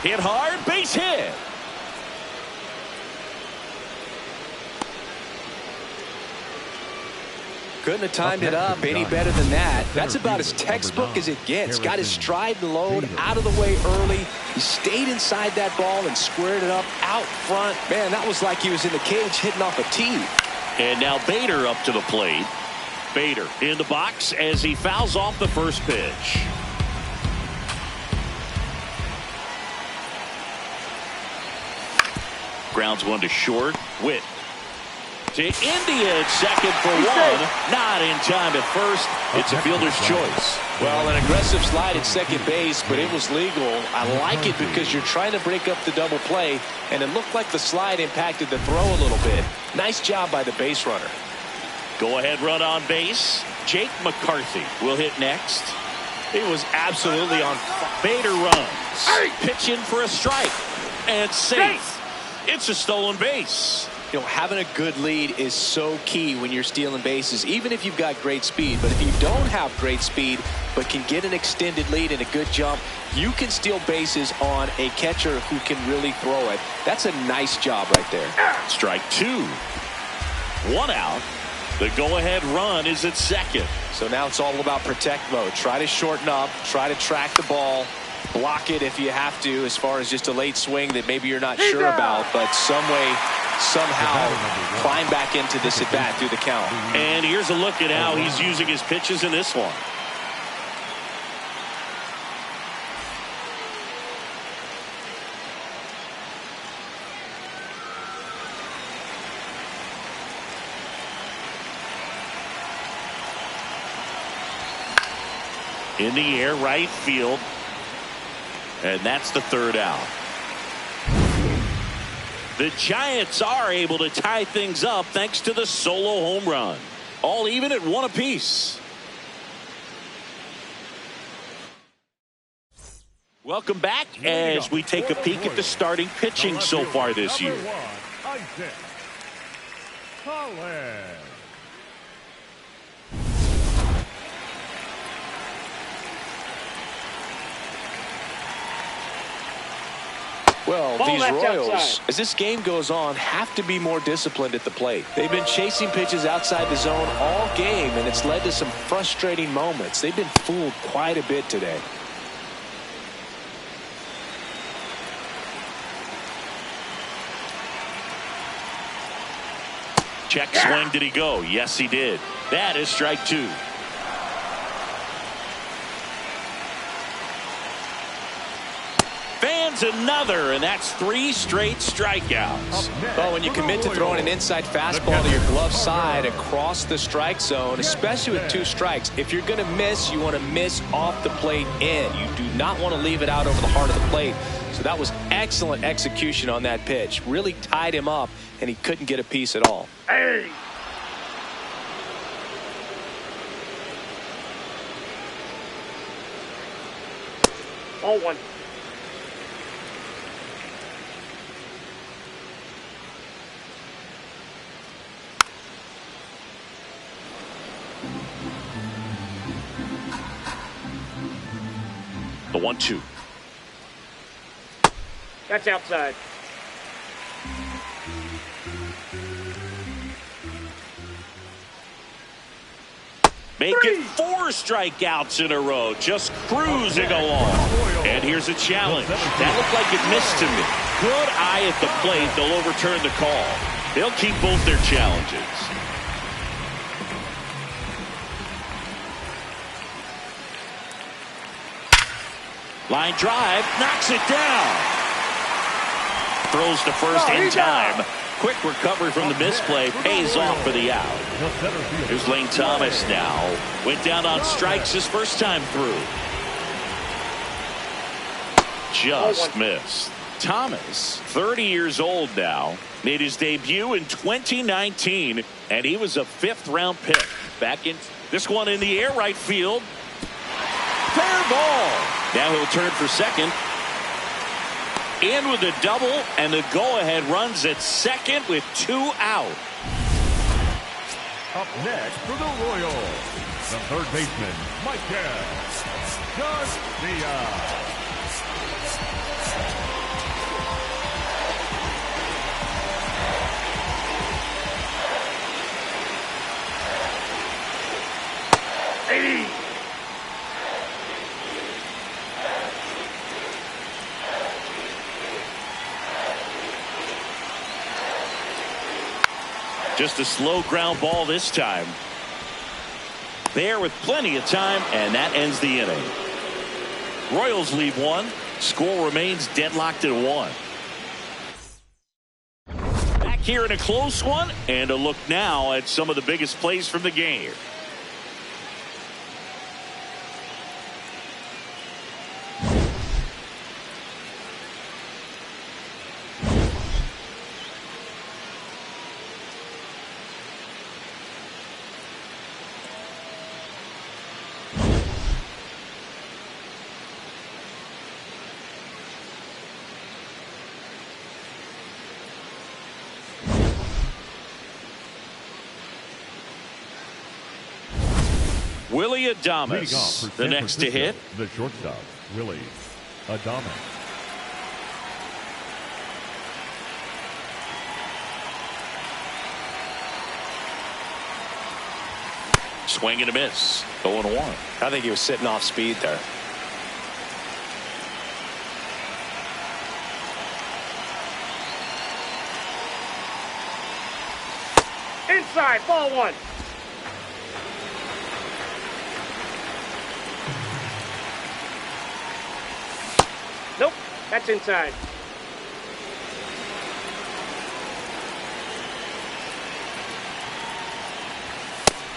Hit hard, base hit. Couldn't have timed it up any better than that. That's about as textbook as it gets. Got his stride and load out of the way early. He stayed inside that ball and squared it up out front. Man, that was like he was in the cage hitting off a tee. And now Bader up to the plate. Bader in the box as he fouls off the first pitch. Grounds one to short. Witt to India at second for one. Not in time at first. It's a fielder's choice. Well, an aggressive slide at second base, but it was legal. I like it because you're trying to break up the double play, and it looked like the slide impacted the throw a little bit. Nice job by the base runner. Go ahead run on base. Jake McCarthy will hit next. He was absolutely on fire. Bader runs. Pitch in for a strike. And safe. It's a stolen base. Having a good lead is so key when you're stealing bases, even if you've got great speed. But if you don't have great speed, but can get an extended lead and a good jump, you can steal bases on a catcher who can really throw it. That's a nice job right there. Strike 2. One out. The go-ahead run is at second. So now it's all about protect mode. Try to shorten up, try to track the ball, block it if you have to, as far as just a late swing that maybe you're not sure about, but some way, somehow climb back into this at bat through the count. And here's a look at how he's using his pitches in this one. In the air, right field. And that's the third out. The Giants are able to tie things up thanks to the solo home run. All even at one apiece. Welcome back as we take a peek at the starting pitching so far this year. Well, these Royals, as this game goes on, have to be more disciplined at the plate. They've been chasing pitches outside the zone all game, and it's led to some frustrating moments. They've been fooled quite a bit today. Check swing. Did he go? Yes, he did. That is strike two. Fans another, and that's 3 straight strikeouts. Well, when you commit to throwing an inside fastball to your glove side across the strike zone, especially with 2 strikes, if you're going to miss, you want to miss off the plate in. You do not want to leave it out over the heart of the plate. So that was excellent execution on that pitch. Really tied him up, and he couldn't get a piece at all. Hey! Oh, one. The 1-2. That's outside. Make it 4 strikeouts in a row. Just cruising along. And here's a challenge. That looked like it missed to me. Good eye at the plate. They'll overturn the call. They'll keep both their challenges. Line drive. Knocks it down. Throws to first in time. Quick recovery from the misplay. Pays off for the out. Here's Lane Thomas now. Went down on strikes his first time through. Just missed. Thomas, 30 years old now, made his debut in 2019, and he was a 5th-round pick. Back in this one in the air, right field. Fair ball. Now he'll turn for second. In with a double, and the go-ahead runs at second with 2 out. Up next for the Royals, the third baseman, Michael Garcia. Just a slow ground ball this time. There with plenty of time, and that ends the inning. Royals lead 1. Score remains deadlocked at 1. Back here in a close one, and a look now at some of the biggest plays from the game. Willie Adames, the next to hit. The shortstop, Willie Adames. Swing and a miss. 0-1. I think he was sitting off speed there. Inside, ball one. Nope, that's inside.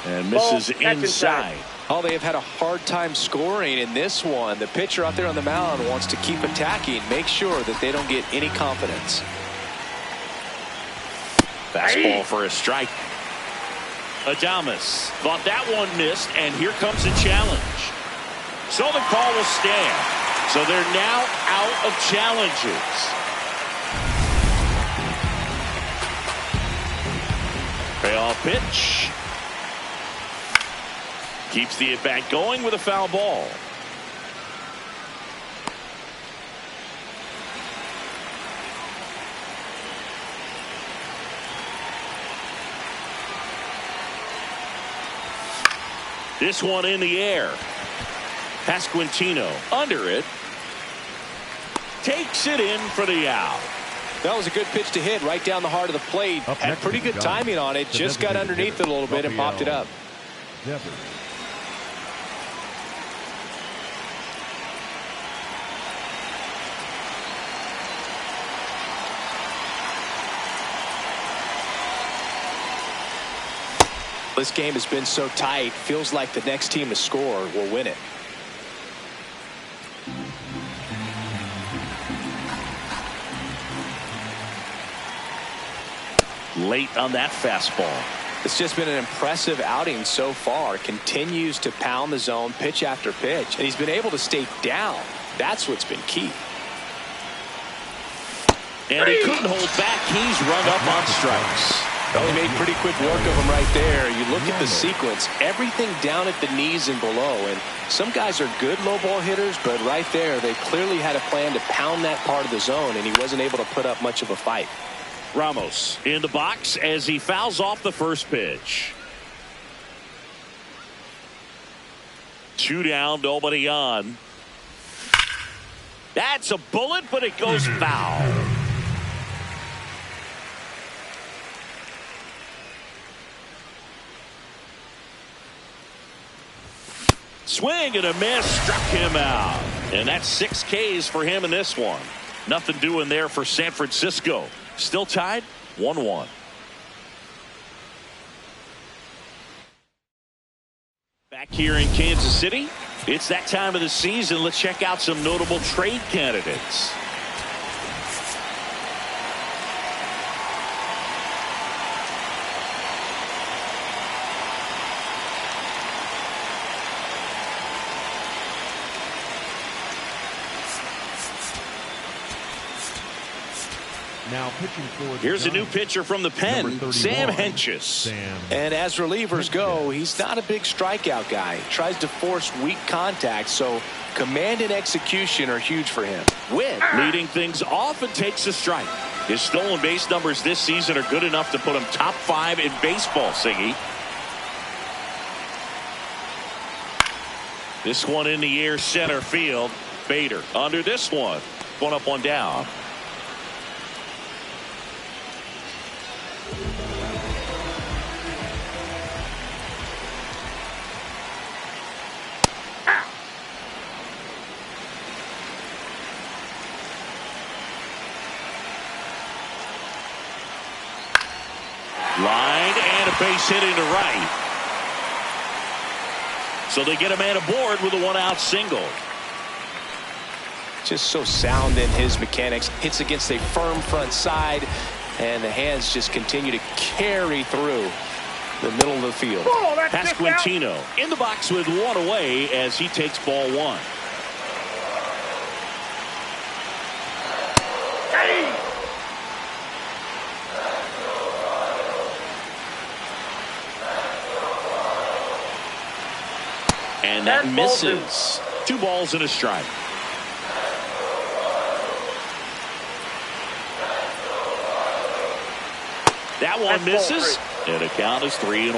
And misses That's inside. Oh, they have had a hard time scoring in this one. The pitcher out there on the mound wants to keep attacking, make sure that they don't get any confidence. Fastball for a strike. Adames thought that one missed, and here comes a challenge. So the call will stand. So they're now out of challenges. Payoff pitch. Keeps the at-bat going with a foul ball. This one in the air. Pasquantino under it. Takes it in for the out. That was a good pitch to hit right down the heart of the plate. Had pretty good timing on it. Just got underneath it a little bit and popped it up. This game has been so tight. Feels like the next team to score will win it. Late on that fastball. It's just been an impressive outing so far. Continues to pound the zone pitch after pitch, and he's been able to stay down. That's what's been key. And he couldn't hold back. He's run up on strikes. Well, he made pretty quick work of him right there. You look at the sequence, everything down at the knees and below. And some guys are good low ball hitters, but right there, they clearly had a plan to pound that part of the zone, and he wasn't able to put up much of a fight. Ramos in the box as he fouls off the first pitch. 2 down, nobody on. That's a bullet, but it goes foul. Swing and a miss, struck him out. And that's 6 Ks for him in this one. Nothing doing there for San Francisco. Still tied 1-1. Back here in Kansas City, it's that time of the season. Let's check out some notable trade candidates. Now pitching for the Here's a new Giants, pitcher from the pen, Sam Hentges. And as relievers go, he's not a big strikeout guy. He tries to force weak contact, so command and execution are huge for him. Witt leading things off and takes a strike. His stolen base numbers this season are good enough to put him top 5 in baseball, Siggy. This one in the air, center field. Bader under this one. 1 up, 1 down. Line and a base hit into right. So they get a man aboard with a 1-out single. Just so sound in his mechanics. Hits against a firm front side, and the hands just continue to carry through the middle of the field. Pasquantino in the box with 1 away as he takes ball 1. And that misses. 2 balls and a strike. That one misses. And the count is 3-1.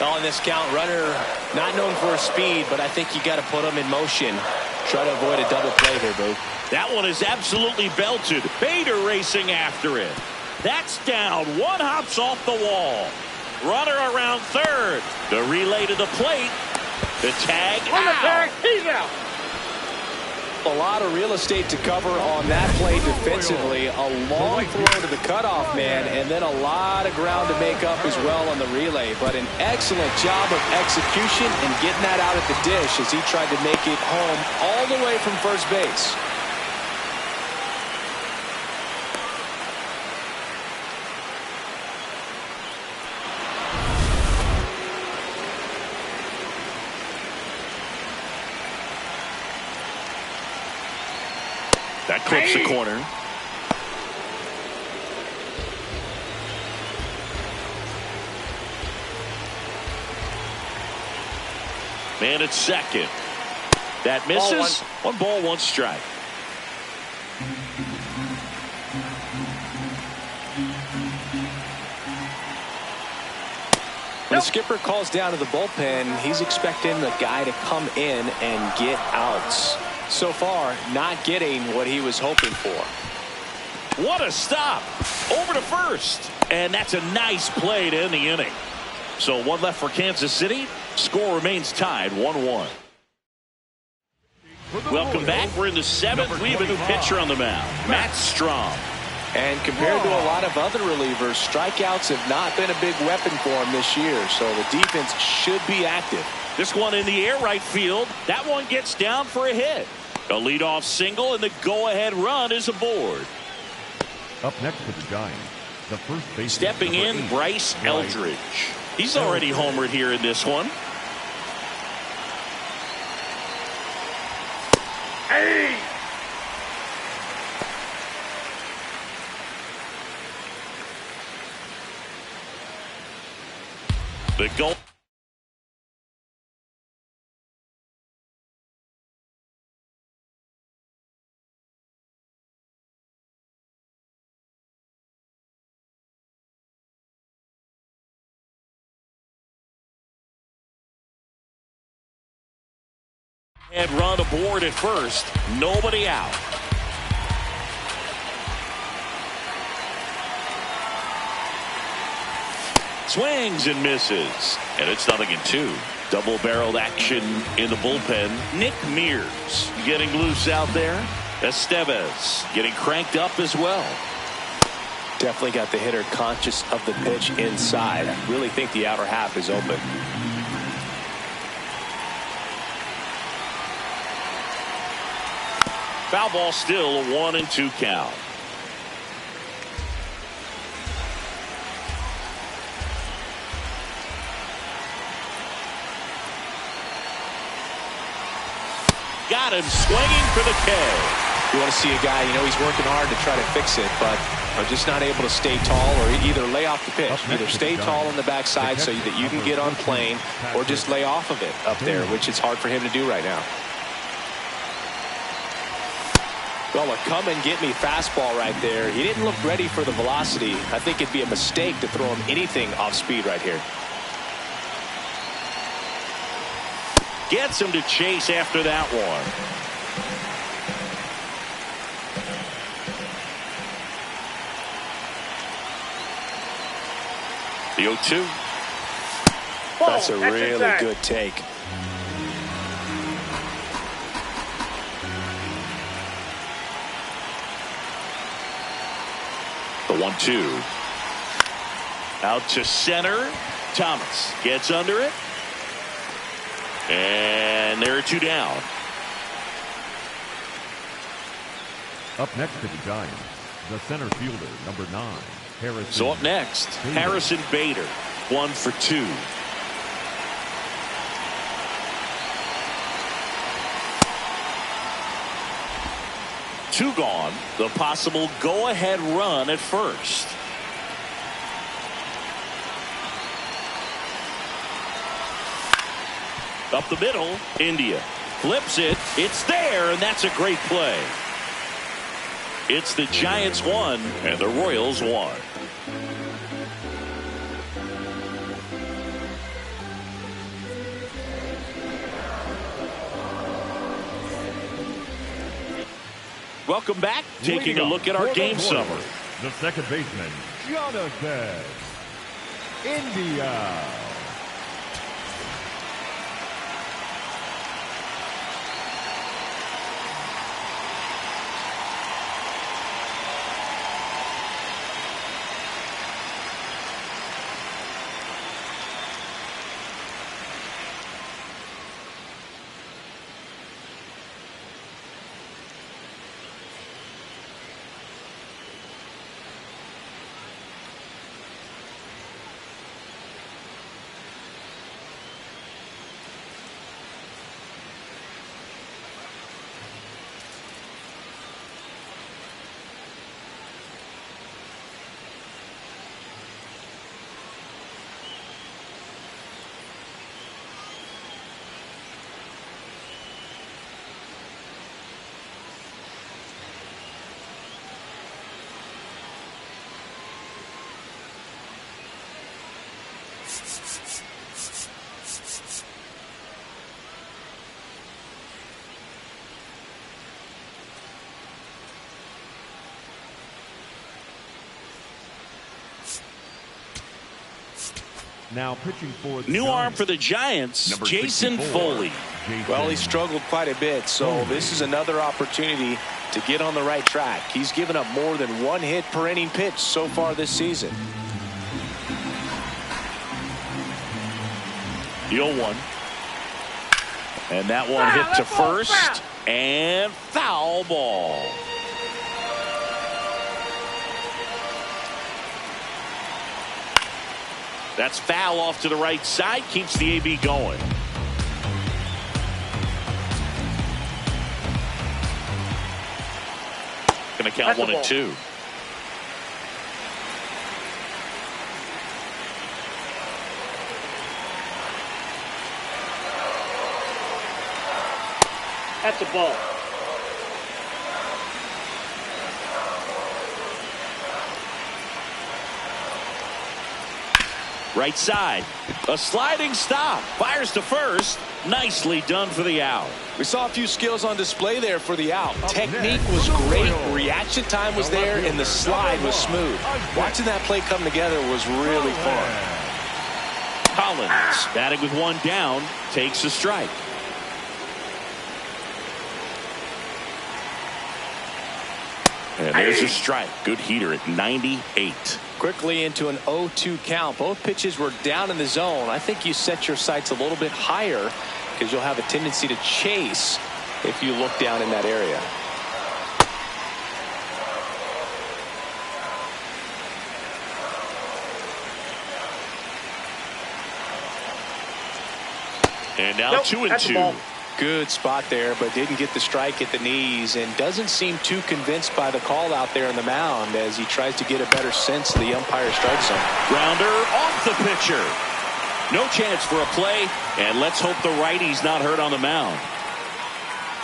On this count, runner not known for his speed, but I think you got to put him in motion. Try to avoid a double play here, Boo. That one is absolutely belted. Bader racing after it. That's down. One hops off the wall. Runner around third. The relay to the plate. The tag On the out. tag, he's out. A lot of real estate to cover on that play defensively. A long throw to the cutoff man, and then a lot of ground to make up as well on the relay. But an excellent job of execution and getting that out at the dish as he tried to make it home all the way from first base. That clips the corner. Man at second. That misses. One ball, one strike. When the skipper calls down to the bullpen, he's expecting the guy to come in and get outs. So far, not getting what he was hoping for. What a stop. Over to first. And that's a nice play to end the inning. So one left for Kansas City. Score remains tied 1-1. Welcome back. We're in the seventh. We have a new pitcher on the mound, Matt Strom. And compared to a lot of other relievers, strikeouts have not been a big weapon for him this year. So the defense should be active. This one in the air right field. That one gets down for a hit. A leadoff single, and the go-ahead run is aboard. Up next for the Giants, the first base. Stepping in, Bryce Eldridge. He's already homered here in this one. Hey! The goal. And run aboard at first. Nobody out. Swings and misses. And it's 0-2. Double-barreled action in the bullpen. Nick Mears getting loose out there. Estevez getting cranked up as well. Definitely got the hitter conscious of the pitch inside. I really think the outer half is open. Foul ball, still a 1-2 count. Got him swinging for the K. You want to see a guy, you know, he's working hard to try to fix it, but are just not able to stay tall or either lay off the pitch. Either stay tall on the backside so that you can get on plane, or just lay off of it up there, which is hard for him to do right now. Well, a come and get me fastball right there. He didn't look ready for the velocity. I think it'd be a mistake to throw him anything off speed right here. Gets him to chase after that one. The 0-2. That's a really good take. The 1-2. Out to center. Thomas gets under it. And there are two down. Up next to the Giants, the center fielder, number 9, Harrison. So up next, Harrison Bader, 1 for 2. Two gone. The possible go-ahead run at first. Up the middle, India flips it. It's there, and that's a great play. It's the Giants 1 and the Royals 1. Welcome back. Taking a look at our game summer. The second baseman, Jonathan India. Now pitching for the New Giants. arm for the Giants, Number Jason 64, Foley. Well, he struggled quite a bit, so this is another opportunity to get on the right track. He's given up more than one hit per inning pitch so far this season. The 0-1. And that one hit to first. And foul ball. That's foul off to the right side. Keeps the AB going. Going to count 1-2. That's a ball. Right side. A sliding stop. Fires to first. Nicely done for the out. We saw a few skills on display there for the out. Technique was great. Reaction time was there, and the slide was smooth. Watching that play come together was really fun. Collins, batting with one down, takes a strike. And there's a strike. Good heater at 98. Quickly into an 0-2 count. Both pitches were down in the zone. I think you set your sights a little bit higher because you'll have a tendency to chase if you look down in that area. And now 2-2. Good spot there, but didn't get the strike at the knees and doesn't seem too convinced by the call out there on the mound as he tries to get a better sense of the umpire strike zone. Grounder off the pitcher. No chance for a play, and let's hope the righty's not hurt on the mound.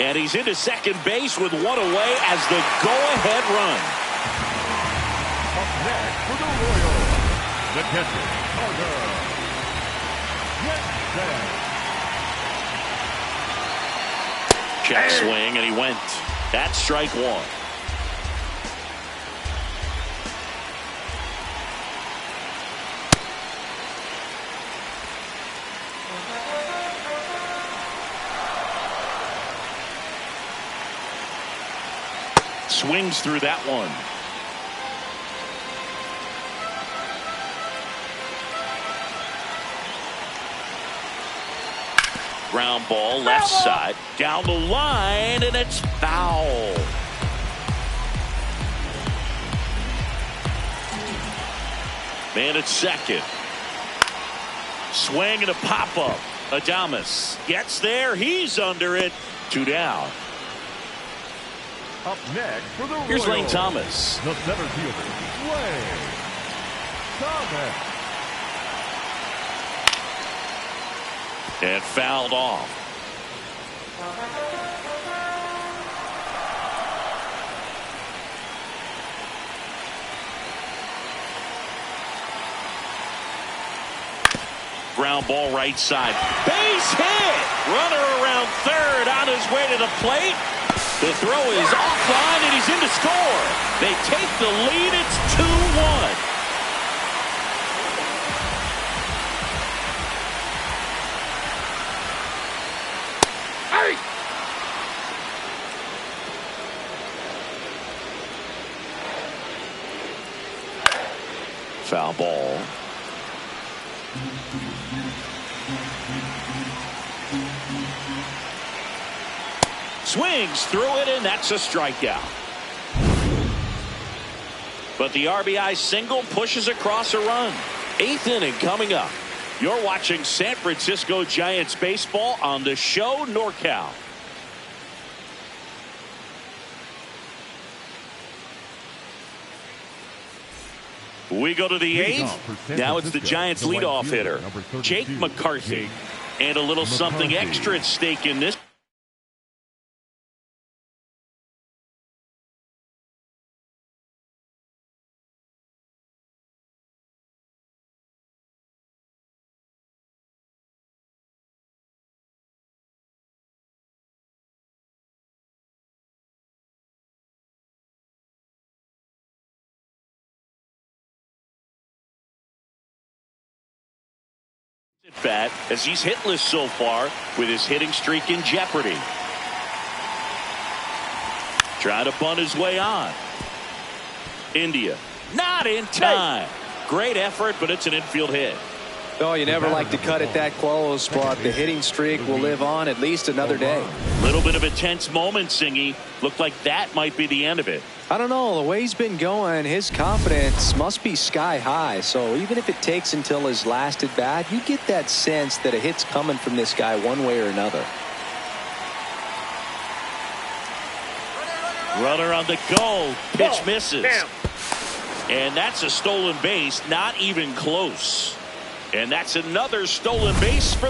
And he's into second base with one away as the go-ahead run. Up next for the Royals, the catcher, Carter Jensen. Check swing, and he went. That's strike one. Swings through that one. Ground ball left side down the line, and it's foul. Man at second. Swing and a pop up. Adames gets there. He's under it. 2 down. Up next for the Here's Royals, Lane Thomas. the center fielder, Lane Thomas. And fouled off. Ground ball right side. Base hit. Runner around third on his way to the plate. The throw is offline, and he's in to score. They take the lead. It's 2-1. Foul ball. Swings through it, and that's a strikeout. But the RBI single pushes across a run. 8th inning coming up. You're watching San Francisco Giants baseball on the show NorCal. We go to the 8th. Now it's the Giants leadoff hitter, Jake McCarthy. And a little something extra at stake in this. Bat as he's hitless so far with his hitting streak in jeopardy. Trying to bunt his way on. India not in time. Great effort, but it's an infield hit. Oh, you never like to cut it that close, but the hitting streak will live on at least another day. Little bit of a tense moment, Singy. Looked like that might be the end of it. I don't know. The way he's been going, his confidence must be sky high. So even if it takes until his last at bat, you get that sense that a hit's coming from this guy one way or another. Runner on the go. Pitch misses. And that's a stolen base. Not even close. And that's another stolen base for the